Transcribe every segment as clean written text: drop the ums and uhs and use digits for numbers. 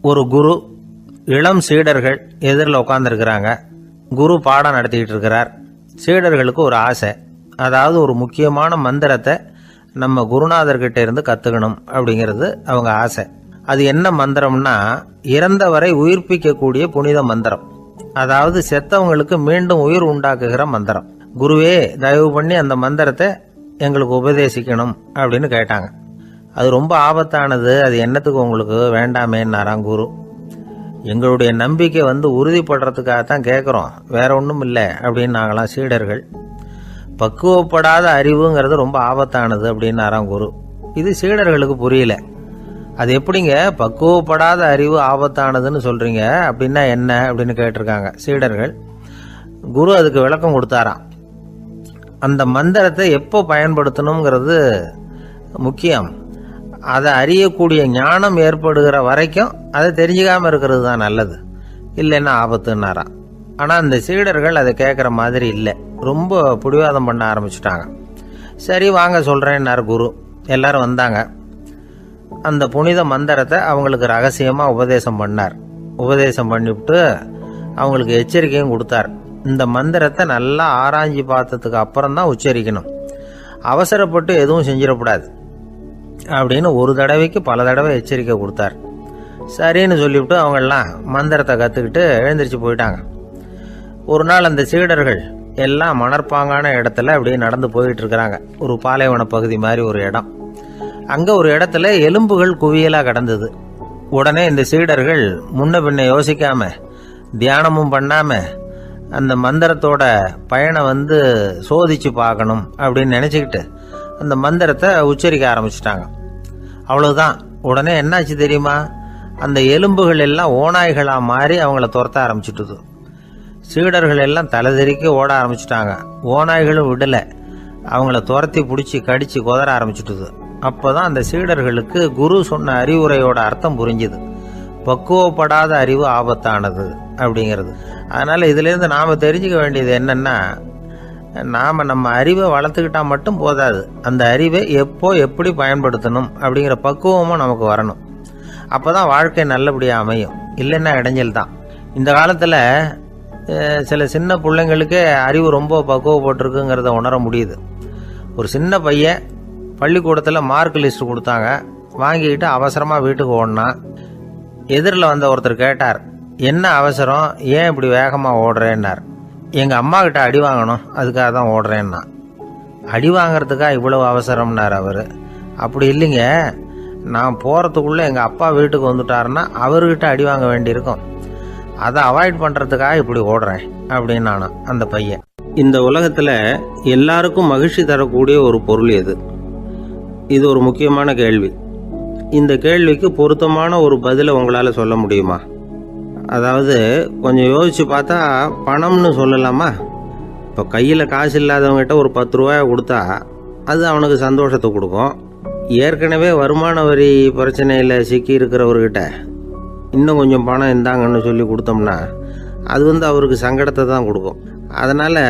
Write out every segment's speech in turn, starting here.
ஒரு குரு, இளம் சீடர்கள் எதிரில் உட்காந்துருக்கிறாங்க. குரு பாடம் நடத்திக்கிட்டு இருக்கிறார். சீடர்களுக்கு ஒரு ஆசை, அதாவது ஒரு முக்கியமான மந்திரத்தை நம்ம குருநாதர்கிட்ட இருந்து கற்றுக்கணும் அப்படிங்கிறது அவங்க ஆசை. அது என்ன மந்திரம்னா, இறந்தவரை உயிர்ப்பிக்கக்கூடிய புனித மந்திரம், அதாவது செத்தவங்களுக்கு மீண்டும் உயிர் உண்டாக்குகிற மந்திரம். குருவே, தயவு பண்ணி அந்த மந்திரத்தை எங்களுக்கு உபதேசிக்கணும் அப்படின்னு கேட்டாங்க. அது ரொம்ப ஆபத்தானது, அது என்னத்துக்கு உங்களுக்கு வேண்டாமேன்னாராம் குரு. எங்களுடைய நம்பிக்கை உறுதிப்படுறதுக்காகத்தான் கேட்குறோம், வேற ஒன்றும் இல்லை அப்படின்னாங்களாம் சீடர்கள். பக்குவப்படாத அறிவுங்கிறது ரொம்ப ஆபத்தானது அப்படின்னாராம் குரு. இது சீடர்களுக்கு புரியல. அது எப்படிங்க பக்குவப்படாத அறிவு ஆபத்தானதுன்னு சொல்றீங்க, அப்படின்னா என்ன அப்படின்னு கேட்டிருக்காங்க சீடர்கள். குரு அதுக்கு விளக்கம் கொடுத்தாராம். அந்த மந்திரத்தை எப்போ பயன்படுத்தணுங்கிறது முக்கியம். அதை அறியக்கூடிய ஞானம் ஏற்படுகிற வரைக்கும் அதை தெரிஞ்சுக்காம இருக்கிறது தான் நல்லது, இல்லைன்னா ஆபத்துன்னாராம். ஆனால் அந்த சீடர்கள் அதை கேட்குற மாதிரி இல்லை, ரொம்ப பிடிவாதம் பண்ண ஆரம்பிச்சுட்டாங்க. சரி வாங்க சொல்கிறேன்னார் குரு. எல்லாரும் வந்தாங்க. அந்த புனித மந்திரத்தை அவங்களுக்கு ரகசியமாக உபதேசம் பண்ணார். உபதேசம் பண்ணிவிட்டு அவங்களுக்கு எச்சரிக்கையும் கொடுத்தார். இந்த மந்திரத்தை நல்லா ஆராய்ச்சி பார்த்ததுக்கு அப்புறம் தான் உச்சரிக்கணும், அவசரப்பட்டு எதுவும் செஞ்சிடக்கூடாது அப்படின்னு ஒரு தடவைக்கு பல தடவை எச்சரிக்கை கொடுத்தார். சரின்னு சொல்லிவிட்டு அவங்கெல்லாம் மந்திரத்தை கற்றுக்கிட்டு எழுந்திரிச்சு போயிட்டாங்க. ஒரு நாள் அந்த சீடர்கள் எல்லாம் மணற்பாங்கான இடத்துல அப்படியே நடந்து போயிட்டு இருக்கிறாங்க. ஒரு பாலைவன பகுதி மாதிரி ஒரு இடம். அங்கே ஒரு இடத்துல எலும்புகள் குவியலாக கிடந்தது. உடனே இந்த சீடர்கள் முன்ன பின்ன யோசிக்காம, தியானமும் பண்ணாம, அந்த மந்திரத்தோட பயனை சோதிச்சு பார்க்கணும் அப்படின்னு நினச்சிக்கிட்டு அந்த மந்திரத்தை உச்சரிக்க ஆரம்பிச்சிட்டாங்க. அவ்வளவுதான். உடனே என்னாச்சு தெரியுமா, அந்த எலும்புகள் எல்லாம் ஓநாய்களாக மாறி அவங்கள துரத்த ஆரம்பிச்சுட்டுது. சீடர்கள் எல்லாம் தலைதெறிக்க ஓட ஆரம்பிச்சுட்டாங்க. ஓநாய்களும் விடலை, அவங்கள துரத்தி பிடிச்சி கடிச்சு கொதற ஆரம்பிச்சுட்டுது. அப்போதான் அந்த சீடர்களுக்கு குரு சொன்ன அறிவுரையோட அர்த்தம் புரிஞ்சுது. பக்குவப்படாத அறிவு ஆபத்தானது அப்படிங்கிறது. அதனால இதுலேருந்து நாம் தெரிஞ்சுக்க வேண்டியது என்னன்னா, நாம் நம்ம அறிவை வளர்த்துக்கிட்டா மட்டும் போதாது, அந்த அறிவை எப்போ எப்படி பயன்படுத்தணும் அப்படிங்கிற பக்குவமும் நமக்கு வரணும். அப்போ தான் வாழ்க்கை நல்லபடியாக அமையும், இல்லைன்னா இடைஞ்சல் தான். இந்த காலத்தில் சில சின்ன பிள்ளைங்களுக்கே அறிவு ரொம்ப பக்குவப்பட்டிருக்குங்கிறத உணர முடியுது. ஒரு சின்ன பையன் பள்ளிக்கூடத்தில் மார்க் லிஸ்ட் கொடுத்தாங்க, வாங்கிக்கிட்டு அவசரமாக வீட்டுக்கு ஓடினான். எதிரில் வந்த ஒருத்தர் கேட்டார், என்ன அவசரம், ஏன் இப்படி வேகமாக ஓடுறேன்னார். எங்கள் அம்மா கிட்ட அடி வாங்கணும், அதுக்காக தான் ஓடுறேன்னா. அடி வாங்கிறதுக்கா இவ்வளவு அவசரம்னார் அவர். அப்படி இல்லைங்க, நான் போகிறதுக்குள்ளே எங்கள் அப்பா வீட்டுக்கு வந்துட்டாருன்னா அவர்கிட்ட அடி வாங்க வேண்டியிருக்கும், அதை அவாய்ட் பண்ணுறதுக்காக இப்படி ஓடுறேன் அப்படின்னு நானும் அந்த பையன். இந்த உலகத்தில் எல்லாருக்கும் மகிழ்ச்சி தரக்கூடிய ஒரு பொருள் எது? இது ஒரு முக்கியமான கேள்வி. இந்த கேள்விக்கு பொருத்தமான ஒரு பதிலை உங்களால் சொல்ல முடியுமா? அதாவது கொஞ்சம் யோசித்து பார்த்தா பணம்னு சொல்லலாமா? இப்போ கையில் காசு இல்லாதவங்ககிட்ட ஒரு 10 ரூபாயை கொடுத்தா அது அவனுக்கு சந்தோஷத்தை கொடுக்கும். ஏற்கனவே வருமான வரி பிரச்சனையில் சிக்கி இருக்கிறவர்கிட்ட இன்னும் கொஞ்சம் பணம் இருந்தாங்கன்னு சொல்லி கொடுத்தோம்னா அது அவருக்கு சங்கடத்தை தான் கொடுக்கும். அதனால்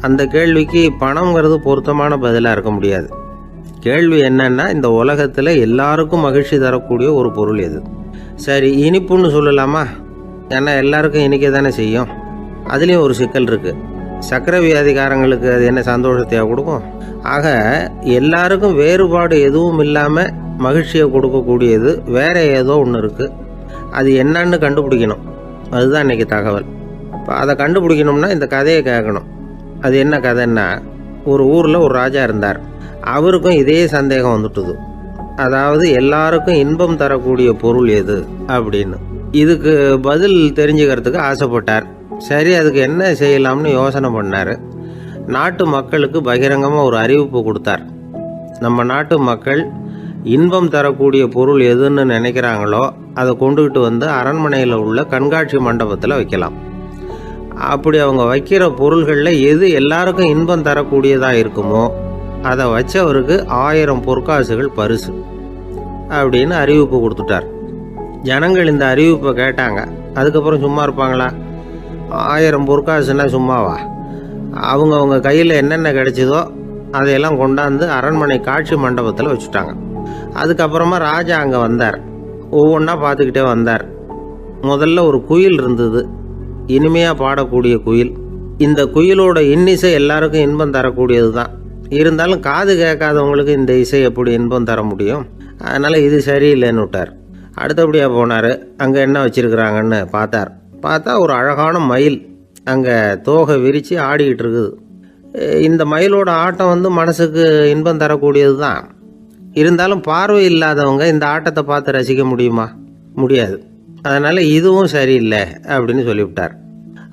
அந்த கேள்விக்கு பணம்ங்கிறது பொருத்தமான பதிலாக இருக்க முடியாது. கேள்வி என்னன்னா, இந்த உலகத்தில் எல்லாருக்கும் மகிழ்ச்சி தரக்கூடிய ஒரு பொருள் எது? சரி, இனிப்புன்னு சொல்லலாமா? ஏன்னா எல்லாருக்கும் இனிக்க தானே செய்யும். அதுலேயும் ஒரு சிக்கல் இருக்குது. சர்க்கரை வியாதிக்காரங்களுக்கு அது என்ன சந்தோஷத்தையாக கொடுக்கும்? ஆக எல்லாருக்கும் வேறுபாடு எதுவும் இல்லாமல் மகிழ்ச்சியை கொடுக்கக்கூடியது வேற ஏதோ ஒன்று இருக்குது. அது என்னன்னு கண்டுபிடிக்கணும். அதுதான் இன்றைக்கி தகவல். இப்போ அதை கண்டுபிடிக்கணும்னா இந்த கதையை கேட்கணும். அது என்ன கதைன்னா, ஒரு ஊரில் ஒரு ராஜா இருந்தார். அவருக்கும் இதே சந்தேகம் வந்துட்டுது. அதாவது எல்லாருக்கும் இன்பம் தரக்கூடிய பொருள் எது அப்படின்னு. இதுக்கு பதில் தெரிஞ்சுக்கிறதுக்கு ஆசைப்பட்டார். சரி, அதுக்கு என்ன செய்யலாம்னு யோசனை பண்ணார். நாட்டு மக்களுக்கு பகிரங்கமாக ஒரு அறிவிப்பு கொடுத்தார். நம்ம நாட்டு மக்கள் இன்பம் தரக்கூடிய பொருள் எதுன்னு நினைக்கிறாங்களோ அதை கொண்டுகிட்டு அரண்மனையில் உள்ள கண்காட்சி மண்டபத்தில் வைக்கலாம். அப்படி அவங்க வைக்கிற பொருள்களில் எது எல்லாருக்கும் இன்பம் தரக்கூடியதாக இருக்குமோ அதை வச்சவருக்கு 1000 பொற்காசுகள் பரிசு அப்படின்னு அறிவிப்பு கொடுத்துட்டார். ஜனங்கள் இந்த அறிவிப்பை கேட்டாங்க. அதுக்கப்புறம் சும்மா இருப்பாங்களா? 1000 பொற்காசுன்னா சும்மாவா? அவங்க கையில் என்னென்ன கிடைச்சதோ அதையெல்லாம் கொண்டாந்து அரண்மனை காட்சி மண்டபத்தில் வச்சுட்டாங்க. அதுக்கப்புறமா ராஜா அங்கே வந்தார். ஒவ்வொன்றா பார்த்துக்கிட்டே வந்தார். முதல்ல ஒரு குயில் இருந்தது, இனிமையாக பாடக்கூடிய குயில். இந்த குயிலோட இன்னிசை எல்லாருக்கும் இன்பம் தரக்கூடியது தான். இருந்தாலும் காது கேட்காதவங்களுக்கு இந்த இசை எப்படி இன்பம் தர முடியும்? அதனால் இது சரியில்லைன்னு விட்டார். அடுத்தபடியாக போனார். அங்கே என்ன வச்சுருக்குறாங்கன்னு பார்த்தா ஒரு அழகான மயில் அங்கே தோகை விரித்து ஆடிக்கிட்டு இருக்குது. இந்த மயிலோட ஆட்டம் மனசுக்கு இன்பம் தரக்கூடியது தான். இருந்தாலும் பார்வை இல்லாதவங்க இந்த ஆட்டத்தை பார்த்து ரசிக்க முடியுமா? முடியாது. அதனால் இதுவும் சரியில்லை அப்படின்னு சொல்லிவிட்டார்.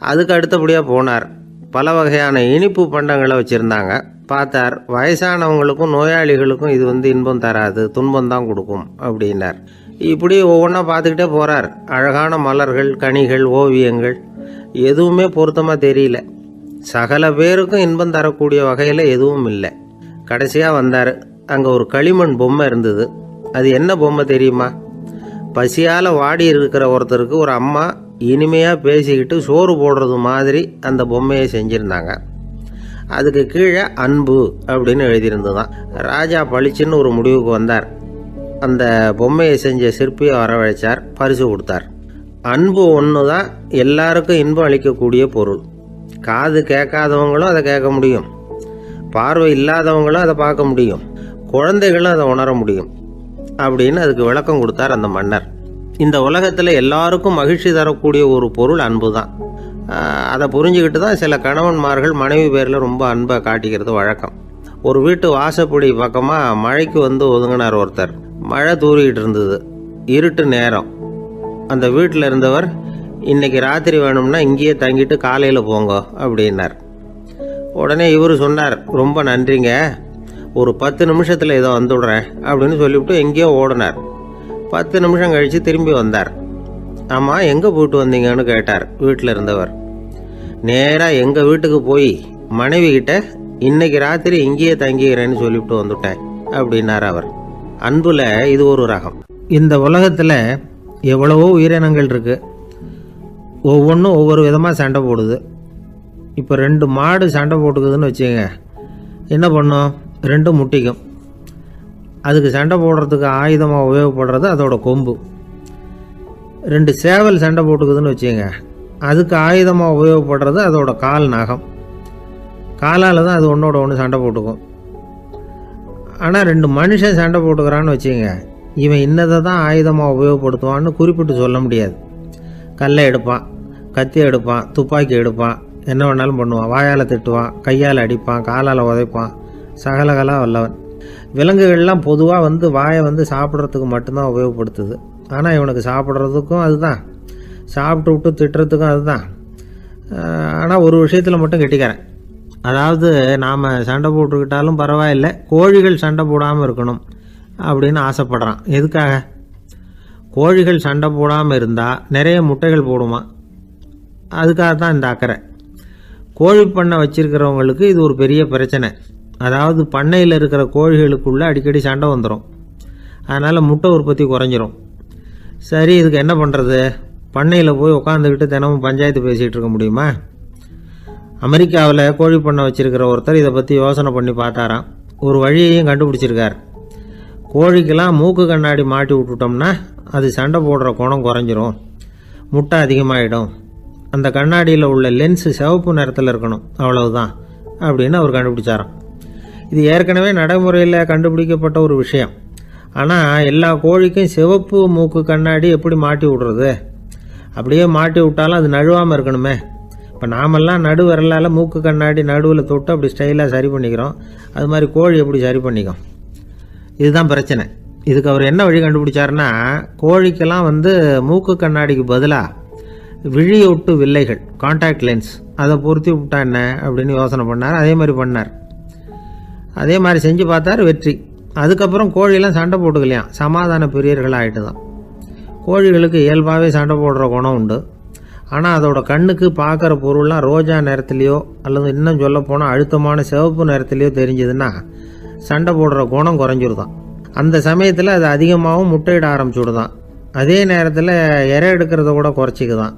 அதுக்கு அடுத்தபடியாக போனார். பல வகையான இனிப்பு பண்டங்களை வச்சுருந்தாங்க. பார்த்தார், வயசானவங்களுக்கும் நோயாளிகளுக்கும் இது இன்பம் தராது, துன்பம் தான் கொடுக்கும் அப்படின்னார். இப்படி ஒவ்வொன்றா பார்த்துக்கிட்டே போகிறார். அழகான மலர்கள், கனிகள், ஓவியங்கள் எதுவுமே பொருத்தமாக தெரியல. சகல பேருக்கும் இன்பம் தரக்கூடிய வகையில் எதுவும் இல்லை. கடைசியாக வந்தார். அங்கே ஒரு களிமண் பொம்மை இருந்தது. அது என்ன பொம்மை தெரியுமா? பசியால் வாடி இருக்கிற ஒருத்தருக்கு ஒரு அம்மா இனிமையாக பேசிக்கிட்டு சோறு போடுறது மாதிரி அந்த பொம்மையை செஞ்சுருந்தாங்க. அதுக்கு கீழே அன்பு அப்படின்னு எழுதியிருந்ததுதான். ராஜா பளிச்சுன்னு ஒரு முடிவுக்கு வந்தார். அந்த பொம்மையை செஞ்ச சிற்பியை வரவழைச்சார், பரிசு கொடுத்தார். அன்பு ஒன்று தான் எல்லாருக்கும் இன்பம் அளிக்கக்கூடிய பொருள். காது கேட்காதவங்களும் அதை கேட்க முடியும், பார்வை இல்லாதவங்களும் அதை பார்க்க முடியும், குழந்தைகளும் அதை உணர முடியும் அப்படின்னு அதுக்கு விளக்கம் கொடுத்தார் அந்த மன்னர். இந்த உலகத்தில் எல்லாருக்கும் மகிழ்ச்சி தரக்கூடிய ஒரு பொருள் அன்பு தான். அதை புரிஞ்சுக்கிட்டு தான் சில கணவன்மார்கள் மனைவி பேரில் ரொம்ப அன்பை காட்டிக்கிறது வழக்கம். ஒரு வீட்டு வாசப்படி பக்கமாக மழைக்கு ஒதுங்கினார் ஒருத்தர். மழை தூரிக்கிட்டு இருந்தது, இருட்டு நேரம். அந்த வீட்டில் இருந்தவர், இன்னைக்கு ராத்திரி வேணும்னா இங்கேயே தங்கிட்டு காலையில் போங்க அப்படின்னார். உடனே இவர் சொன்னார், ரொம்ப நன்றிங்க, ஒரு 10 நிமிஷத்தில் இதை வந்துடுறேன் அப்படின்னு சொல்லிவிட்டு எங்கேயோ ஓடினார். 10 நிமிஷம் கழித்து திரும்பி வந்தார். ஆமாம், எங்கே போயிட்டு வந்தீங்கன்னு கேட்டார் வீட்டில் இருந்தவர். நேராக எங்கள் வீட்டுக்கு போய் மனைவி கிட்ட இன்னைக்கு ராத்திரி இங்கேயே தங்கிக்கிறேன்னு சொல்லிவிட்டு வந்துட்டேன் அப்படின்னார் அவர். அன்புல இது ஒரு ரகம். இந்த உலகத்தில் எவ்வளவோ உயிரினங்கள் இருக்குது. ஒவ்வொன்றும் ஒவ்வொரு விதமாக சண்டை போடுது. இப்போ 2 மாடு சண்டை போட்டுக்குதுன்னு வச்சுங்க, என்ன பண்ணும்? 2 முட்டிக்கும். அதுக்கு சண்டை போடுறதுக்கு ஆயுதமாக உபயோகப்படுறது அதோட கொம்பு. 2 சேவல் சண்டை போட்டுக்குதுன்னு வச்சுங்க, அதுக்கு ஆயுதமாக உபயோகப்படுறது அதோட கால் நகம். காலால் தான் அது ஒன்றோட ஒன்று சண்டை போட்டுக்கும். ஆனால் 2 மனுஷன் சண்டை போட்டுக்கிறான்னு வச்சுங்க, இவன் இன்னதை தான் ஆயுதமாக உபயோகப்படுத்துவான்னு குறிப்பிட்டு சொல்ல முடியாது. கல்லை எடுப்பான், கத்தி எடுப்பான், துப்பாக்கி எடுப்பான், என்ன வேணாலும் பண்ணுவான். வாயால் திட்டுவான், கையால் அடிப்பான், காலால் உதைப்பான், சகலகலாக வல்லவன். விலங்குகள்லாம் பொதுவாக வாயை சாப்பிட்றதுக்கு மட்டும்தான் உபயோகப்படுத்துது. ஆனால் இவனுக்கு சாப்பிட்றதுக்கும் அதுதான், சாப்பிட்டு விட்டு திட்டுறதுக்கும் அதுதான். ஆனால் ஒரு விஷயத்தில் மட்டும் கெட்டிக்கிறேன். அதாவது நாம் சண்டை போட்டுக்கிட்டாலும் பரவாயில்லை, கோழிகள் சண்டை போடாமல் இருக்கணும் அப்படின்னு ஆசைப்படுறான். எதுக்காக? கோழிகள் சண்டை போடாமல் இருந்தால் நிறைய முட்டைகள் போடுமா, அதுக்காக தான் இந்த அக்கறை. கோழி பண்ணை வச்சிருக்கிறவங்களுக்கு இது ஒரு பெரிய பிரச்சனை. அதாவது பண்ணையில் இருக்கிற கோழிகளுக்குள்ளே அடிக்கடி சண்டை வந்துடும். அதனால் முட்டை உற்பத்தி குறைஞ்சிரும். சரி, இதுக்கு என்ன பண்ணுறது? பண்ணையில் போய் உட்காந்துக்கிட்டு தினமும் பஞ்சாயத்து பேசிகிட்டு இருக்க முடியுமா? அமெரிக்காவில் கோழி பண்ணை வச்சிருக்கிற ஒருத்தர் இதை பற்றி யோசனை பண்ணி பார்த்தாராம். ஒரு வழியையும் கண்டுபிடிச்சிருக்கார். கோழிக்கெல்லாம் மூக்கு கண்ணாடி மாட்டி விட்டுட்டோம்னா அது சண்டை போடுற குணம் குறைஞ்சிரும், முட்டை அதிகமாகிடும். அந்த கண்ணாடியில் உள்ள லென்ஸு சிவப்பு நிறத்தில் இருக்கணும், அவ்வளவுதான் அப்படின்னு அவர் கண்டுபிடிச்சாராம். இது ஏற்கனவே நடைமுறையில் கண்டுபிடிக்கப்பட்ட ஒரு விஷயம். ஆனால் எல்லா கோழிக்கும் சிவப்பு மூக்கு கண்ணாடி எப்படி மாட்டி விடுறது? அப்படியே மாட்டி விட்டாலும் அது நழுவாமல் இருக்கணுமே. இப்போ நாமெல்லாம் நடு விரலால் மூக்கு கண்ணாடி நடுவில் தொட்டு அப்படி ஸ்டைலாக சரி பண்ணிக்கிறோம். அது மாதிரி கோழி எப்படி சரி பண்ணிக்கும்? இதுதான் பிரச்சனை. இதுக்கு அவர் என்ன வழி கண்டுபிடிச்சாருன்னா, கோழிக்கெல்லாம் மூக்கு கண்ணாடிக்கு பதிலாக விழியொட்டு வில்லைகள், கான்டாக்ட் லென்ஸ், அதை பொருத்தி விட்டா என்ன அப்படின்னு யோசனை பண்ணார். அதே மாதிரி பண்ணார். அதே மாதிரி செஞ்சு பார்த்தார், வெற்றி. அதுக்கப்புறம் கோழியெல்லாம் சண்டை போட்டுக்கலையாம், சமாதான பிரியர்கள் ஆகிட்டு தான். கோழிகளுக்கு இயல்பாகவே சண்டை போடுற குணம் உண்டு. ஆனால் அதோட கண்ணுக்கு பார்க்குற பொருள்லாம் ரோஜா நிறத்துலையோ அல்லது இன்னும் சொல்ல போனால் அழுத்தமான சிவப்பு நிறத்துலையோ தெரிஞ்சதுன்னா சண்டை போடுற குணம் குறைஞ்சிருதான். அந்த சமயத்தில் அது அதிகமாகவும் முட்டையிட ஆரம்பிச்சுடுதான். அதே நேரத்தில் இறை எடுக்கிறத கூட குறைச்சிக்குதான்.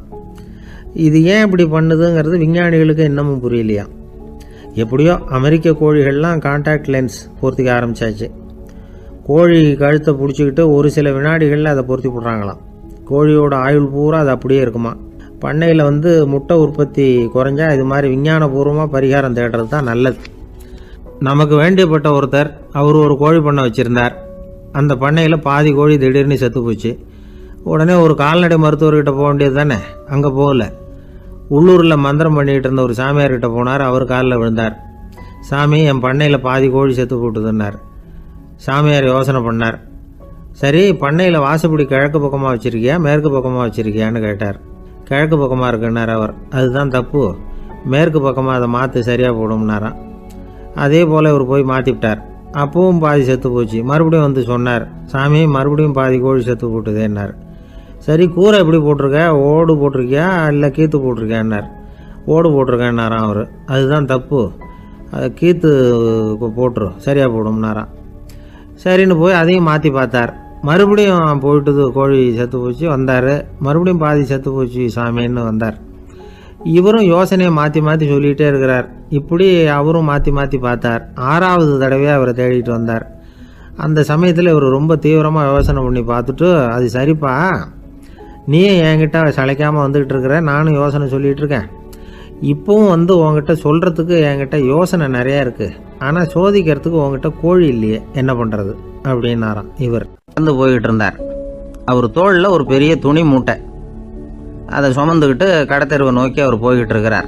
இது ஏன் இப்படி பண்ணுதுங்கிறது விஞ்ஞானிகளுக்கு இன்னமும் புரியலையா. எப்படியோ அமெரிக்க கோழிகள்லாம் கான்டாக்ட் லென்ஸ் பொருத்திக்க ஆரம்பித்தாச்சு. கோழி கழுத்தை பிடிச்சிக்கிட்டு ஒரு சில வினாடிகளில் அதை பொருத்தி போடுறாங்களாம். கோழியோட ஆயுள் பூரா அது அப்படியே இருக்குமா. பண்ணையில் முட்டை உற்பத்தி குறைஞ்சா இது மாதிரி விஞ்ஞானபூர்வமாக பரிகாரம் தேடுறது தான் நல்லது. நமக்கு வேண்டியப்பட்ட ஒருத்தர் அவர் ஒரு கோழி பண்ணை வச்சுருந்தார். அந்த பண்ணையில் பாதி கோழி திடீர்னு செத்து போச்சு. உடனே ஒரு கால்நடை மருத்துவர்கிட்ட போக வேண்டியது தானே. அங்கே போகல. உள்ளூரில் மந்திரம் பண்ணிகிட்டு இருந்த ஒரு சாமியார்கிட்ட போனார். அவர் காலில் விழுந்தார். சாமி, என் பண்ணையில் பாதி கோழி செத்து போட்டுதுன்னார். சாமியார் யோசனை பண்ணார். சரி, பண்ணையில் வாசப்படி கிழக்கு பக்கமாக வச்சுருக்கியா மேற்கு பக்கமாக வச்சுருக்கியான்னு கேட்டார். கிழக்கு பக்கமாக இருக்குன்னார் அவர். அதுதான் தப்பு, மேற்கு பக்கமாக அதை மாற்று சரியாக போடும்னாராம். அதே போல் இவர் போய் மாற்றிவிட்டார். அப்பவும் பாதி செத்து போச்சு. மறுபடியும் சொன்னார், சாமி மறுபடியும் பாதி கோழி செத்து போட்டுதேன்னார். சரி, கூரை எப்படி போட்டிருக்க, ஓடு போட்டிருக்கியா இல்லை கீத்து போட்டிருக்கியான்னார். ஓடு போட்டிருக்கேன்னாராம் அவர். அதுதான் தப்பு, அதை கீத்து போட்டுரும் சரியாக போடும்னாராம். சரின்னு போய் அதையும் மாற்றி பார்த்தார். மறுபடியும் போயிட்டுது, கோழி செத்து போச்சு. வந்தார். மறுபடியும் பாதி செத்து போச்சு சாமின்னு வந்தார். இவரும் யோசனையை மாற்றி மாற்றி சொல்லிகிட்டே இருக்கிறார். இப்படி அவரும் மாற்றி மாற்றி பார்த்தார். 6வது தடவையாக அவரை தேடிட்டு வந்தார். அந்த சமயத்தில் இவர் ரொம்ப தீவிரமாக யோசனை பண்ணி பார்த்துட்டு, அது சரிப்பா, நீயே என்கிட்ட சளைக்காமல் வந்துக்கிட்டு இருக்கிற, நானும் யோசனை சொல்லிகிட்டு இருக்கேன். இப்போவும் உங்ககிட்ட சொல்கிறதுக்கு என்கிட்ட யோசனை நிறையா இருக்குது. ஆனால் சோதிக்கிறதுக்கு உங்ககிட்ட கோழி இல்லையே, என்ன பண்ணுறது அப்படின்னாராம். இவர் நடந்து போய்கிட்டு இருந்தார். அவர் தோளில் ஒரு பெரிய துணி மூட்டை, அதை சுமந்துக்கிட்டு கடத்தெருவை நோக்கி அவர் போய்கிட்டு இருக்கிறார்.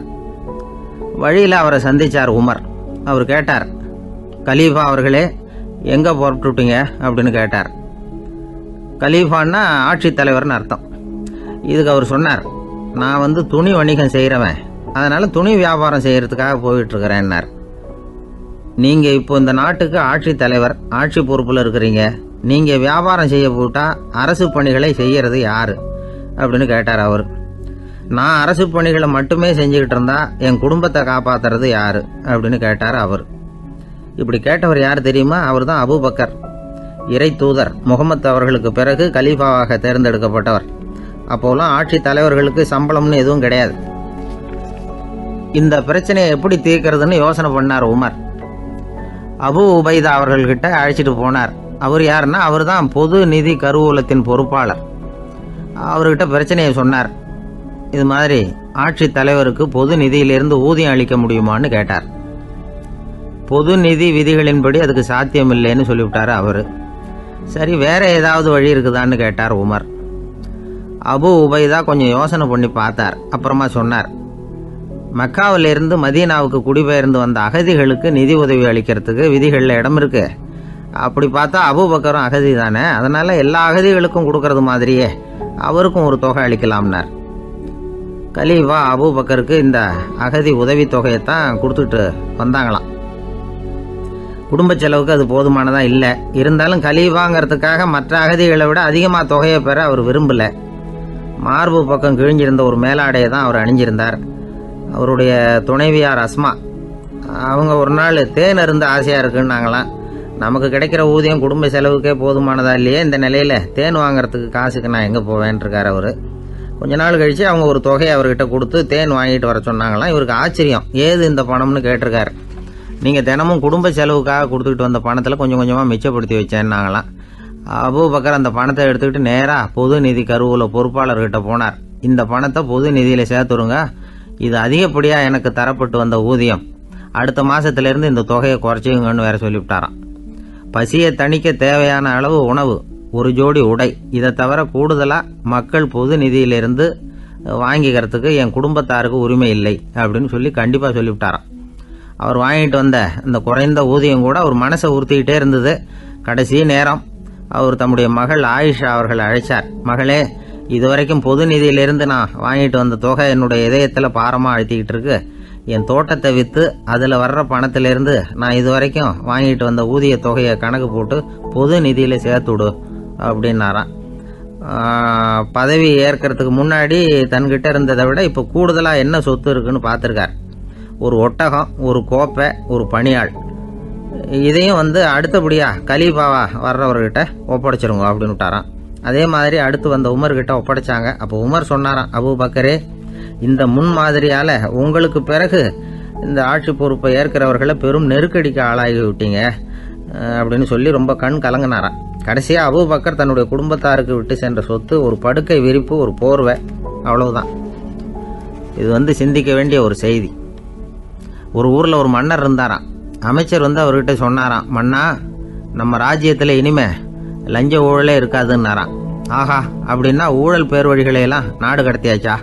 வழியில் அவரை சந்தித்தார் உமர். அவர் கேட்டார், கலீஃபா அவர்களே, எங்கே புறப்பட்டுட்டீங்க அப்படின்னு கேட்டார். கலீஃபான்னா ஆட்சித்தலைவர்னு அர்த்தம். இதுக்கு அவர் சொன்னார், நான் துணி வணிகம் செய்கிறவன், அதனால் துணி வியாபாரம் செய்கிறதுக்காக போயிட்டுருக்கிறேன்னார். நீங்கள் இப்போ இந்த நாட்டுக்கு ஆட்சித்தலைவர், ஆட்சி பொறுப்பில் இருக்கிறீங்க. நீங்கள் வியாபாரம் செய்ய போட்டால் அரசு பணிகளை செய்கிறது யார் அப்படின்னு கேட்டார் அவர். நான் அரசு பணிகளை மட்டுமே செஞ்சுக்கிட்டு இருந்தா என் குடும்பத்தை காப்பாற்றுறது யார் அப்படின்னு கேட்டார் அவர். இப்படி கேட்டவர் யார் தெரியுமா? அவர் தான் அபூபக்கர், இறை தூதர் முகமது அவர்களுக்கு பிறகு கலீஃபாவாக தேர்ந்தெடுக்கப்பட்டவர். அப்போலாம் ஆட்சி தலைவர்களுக்கு சம்பளம்னு எதுவும் கிடையாது. இந்த பிரச்சனையை எப்படி தீர்க்கிறதுன்னு யோசனை பண்ணார் உமர். அபு உபைதா அவர்கள்கிட்ட அழைச்சிட்டு போனார். அவர் யாருன்னா, அவர் தான் பொது நிதி கருவூலத்தின் பொறுப்பாளர். அவர்கிட்ட பிரச்சனையை சொன்னார். இது மாதிரி ஆட்சி தலைவருக்கு பொது நிதியிலிருந்து ஊதியம் அளிக்க முடியுமான்னு கேட்டார். பொது நிதி விதிகளின்படி அதுக்கு சாத்தியம் இல்லைன்னு சொல்லிவிட்டாரு அவர். சரி, வேற ஏதாவது வழி இருக்குதான்னு கேட்டார் உமர். அபு உபைதா கொஞ்சம் யோசனை பண்ணி பார்த்தார். அப்புறமா சொன்னார், மக்காவிலிருந்து மதீனாவுக்கு குடிபெயர்ந்து வந்த அகதிகளுக்கு நிதி உதவி அளிக்கிறதுக்கு விதிகளில் இடம் இருக்கு. அப்படி பார்த்தா அபூபக்கரும் அகதி தானே, அதனால எல்லா அகதிகளுக்கும் கொடுக்கறது மாதிரியே அவருக்கும் ஒரு தொகை அளிக்கலாம்னார். கலீஃபா அபூபக்கருக்கு இந்த அகதி உதவி தொகையைத்தான் கொடுத்துட்டு வந்தாங்களாம். குடும்ப செலவுக்கு அது போதுமானதா இல்லை. இருந்தாலும் கலீஃபாங்கிறதுக்காக மற்ற அகதிகளை விட அதிகமாக தொகையை பெற அவர் விரும்பல. மார்பு பக்கம் கிழிஞ்சிருந்த ஒரு மேலாடையை தான் அவர் அணிஞ்சிருந்தார். அவருடைய துணைவியார் அஸ்மா, அவங்க ஒரு நாள் தேன் அருந்த ஆசையாக இருக்குன்னாங்களாம். நமக்கு கிடைக்கிற ஊதியம் குடும்ப செலவுக்கே போதுமானதா இல்லையே, இந்த நிலையில் தேன் வாங்கிறதுக்கு காசுக்கு நான் எங்கே போவேன்ருக்கார் அவர். கொஞ்ச நாள் கழித்து அவங்க ஒரு தொகையை அவர்கிட்ட கொடுத்து தேன் வாங்கிட்டு வர சொன்னாங்களாம். இவருக்கு ஆச்சரியம், ஏது இந்த பணம்னு கேட்டிருக்காரு. நீங்கள் தினமும் குடும்ப செலவுக்காக கொடுத்துக்கிட்டு வந்த பணத்தில் கொஞ்சம் கொஞ்சமாக மிச்சப்படுத்தி வச்சேன்னாங்களாம். அபூபக்கர் அந்த பணத்தை எடுத்துக்கிட்டு நேராக பொது நிதி கருவூல பொறுப்பாளர்கிட்ட போனார். இந்த பணத்தை பொது நிதியில் சேர்த்துருங்க, இது அதிகப்படியாக எனக்கு தரப்பட்டு வந்த ஊதியம், அடுத்த மாதத்துலேருந்து இந்த தொகையை குறைச்சிங்கன்னு வேற சொல்லிவிட்டாராம். பசியை தணிக்க தேவையான அளவு உணவு, ஒரு ஜோடி உடை, இதை தவிர கூடுதலாக மக்கள் பொது நிதியிலிருந்து வாங்கிக்கிறதுக்கு என் குடும்பத்தாருக்கு உரிமை இல்லை அப்படின்னு சொல்லி கண்டிப்பாக சொல்லிவிட்டாராம். அவர் வாங்கிட்டு வந்த இந்த குறைந்த ஊதியம் கூட அவர் மனசை உறுத்திக்கிட்டே இருந்தது. கடைசி நேரம் அவர் தம்முடைய மகள் ஆயிஷா அவர்களை அழைச்சார். மகளே, இதுவரைக்கும் பொது நிதியிலிருந்து நான் வாங்கிட்டு வந்த தொகை என்னுடைய இதயத்தில் பாரமாக அழுத்திக்கிட்டு இருக்கு. என் தோட்டத்தை விற்று அதில் வர்ற பணத்திலிருந்து நான் இதுவரைக்கும் வாங்கிட்டு வந்த ஊதிய தொகையை கணக்கு போட்டு பொது நிதியில் சேர்த்துடு அப்படின்னாராம். பதவி ஏற்கிறதுக்கு முன்னாடி தன்கிட்ட இருந்ததை விட இப்போ கூடுதலாக என்ன சொத்து இருக்குன்னு பார்த்துருக்கார். ஒரு ஒட்டகம், ஒரு கோப்பை, ஒரு பணியாள். இதையும் அடுத்தபடியாக கலீஃபாவா வர்றவர்கிட்ட ஒப்படைச்சிருங்க அப்படின்னு விட்டாராம். அதே மாதிரி அடுத்து வந்த உமர்கிட்ட ஒப்படைச்சாங்க. அப்போ உமர் சொன்னாராம், அபூபக்கரே, இந்த முன்மாதிரியால் உங்களுக்கு பிறகு இந்த ஆட்சி பொறுப்பை ஏற்கிறவர்களை பெரும் நெருக்கடிக்கு ஆளாகி விட்டீங்க அப்படின்னு சொல்லி ரொம்ப கண் கலங்கினாராம். கடைசியாக அபூபக்கர் தன்னுடைய குடும்பத்தாருக்கு விட்டு சென்ற சொத்து ஒரு படுக்கை விரிப்பு, ஒரு போர்வை, அவ்வளவுதான். இது சிந்திக்க வேண்டிய ஒரு செய்தி. ஒரு ஊரில் ஒரு மன்னர் இருந்தாராம். அமைச்சர் அவர்கிட்ட சொன்னாராம், மன்னா, நம்ம ராஜ்யத்தில் இனிமே லஞ்ச ஊழலே இருக்காதுன்னாராம். ஆஹா, அப்படின்னா ஊழல் பேர் வழிகளையெல்லாம் நாடு கடத்தியாச்சா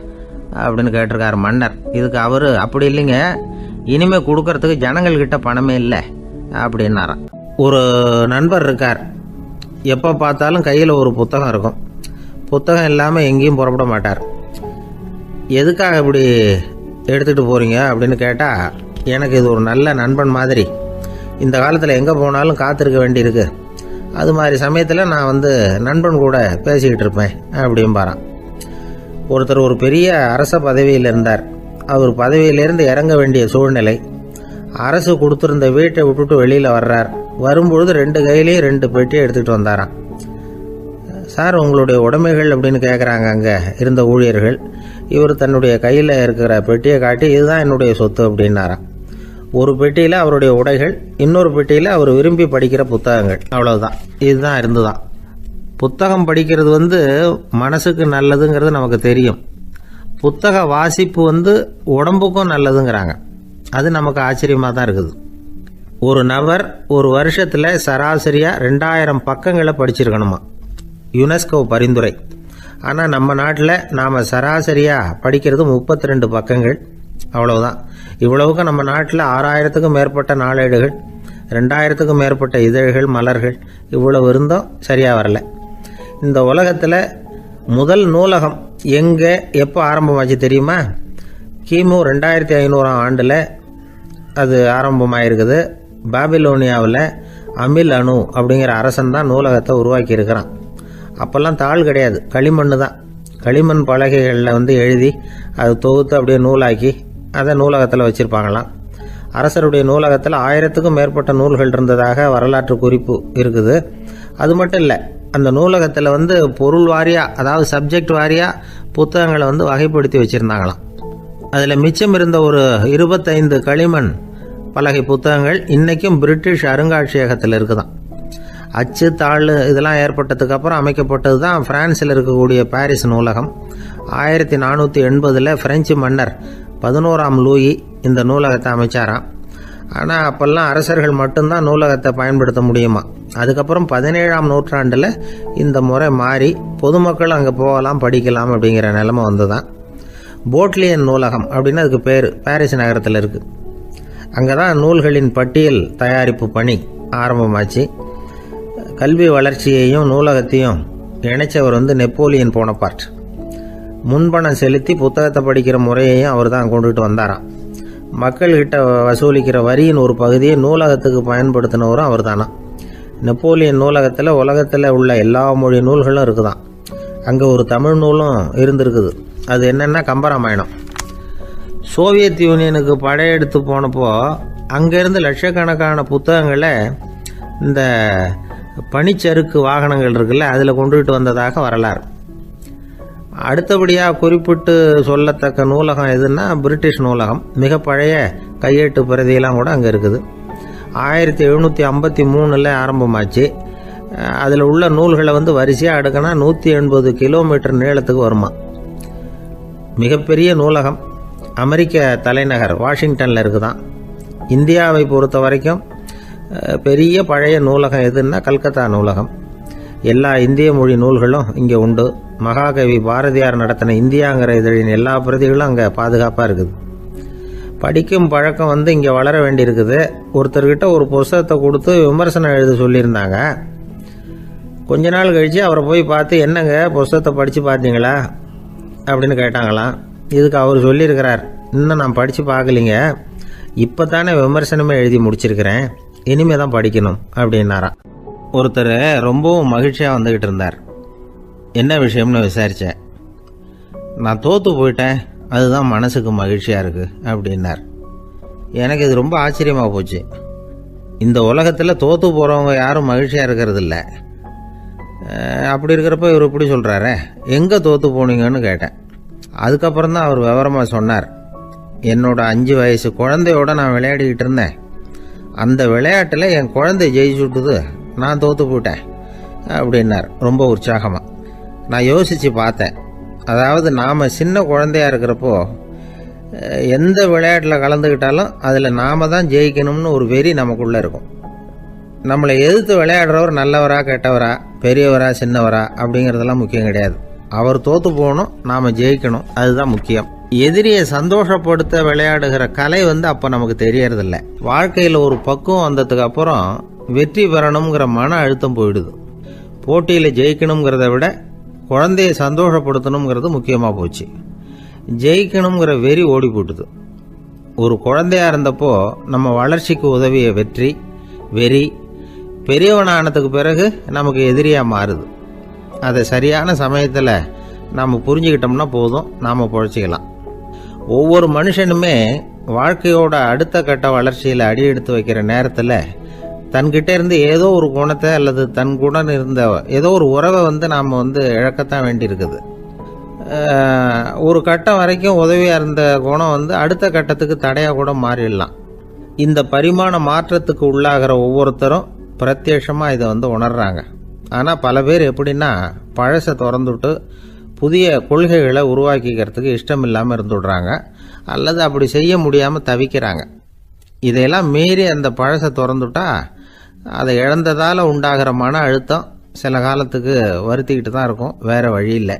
அப்படின்னு கேட்டிருக்காரு மன்னர். இதுக்கு அவர், அப்படி இல்லைங்க, இனிமே கொடுக்கறதுக்கு ஜனங்கள்கிட்ட பணமே இல்லை அப்படின்னாராம். ஒரு நண்பர் இருக்கார். எப்போ பார்த்தாலும் கையில் ஒரு புத்தகம் இருக்கும். புத்தகம் இல்லாமல் எங்கேயும் புறப்பட மாட்டார். எதுக்காக இப்படி எடுத்துகிட்டு போகிறீங்க அப்படின்னு கேட்டால், எனக்கு இது ஒரு நல்ல நண்பன் மாதிரி. இந்த காலத்தில் எங்கே போனாலும் காத்திருக்க வேண்டியிருக்கு. அது மாதிரி சமயத்தில் நான் நண்பன் கூட பேசிக்கிட்டு இருப்பேன் அப்படிம்பாரான். ஒருத்தர் ஒரு பெரிய அரச பதவியில் இருந்தார். அவர் பதவியிலேருந்து இறங்க வேண்டிய சூழ்நிலை. அரசு கொடுத்துருந்த வீட்டை விட்டுட்டு வெளியில் வர்றார். வரும்பொழுது 2 கையிலையும் 2 பெட்டியை எடுத்துகிட்டு வந்தாராம். சார், உங்களுடைய உடைமைகள் அப்படின்னு கேட்குறாங்க அங்கே இருந்த ஊழியர்கள். இவர் தன்னுடைய கையில் இருக்கிற பெட்டியை காட்டி, இதுதான் என்னுடைய சொத்து அப்படின்னாராம். ஒரு பெட்டியில் அவருடைய உடைகள், இன்னொரு பெட்டியில் அவர் விரும்பி படிக்கிற புத்தகங்கள், அவ்வளவுதான். இதுதான் இருந்துதான். புத்தகம் படிக்கிறது மனசுக்கு நல்லதுங்கிறது நமக்கு தெரியும். புத்தக வாசிப்பு உடம்புக்கும் நல்லதுங்கிறாங்க. அது நமக்கு ஆச்சரியமாக தான் இருக்குது. ஒரு நபர் ஒரு வருஷத்தில் சராசரியாக 2000 பக்கங்களை படிச்சிருக்கணுமா, யுனெஸ்கோ பரிந்துரை. ஆனால் நம்ம நாட்டில் நாம் சராசரியாக படிக்கிறது 32 பக்கங்கள், அவ்வளவுதான். இவ்வளவுக்கு நம்ம நாட்டில் 6000த்துக்கும் மேற்பட்ட நாளேடுகள், 2000த்துக்கும் மேற்பட்ட இதழ்கள், மலர்கள், இவ்வளவு இருந்தும் சரியாக வரல. இந்த உலகத்தில் முதல் நூலகம் எங்கே எப்போ ஆரம்பமாச்சு தெரியுமா? கிமு 2500ஆம் ஆண்டில் அது ஆரம்பமாயிருக்குது. பாபிலோனியாவில் அமில் அணு அப்படிங்கிற அரசன் தான் நூலகத்தை உருவாக்கி இருக்கிறான். அப்போல்லாம் தாள் கிடையாது, களிமண் தான். களிமண் பலகைகளில் எழுதி அது தொகுத்து அப்படியே நூலாக்கி அதை நூலகத்தில் வச்சுருப்பாங்களாம். அரசருடைய நூலகத்தில் 1000த்துக்கும் மேற்பட்ட நூல்கள் இருந்ததாக வரலாற்று குறிப்பு இருக்குது. அது மட்டும் இல்லை, அந்த நூலகத்தில் பொருள் வாரியாக, அதாவது சப்ஜெக்ட் வாரியாக புத்தகங்களை வகைப்படுத்தி வச்சுருந்தாங்களாம். அதில் மிச்சம் இருந்த ஒரு 25 களிமண் பலகை புத்தகங்கள் இன்றைக்கும் பிரிட்டிஷ் அருங்காட்சியகத்தில் இருக்குதான். அச்சு, தாள் இதெல்லாம் ஏற்பட்டதுக்கு அப்புறம் அமைக்கப்பட்டது தான் பிரான்சில் இருக்கக்கூடிய பாரிஸ் நூலகம். 1480 பிரெஞ்சு மன்னர் 11ஆம் லூயி இந்த நூலகத்தை அமைச்சாராம். ஆனால் அப்போல்லாம் அரசர்கள் மட்டும்தான் நூலகத்தை பயன்படுத்த முடியுமா. அதுக்கப்புறம் 17ஆம் நூற்றாண்டில் இந்த முறை மாறி பொதுமக்கள் அங்கே போகலாம், படிக்கலாம் அப்படிங்கிற நிலைமை வந்துதான். போட்லியன் நூலகம் அப்படின்னு அதுக்கு பேர், பாரிஸ் நகரத்தில் இருக்குது. அங்கே தான் நூல்களின் பட்டியல் தயாரிப்பு பணி ஆரம்பமாச்சு. கல்வி வளர்ச்சியையும் நூலகத்தையும் இணைச்சவர் நெப்போலியன் போனபார்ட். முன்பணம் செலுத்தி புத்தகத்தை படிக்கிற முறையையும் அவர் தான் கொண்டுட்டு வந்தாராம். மக்கள்கிட்ட வசூலிக்கிற வரியின் ஒரு பகுதியை நூலகத்துக்கு பயன்படுத்தினவரும் அவர் தானா. நெப்போலியன் நூலகத்தில் உலகத்தில் உள்ள எல்லா மொழி நூல்களும் இருக்குதான். அங்கே ஒரு தமிழ் நூலும் இருந்திருக்குது. அது என்னென்னா கம்பராமாயணம். சோவியத் யூனியனுக்கு படையெடுத்து போனப்போ அங்கேருந்து லட்சக்கணக்கான புத்தகங்களை இந்த பனிச்சறுக்கு வாகனங்கள் இருக்குல்ல, அதில் கொண்டுகிட்டு வந்ததாக வரலாறு. அடுத்தபடியாக குறிப்பிட்டு சொல்லத்தக்க நூலகம் எதுன்னா பிரிட்டிஷ் நூலகம். மிக பழைய கையெழுத்து பிரதியெல்லாம் கூட அங்கே இருக்குது. 1753 ஆரம்பமாச்சு. அதில் உள்ள நூல்களை வரிசையாக அடுக்கினா 180 கிலோமீட்டர் நீளத்துக்கு வருமா. மிகப்பெரிய நூலகம் அமெரிக்க தலைநகர் வாஷிங்டனில் இருக்குதான். இந்தியாவை பொறுத்த வரைக்கும் பெரிய பழைய நூலகம் எதுன்னா கல்கத்தா நூலகம். எல்லா இந்திய மொழி நூல்களும் இங்கே உண்டு. மகாகவி பாரதியார் நடத்தின இந்தியாங்கிற இதழின் எல்லா பிரதிகளும் அங்கே பாதுகாப்பாக இருக்குது. படிக்கும் பழக்கம் இங்கே வளர வேண்டியிருக்குது. ஒருத்தர்கிட்ட ஒரு புஸ்தகத்தை கொடுத்து விமர்சனம் எழுத சொல்லியிருந்தாங்க. கொஞ்ச நாள் கழித்து அவரை போய் பார்த்து, என்னங்க புஸ்தகத்தை படித்து பார்த்தீங்களா அப்படின்னு கேட்டாங்களாம். இதுக்கு அவர் சொல்லியிருக்கிறார், இன்னும் நான் படித்து பார்க்கலிங்க, இப்போ தானே விமர்சனமே எழுதி முடிச்சிருக்கிறேன், இனிமே தான் படிக்கணும் அப்படின்னாராம். ஒருத்தர் ரொம்பவும் மகிழ்ச்சியாக வந்துக்கிட்டு இருந்தார். என்ன விஷயம்னு விசாரித்தேன். நான் தோற்று போயிட்டேன், அதுதான் மனசுக்கு மகிழ்ச்சியாக இருக்குது அப்படின்னார். எனக்கு இது ரொம்ப ஆச்சரியமாக போச்சு. இந்த உலகத்தில் தோற்று போகிறவங்க யாரும் மகிழ்ச்சியாக இருக்கிறது இல்லை. அப்படி இருக்கிறப்ப இவர் இப்படி சொல்கிறாரே, எங்கே தோற்று போனீங்கன்னு கேட்டேன். அதுக்கப்புறம் தான் அவர் விவரமாக சொன்னார். என்னோட 5 வயசு குழந்தையோட நான் விளையாடிக்கிட்டு இருந்தேன். அந்த விளையாட்டில் என் குழந்தை ஜெயிச்சுட்டுது, நான் தோற்று போயிட்டேன். அப்படின்னார் ரொம்ப உற்சாகமாக. நான் யோசித்து பார்த்தேன். அதாவது நாம் சின்ன குழந்தையாக இருக்கிறப்போ எந்த விளையாட்டில் கலந்துக்கிட்டாலும் அதில் நாம் தான் ஜெயிக்கணும்னு ஒரு வெறி நமக்குள்ளே இருக்கும். நம்மளை எதிர்த்து விளையாடுறவர் நல்லவரா கெட்டவரா, பெரியவரா சின்னவரா அப்படிங்கிறதெல்லாம் முக்கியம் கிடையாது. அவர் தோற்று போகணும், நாம் ஜெயிக்கணும், அதுதான் முக்கியம். எதிரியை சந்தோஷப்படுத்த விளையாடுகிற கலை அப்போ நமக்கு தெரியறதில்ல. வாழ்க்கையில் ஒரு பக்குவம் வந்ததுக்கு அப்புறம் வெற்றி பெறணுங்கிற மன அழுத்தம் போயிடுது. போட்டியில் ஜெயிக்கணுங்கிறத விட குழந்தையை சந்தோஷப்படுத்தணுங்கிறது முக்கியமாக போச்சு. ஜெயிக்கணுங்கிற வெறி ஓடி போட்டுது. ஒரு குழந்தையாக இருந்தப்போ நம்ம வளர்ச்சிக்கு உதவிய வெறி பெரியவனானதுக்கு பிறகு நமக்கு எதிரியாக மாறுது. அதை சரியான சமயத்தில் நாம் புரிஞ்சுக்கிட்டோம்னா போதும், நாம் பொழைச்சிக்கலாம். ஒவ்வொரு மனுஷனுமே வாழ்க்கையோட அடுத்த கட்ட வளர்ச்சியில் அடி எடுத்து வைக்கிற நேரத்தில் தன்கிட்ட இருந்து ஏதோ ஒரு குணத்தை அல்லது தன் குணம் இருந்த ஏதோ ஒரு உறவை நாம் இழக்கத்தான் வேண்டியிருக்குது. ஒரு கட்டம் வரைக்கும் உதவியாக இருந்த குணம் அடுத்த கட்டத்துக்கு தடையாக கூட மாறிடலாம். இந்த பரிமாண மாற்றத்துக்கு உள்ளாகிற ஒவ்வொருத்தரும் பிரத்யட்சமாக இதை உணர்றாங்க. ஆனால் பல பேர் எப்படின்னா பழசை திறந்துட்டு புதிய கொள்கைகளை உருவாக்கிக்கிறதுக்கு இஷ்டம் இல்லாமல் இருந்துடுறாங்க, அல்லது அப்படி செய்ய முடியாமல் தவிக்கிறாங்க. இதையெல்லாம் மீறி அந்த பழசை திறந்துட்டா அதை இழந்ததால் உண்டாகிற மன அழுத்தம் சில காலத்துக்கு வருத்திக்கிட்டு தான் இருக்கும், வேறு வழி இல்லை.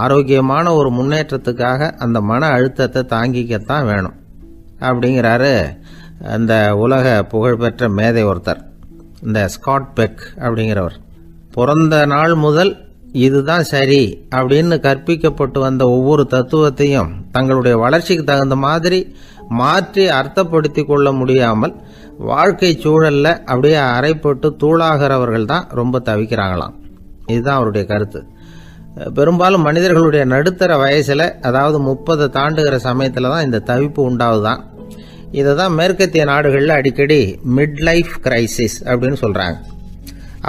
ஆரோக்கியமான ஒரு முன்னேற்றத்துக்காக அந்த மன அழுத்தத்தை தாங்கிக்கத்தான் வேணும் அப்படிங்கிறாரு அந்த உலக புகழ்பெற்ற மேதை ஒருத்தர், இந்த ஸ்காட் பெக் அப்படிங்கிறவர். பிறந்த நாள் முதல் இதுதான் சரி அப்படின்னு கற்பிக்கப்பட்டு வந்த ஒவ்வொரு தத்துவத்தையும் தங்களுடைய வளர்ச்சிக்கு தகுந்த மாதிரி மாற்றி அர்த்தப்படுத்தி கொள்ள முடியாமல் வாழ்க்கை சூழல்ல அப்படியே அரைப்பட்டு தூளாகிறவர்கள் தான் ரொம்ப தவிக்கிறாங்களாம். இதுதான் அவருடைய கருத்து. பெரும்பாலும் மனிதர்களுடைய நடுத்தர வயசில், அதாவது 30 தாண்டுகிற சமயத்தில் தான் இந்த தவிப்பு உண்டாகுதான். இதை தான் மேற்கத்திய நாடுகளில் அடிக்கடி மிட் லைஃப் கிரைசிஸ் அப்படின்னு சொல்கிறாங்க.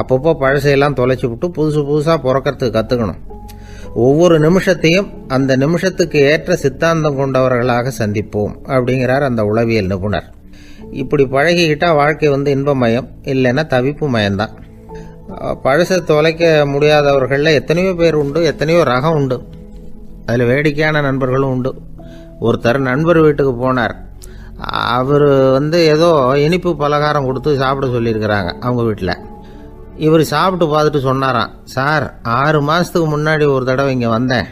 அப்பப்போ பழசையெல்லாம் தொலைச்சி விட்டு புதுசாக பிறக்கிறதுக்கு கற்றுக்கணும். ஒவ்வொரு நிமிஷத்தையும் அந்த நிமிஷத்துக்கு ஏற்ற சித்தாந்தம் கொண்டவர்களாக சந்திப்போம் அப்படிங்கிறார் அந்த உளவியல் நிபுணர். இப்படி பழகிக்கிட்டால் வாழ்க்கை இன்பமயம், இல்லைன்னா தவிப்பு மயம்தான். பழசை தொலைக்க முடியாதவர்களில் எத்தனையோ பேர் உண்டு, எத்தனையோ ரகம் உண்டு. அதில் வேடிக்கையான நண்பர்களும் உண்டு. ஒருத்தர் நண்பர் வீட்டுக்கு போனார். அவர் ஏதோ இனிப்பு பலகாரம் கொடுத்து சாப்பிட சொல்லியிருக்கிறாங்க அவங்க வீட்டில். இவர் சாப்பிட்டு பார்த்துட்டு சொன்னாராம், சார் 6 மாதத்துக்கு முன்னாடி ஒரு தடவை இங்கே வந்தேன்,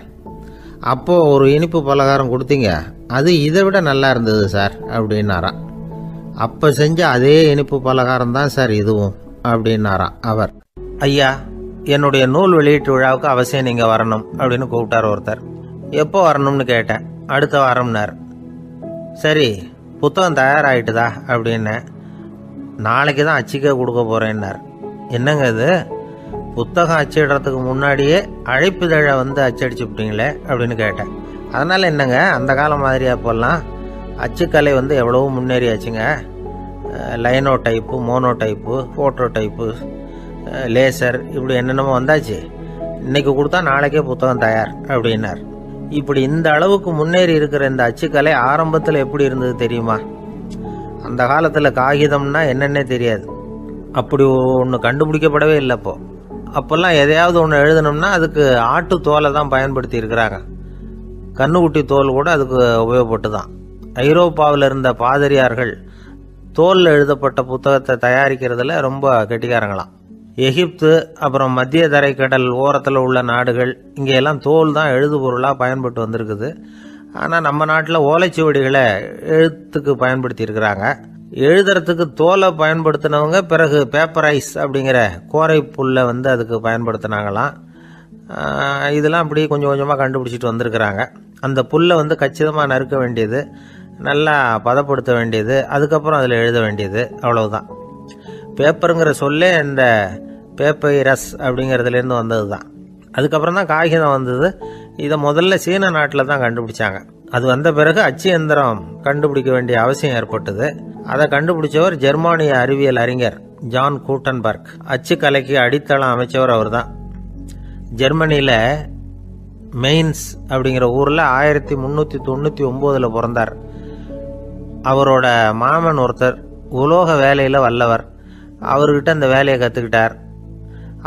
அப்போது ஒரு இனிப்பு பலகாரம் கொடுத்தீங்க, அது இதை விட நல்லா இருந்தது சார் அப்படின்னாராம். அப்போ செஞ்ச அதே இனிப்பு பலகாரம் தான் சார் இதுவும் அப்படின்னாராம் அவர். ஐயா, என்னுடைய நூல் வெளியீட்டு விழாவுக்கு அவசியம் நீங்கள் வரணும் அப்படின்னு கூப்பிட்டார் ஒருத்தர். எப்போ வரணும்னு கேட்டேன். அடுத்த வாரம்னார். சரி, புத்தகம் தயாராகிட்டுதா அப்படின்னு. நாளைக்கு தான் அச்சிக்க கொடுக்க போகிறேன்னார். என்னங்க இது, புத்தகம் அச்சிடுறதுக்கு முன்னாடியே அழைப்பிதழை அச்சடிச்சு விட்டீங்களே அப்படின்னு கேட்டேன். அதனால் என்னங்க, அந்த காலம் மாதிரி அப்போல்லாம் அச்சுக்கலை எவ்வளவோ முன்னேறியாச்சுங்க. Linotype, monotype, photo type, laser, இப்படி என்னென்னமோ வந்தாச்சு. இன்னைக்கு கொடுத்தா நாளைக்கே புத்தகம் தயார் அப்படின்னார். இப்படி இந்த அளவுக்கு முன்னேறி இருக்கிற இந்த அச்சுக்கலை ஆரம்பத்தில் எப்படி இருந்தது தெரியுமா? அந்த காலத்தில் காகிதம்னா என்னன்னே தெரியாது. அப்படி ஒன்று கண்டுபிடிக்கப்படவே இல்லை. அப்போல்லாம் எதையாவது ஒன்று எழுதணும்னா அதுக்கு ஆட்டு தோலை தான் பயன்படுத்தி இருக்கிறாங்க. கண்ணுக்குட்டி தோல் கூட அதுக்கு உபயோகப்பட்டு தான். ஐரோப்பாவில் இருந்த பாதிரியார்கள் தோலில் எழுதப்பட்ட புத்தகத்தை தயாரிக்கிறதுல ரொம்ப கெட்டிக்காரங்களாம். எகிப்து, அப்புறம் மத்திய தரைக்கடல் ஓரத்தில் உள்ள நாடுகள், இங்கெல்லாம் தோல் தான் எழுது பொருளாக பயன்பட்டு வந்திருக்குது. ஆனால் நம்ம நாட்டில் ஓலைச்சுவடிகளை எழுத்துக்கு பயன்படுத்தி இருக்கிறாங்க. எழுதுறதுக்கு தோலை பயன்படுத்தினவங்க பிறகு பேப்பரைஸ் அப்படிங்கிற கோரை புல்லை அதுக்கு பயன்படுத்தினாங்களாம். இதெல்லாம் அப்படி கொஞ்சம் கொஞ்சமாக கண்டுபிடிச்சிட்டு வந்திருக்கிறாங்க. அந்த புல்லை கச்சிதமாக நறுக்க வேண்டியது, நல்லா பதப்படுத்த வேண்டியது, அதுக்கப்புறம் அதில் எழுத வேண்டியது, அவ்வளவுதான். பேப்பருங்கிற சொல்லே இந்த பேப்பைரஸ் அப்படிங்கிறதுலேருந்து வந்தது தான். அதுக்கப்புறம் தான் காகிதம் வந்தது. இதை முதல்ல சீன நாட்டில் தான் கண்டுபிடிச்சாங்க. அது வந்த பிறகு அச்சு எந்திரம் கண்டுபிடிக்க வேண்டிய அவசியம் ஏற்பட்டது. அதை கண்டுபிடிச்சவர் ஜெர்மானிய அறிவியல் அறிஞர் ஜான் கூட்டன்பர்க். அச்சு கலைக்கு அடித்தளம் அமைச்சவர் அவர் தான். ஜெர்மனியில் மெயின்ஸ் அப்படிங்கிற ஊரில் 1399 பிறந்தார். அவரோட மாமன் ஒருத்தர் உலோக வேலையில் வல்லவர். அவர்கிட்ட அந்த வேலையை கற்றுக்கிட்டார்.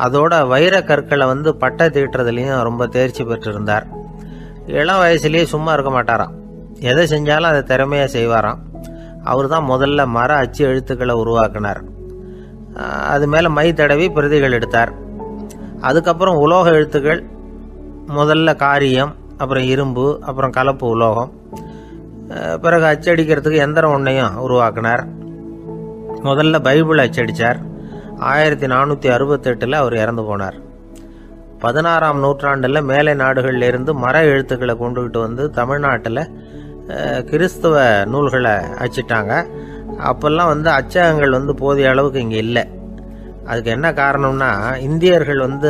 அதோட வைர கற்களை வந்து பட்டை தீட்டுறதுலையும் ரொம்ப தேர்ச்சி பெற்றிருந்தார். இளம் வயசுலேயே சும்மா இருக்க மாட்டாராம். எதை செஞ்சாலும் அதை திறமையாக செய்வாராம். அவர் தான் முதல்ல மர அச்சு எழுத்துக்களை உருவாக்கினார். அது மேலே மை தடவி பிரதிகள் எடுத்தார். அதுக்கப்புறம் உலோக எழுத்துக்கள், முதல்ல காரியம், அப்புறம் இரும்பு, அப்புறம் கலப்பு உலோகம், பிறகு அச்சடிக்கிறதுக்கு எந்திரம் ஒன்றையும் உருவாக்கினார். முதல்ல பைபிள் அச்சடித்தார். 1468 அவர் இறந்து போனார். 16ஆம் நூற்றாண்டில் மேலை நாடுகளிலிருந்து மர எழுத்துக்களை கொண்டுகிட்டு வந்து தமிழ்நாட்டில் கிறிஸ்தவ நூல்களை அச்சிட்டாங்க. அப்போல்லாம் வந்து அச்சகங்கள் வந்து போதிய அளவுக்கு இங்கே இல்லை. அதுக்கு என்ன காரணம்னா, இந்தியர்கள் வந்து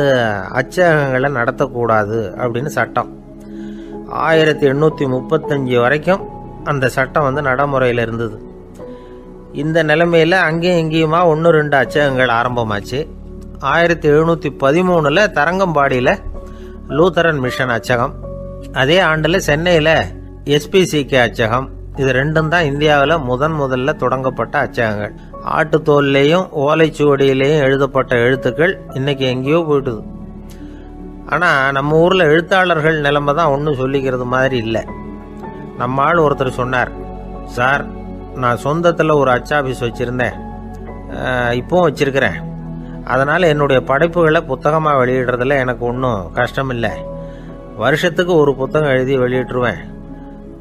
அச்சகங்களை நடத்தக்கூடாது அப்படின்னு சட்டம். 1835 வரைக்கும் அந்த சட்டம் வந்து நடைமுறையில் இருந்தது. இந்த நிலைமையில் அங்கேயும் இங்கேயுமா 1-2 அச்சகங்கள் ஆரம்பமாச்சு. 1713 தரங்கம்பாடியில் லூத்தரன் மிஷன் அச்சகம், அதே ஆண்டில் சென்னையில் SPCK அச்சகம். இது ரெண்டும் தான் இந்தியாவில் முதல்ல தொடங்கப்பட்ட அச்சகங்கள். ஆட்டுத்தோல்லையும் ஓலைச்சுவடியிலையும் எழுதப்பட்ட எழுத்துக்கள் இன்னைக்கு எங்கேயோ போயிட்டுது. ஆனால் நம்ம ஊரில் எழுத்தாளர்கள் நிலைமை தான் ஒன்றும் சொல்லிக்கிறது மாதிரி இல்லை. நம்ம ஆள் ஒருத்தர் சொன்னார், சார் நான் சொந்தத்தில் ஒரு அச்சாபீஸ் வச்சுருந்தேன், இப்போவும் வச்சுருக்கிறேன். அதனால் என்னுடைய படைப்புகளை புத்தகமாக வெளியிடுறதுல எனக்கு ஒன்றும் கஷ்டம் இல்லை. வருஷத்துக்கு ஒரு புத்தகம் எழுதி வெளியிட்டுருவேன்.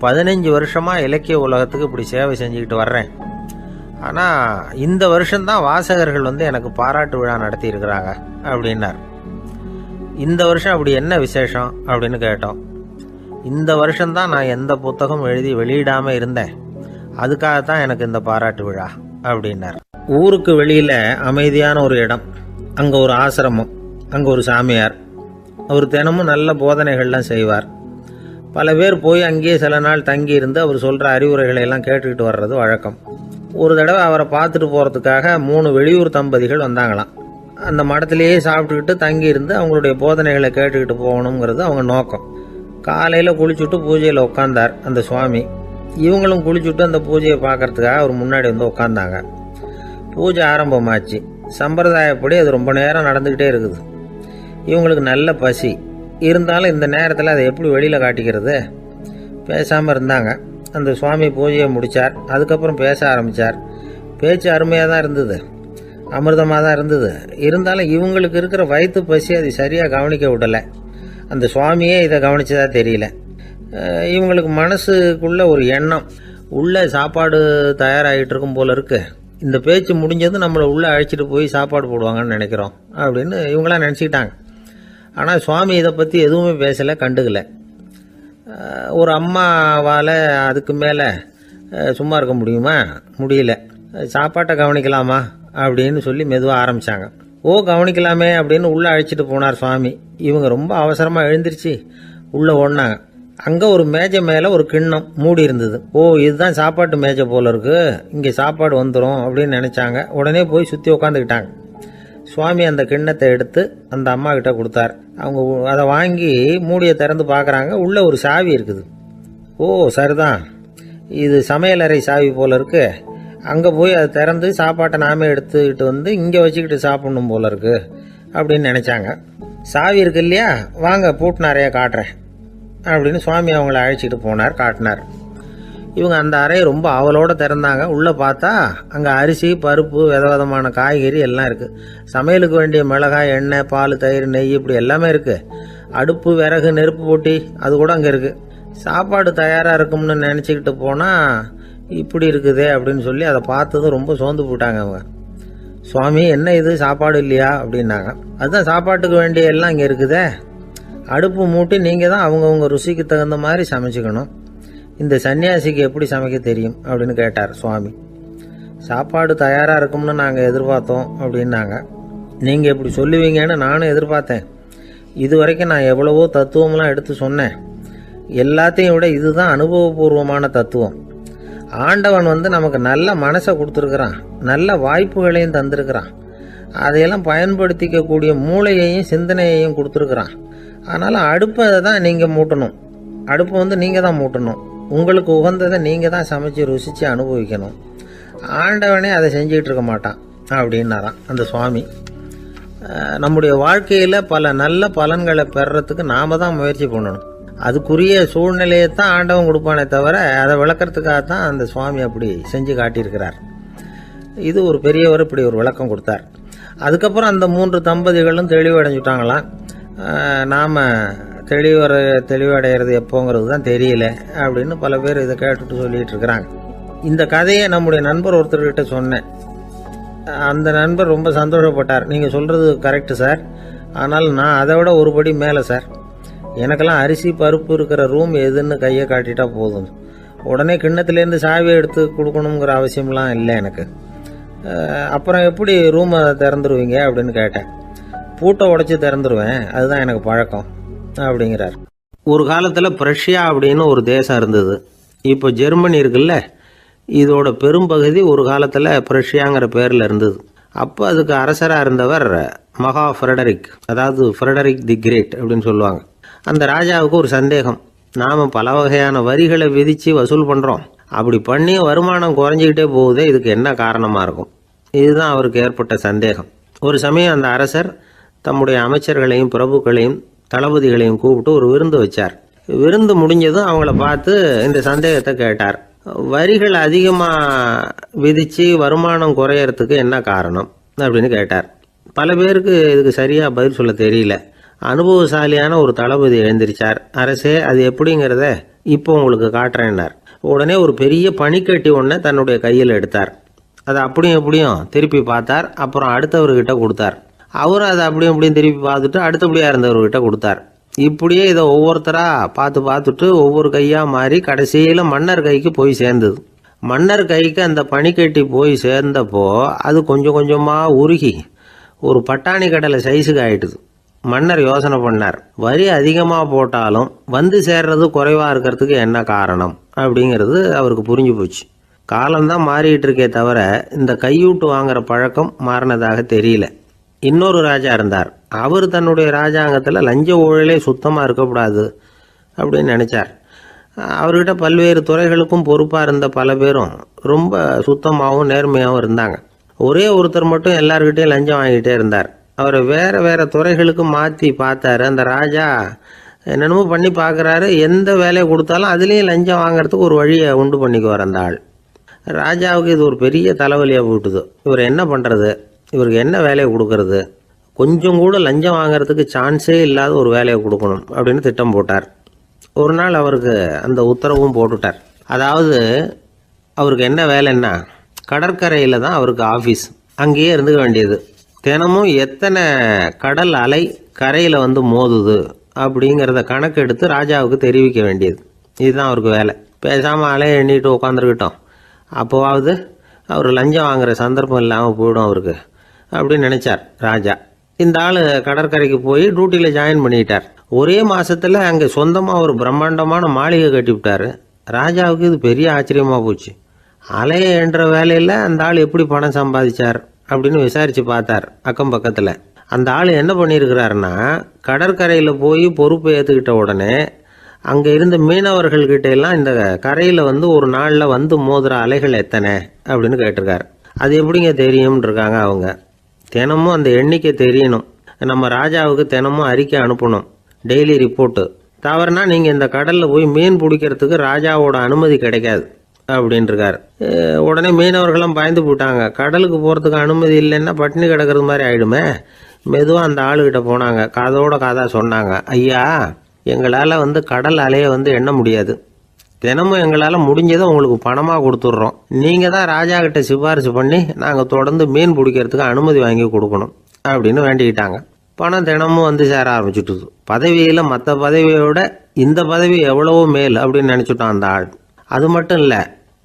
15 வருஷமாக இலக்கிய உலகத்துக்கு இப்படி சேவை செஞ்சுக்கிட்டு வர்றேன். ஆனால் இந்த வருஷம்தான் வாசகர்கள் வந்து எனக்கு பாராட்டு விழா நடத்தி இருக்கிறாங்க அப்படின்னார். இந்த வருஷம் அப்படி என்ன விசேஷம் அப்படின்னு கேட்டோம். இந்த வருஷம்தான் நான் எந்த புத்தகம் எழுதி வெளியிடாமல் இருந்தேன், அதுக்காகத்தான் எனக்கு இந்த பாராட்டு விழா அப்படின்னார். ஊருக்கு வெளியில் அமைதியான ஒரு இடம், அங்கே ஒரு ஆசிரமம், அங்கே ஒரு சாமியார். அவர் தினமும் நல்ல போதனைகள்லாம் செய்வார். பல பேர் போய் அங்கேயே சில நாள் தங்கி இருந்து அவர் சொல்கிற அறிவுரைகளை எல்லாம் கேட்டுக்கிட்டு வர்றது வழக்கம். ஒரு தடவை அவரை பார்த்துட்டு போகிறதுக்காக 3 வெளியூர் தம்பதிகள் வந்தாங்களாம். அந்த மடத்திலேயே சாப்பிட்டுக்கிட்டு தங்கி இருந்து அவங்களுடைய போதனைகளை கேட்டுக்கிட்டு போகணுங்கிறது அவங்க நோக்கம். காலையில் குளிச்சுட்டு பூஜையில் உட்காந்தார் அந்த சுவாமி. இவங்களும் குளிச்சுட்டு அந்த பூஜையை பார்க்கறதுக்காக அவர் முன்னாடி வந்து உட்காந்தாங்க. பூஜை ஆரம்பமாச்சு. சம்பிரதாயப்படி அது ரொம்ப நேரம் நடந்துக்கிட்டே இருக்குது. இவங்களுக்கு நல்ல பசி இருந்தாலும் இந்த நேரத்தில் அதை எப்படி வெளியில் காட்டிக்கிறது? பேசாமல் இருந்தாங்க. அந்த சுவாமி பூஜையை முடித்தார். அதுக்கப்புறம் பேச ஆரம்பித்தார். பேச்சு அருமையாக தான் இருந்தது, அமிர்தமாக தான் இருந்தது. இருந்தாலும் இவங்களுக்கு இருக்கிற வயிற்று பசி அது சரியாக கவனிக்க விடலை. அந்த சுவாமியே இதை கவனிச்சதா தெரியல. இவங்களுக்கு மனசுக்குள்ள ஒரு எண்ணம், உள்ளே சாப்பாடு தயாராகிட்டு இருக்கும் போல இருக்கு, இந்த பேச்சு முடிஞ்சது நம்மளை உள்ளே அழைச்சிட்டு போய் சாப்பாடு போடுவாங்கன்னு நினைக்கிறோம் அப்படின்னு இவங்களாம் நினச்சிக்கிட்டாங்க. ஆனால் சுவாமி இதை பற்றி எதுவுமே பேசலை, கண்டுக்கலை. ஒரு அம்மாவால் அதுக்கு மேலே சும்மா இருக்க முடியுமா? முடியல. சாப்பாட்டை கவனிக்கலாமா அப்படின்னு சொல்லி மெதுவாக ஆரம்பித்தாங்க. கவனிக்கலாமே அப்படின்னு உள்ளே அழைச்சிட்டு போனார் சுவாமி. இவங்க ரொம்ப அவசரமாக எழுந்திருச்சு உள்ளே ஓடினாங்க. அங்கே ஒரு மேஜை மேலே ஒரு கிண்ணம் மூடி இருந்தது. இதுதான் சாப்பாட்டு மேஜை போல இருக்கு, இங்கே சாப்பாடு வந்துடும் அப்படின்னு நினச்சாங்க. உடனே போய் சுற்றி உக்காந்துக்கிட்டாங்க. சுவாமி அந்த கிண்ணத்தை எடுத்து அந்த அம்மா கிட்ட கொடுத்தார். அவங்க அதை வாங்கி மூடியை திறந்து பார்க்குறாங்க. உள்ளே ஒரு சாவி இருக்குது. சரிதான், இது சமையலறை சாவி போல இருக்கு, அங்கே போய் அதை திறந்து சாப்பாட்டை நாமே எடுத்துக்கிட்டு வந்து இங்கே வச்சுக்கிட்டு சாப்பிடணும் போல இருக்கு அப்படின்னு நினச்சாங்க. சாவி இருக்கு இல்லையா, வாங்க பூட்டு நிறைய காட்டுறேன் அப்படின்னு சுவாமி அவங்கள அழைச்சிட்டு போனார், காட்டினார். இவங்க அந்த அறையை ரொம்ப அவளோடு திறந்தாங்க. உள்ளே பார்த்தா அங்கே அரிசி, பருப்பு, விதவிதமான காய்கறி எல்லாம் இருக்குது. சமையலுக்கு வேண்டிய மிளகாய், எண்ணெய், பால், தயிர், நெய் இப்படி எல்லாமே இருக்குது. அடுப்பு, விறகு, நெருப்பு போட்டி அது கூட அங்கே இருக்குது. சாப்பாடு தயாராக இருக்கும்னு நினச்சிக்கிட்டு போனால் இப்படி இருக்குதே அப்படின்னு சொல்லி அதை பார்த்ததும் ரொம்ப சோர்ந்து போட்டாங்க அவங்க. சுவாமி, என்ன இது சாப்பாடு இல்லையா அப்படின்னாங்க. அதுதான் சாப்பாட்டுக்கு வேண்டிய எல்லாம் இங்கே இருக்குதே, அடுப்பு மூட்டி நீங்கள் தான் அவங்கவுங்க ருசிக்கு தகுந்த மாதிரி சமைச்சிக்கணும். இந்த சன்னியாசிக்கு எப்படி சமைக்க தெரியும் அப்படின்னு கேட்டார் சுவாமி. சாப்பாடு தயாராக இருக்கும்னு நாங்கள் எதிர்பார்த்தோம் அப்படின்னாங்க. நீங்கள் இப்படி சொல்லுவீங்கன்னு நானும் எதிர்பார்த்தேன். இது வரைக்கும் நான் எவ்வளவோ தத்துவம்லாம் எடுத்து சொன்னேன். எல்லாத்தையும் விட இதுதான் அனுபவபூர்வமான தத்துவம். ஆண்டவன் வந்து நமக்கு நல்ல மனசை கொடுத்துருக்குறான், நல்ல வாய்ப்புகளையும் தந்திருக்கிறான், அதையெல்லாம் பயன்படுத்திக்கக்கூடிய மூளையையும் சிந்தனையையும் கொடுத்துருக்குறான். அதனால் அடுப்பை தான் நீங்கள் மூட்டணும், அடுப்பை வந்து நீங்கள் தான் மூட்டணும், உங்களுக்கு உகந்ததை நீங்கள் தான் சமைச்சு ருசித்து அனுபவிக்கணும். ஆண்டவனே அதை செஞ்சிகிட்டு இருக்க மாட்டான் அப்படின்னாராம் அந்த சுவாமி. நம்முடைய வாழ்க்கையில் பல நல்ல பலன்களை பெறறதுக்கு நாம தான் முயற்சி பண்ணணும். அதுக்குரிய சூழ்நிலையை தான் ஆண்டவன் கொடுப்பானே தவிர அதை விளக்கறதுக்காக தான் அந்த சுவாமி அப்படி செஞ்சு காட்டியிருக்கிறார். இது ஒரு பெரியவர் இப்படி ஒரு விளக்கம் கொடுத்தார். அதுக்கப்புறம் அந்த 3 தம்பதிகளும் தெளிவடைஞ்சுட்டாங்களாம். நாம் தெளிவடைகிறது எப்போங்கிறது தான் தெரியல அப்படின்னு பல பேர் இதை கேட்டுட்டு சொல்லிட்டு இருக்கிறாங்க. இந்த கதையை நம்முடைய நண்பர் ஒருத்தர்கிட்ட சொன்னேன். அந்த நண்பர் ரொம்ப சந்தோஷப்பட்டார். நீங்கள் சொல்கிறது கரெக்டு சார், ஆனால் நான் அதை விட ஒரு படி மேலே சார். எனக்கெல்லாம் அரிசி பருப்பு இருக்கிற ரூம் எதுன்னு கையை காட்டிட்டா போதும், உடனே கிண்ணத்துலேருந்து சாவியை எடுத்து கொடுக்கணுங்கிற அவசியம்லாம் இல்லை எனக்கு. அப்புறம் எப்படி ரூமை திறந்துருவீங்க அப்படின்னு கேட்டேன். பூட்டை உடைச்சி திறந்துருவேன், அதுதான் எனக்கு பழக்கம் அப்படிங்கிறார். ஒரு காலத்தில் பிரஷ்யா அப்படின்னு ஒரு தேசம் இருந்தது. இப்போ ஜெர்மனி இருக்குல்ல, இதோட பெரும்பகுதி ஒரு காலத்தில் பிரஷ்யாங்கிற பேரில் இருந்தது. அப்போ அதுக்கு அரசராக இருந்தவர் மகா ஃப்ரெடரிக், அதாவது ஃப்ரெடரிக் தி கிரேட் அப்படின்னு சொல்லுவாங்க. அந்த ராஜாவுக்கு ஒரு சந்தேகம். நாம் பல வகையான வரிகளை விதித்து வசூல் பண்ணுறோம், அப்படி பண்ணி வருமானம் குறைஞ்சிக்கிட்டே போகுதே, இதுக்கு என்ன காரணமாக இருக்கும்? இதுதான் அவருக்கு ஏற்பட்ட சந்தேகம். ஒரு சமயம் அந்த அரசர் தம்முடைய அமைச்சர்களையும் பிரபுக்களையும் தளபதிகளையும் கூப்பிட்டு ஒரு விருந்து வச்சார். விருந்து முடிஞ்சதும் அவங்கள பார்த்து இந்த சந்தேகத்தை கேட்டார். வரிகள் அதிகமாக விதித்து வருமானம் குறையறதுக்கு என்ன காரணம் அப்படின்னு கேட்டார். பல பேருக்கு இதுக்கு சரியாக பதில் சொல்ல தெரியல. அனுபவசாலியான ஒரு தளபதி எழுந்திருச்சார். அரசே, அது எப்படிங்கிறத இப்போ உங்களுக்கு காட்டுறேன்னார். உடனே ஒரு பெரிய பனிக்கட்டி ஒன்றை தன்னுடைய கையில் எடுத்தார். அதை அப்படியும் எப்படியும் திருப்பி பார்த்தார். அப்புறம் அடுத்தவர்கிட்ட கொடுத்தார். அவரும் அதை அப்படியும் எப்படியும் திருப்பி பார்த்துட்டு அடுத்தபடியாக இருந்தவர்கிட்ட கொடுத்தார். இப்படியே இதை ஒவ்வொருத்தராக பார்த்துட்டு ஒவ்வொரு கையாக மாறி கடைசியில் மன்னர் கைக்கு போய் சேர்ந்தது. மன்னர் கைக்கு அந்த பனிக்கட்டி போய் சேர்ந்தப்போ அது கொஞ்சம் கொஞ்சமாக உருகி ஒரு பட்டாணி கடலை சைஸுக்கு ஆயிட்டுது. மன்னர் யோசனை பண்ணார், வரி அதிகமாக போட்டாலும் வந்து சேர்றது குறைவாக இருக்கிறதுக்கு என்ன காரணம் அப்படிங்கிறது அவருக்கு புரிஞ்சு போச்சு. காலம்தான் மாறிட்டு இருக்கே தவிர இந்த கையூட்டு வாங்குற பழக்கம் மாறினதாக தெரியல. இன்னொரு ராஜா இருந்தார். அவர் தன்னுடைய ராஜாங்கத்தில் லஞ்ச ஊழலே சுத்தமாக இருக்கக்கூடாது அப்படின்னு நினச்சார். அவர்கிட்ட பல்வேறு துறைகளுக்கும் பொறுப்பாக இருந்த பல பேரும் ரொம்ப சுத்தமாகவும் நேர்மையாகவும் இருந்தாங்க. ஒரே ஒருத்தர் மட்டும் எல்லார்கிட்டையும் லஞ்சம் வாங்கிட்டே இருந்தார். அவரை வேறு வேறு துறைகளுக்கு மாற்றி பார்த்தாரு. அந்த ராஜா என்னென்னமோ பண்ணி பார்க்குறாரு. எந்த வேலையை கொடுத்தாலும் அதுலேயும் லஞ்சம் வாங்கிறதுக்கு ஒரு வழியை உண்டு பண்ணிக்குவார் அந்த ஆள். ராஜாவுக்கு இது ஒரு பெரிய தலைவலியாக போட்டுது. இவர் என்ன பண்ணுறது, இவருக்கு என்ன வேலையை கொடுக்கறது, கொஞ்சம் கூட லஞ்சம் வாங்கிறதுக்கு சான்ஸே இல்லாத ஒரு வேலையை கொடுக்கணும் அப்படின்னு திட்டம் போட்டார். ஒரு நாள் அவருக்கு அந்த உத்தரவும் போட்டுட்டார். அதாவது அவருக்கு என்ன வேலைன்னா, கடற்கரையில் தான் அவருக்கு ஆஃபீஸ். அங்கேயே இருந்துக்க வேண்டியது. தினமும் எத்தனை கடல் அலை கரையில் வந்து மோதுது அப்படிங்கிறத கணக்கெடுத்து ராஜாவுக்கு தெரிவிக்க வேண்டியது. இதுதான் அவருக்கு வேலை. பேசாமல் அலையை எண்ணிட்டு உட்காந்துருக்கிட்டோம், அப்போவாவது அவர் லஞ்சம் வாங்குகிற சந்தர்ப்பம் இல்லாமல் போயிடும் அவருக்கு அப்படின்னு நினச்சார் ராஜா. இந்த ஆள் கடற்கரைக்கு போய் டியூட்டியில் ஜாயின் பண்ணிட்டார். ஒரே மாதத்தில் அங்கே சொந்தமாக ஒரு பிரம்மாண்டமான மாளிகை கட்டி விட்டார். ராஜாவுக்கு இது பெரிய ஆச்சரியமாக போச்சு. அலையை என்ற வேலையில் அந்த ஆள் எப்படி பணம் சம்பாதிச்சார் அப்படின்னு விசாரித்து பார்த்தார் அக்கம் பக்கத்தில். அந்த ஆள் என்ன பண்ணியிருக்கிறாருன்னா, கடற்கரையில் போய் பொறுப்பை ஏற்றுக்கிட்ட உடனே அங்கே இருந்த மீனவர்கள்கிட்ட எல்லாம் இந்த கரையில் வந்து ஒரு நாளில் வந்து மோதுற அலைகள் எத்தனை அப்படின்னு கேட்டிருக்காரு. அது எப்படிங்க தெரியும்னு இருக்காங்க அவங்க. தினமும் அந்த எண்ணிக்கை தெரியணும். நம்ம ராஜாவுக்கு தினமும் அறிக்கை அனுப்பணும், டெய்லி ரிப்போர்ட்டு. தவறுனா நீங்கள் இந்த கடலில் போய் மீன் பிடிக்கிறதுக்கு ராஜாவோட அனுமதி கிடைக்காது அப்படின்ட்டுருக்காரு. உடனே மீனவர்களும் பயந்து போட்டாங்க. கடலுக்கு போகிறதுக்கு அனுமதி இல்லைன்னா பட்டினி கிடக்கிறது மாதிரி ஆகிடுமே. மெதுவாக அந்த ஆளுகிட்ட போனாங்க. காதோட காதாக சொன்னாங்க, ஐயா, எங்களால் வந்து கடல் அலையை வந்து எண்ண முடியாது. தினமும் எங்களால் முடிஞ்சதை உங்களுக்கு பணமாக கொடுத்துட்றோம். நீங்கள் தான் ராஜா கிட்ட சிபாரிசு பண்ணி நாங்கள் தொடர்ந்து மீன் பிடிக்கிறதுக்கு அனுமதி வாங்கி கொடுக்கணும் அப்படின்னு வேண்டிக்கிட்டாங்க. பணம் தினமும் வந்து சேர ஆரம்பிச்சுட்டுது. பதவியில் மற்ற பதவியோட இந்த பதவி எவ்வளவோ மேல் அப்படின்னு நினச்சிட்டான் அந்த ஆள். அது மட்டும் இல்லை,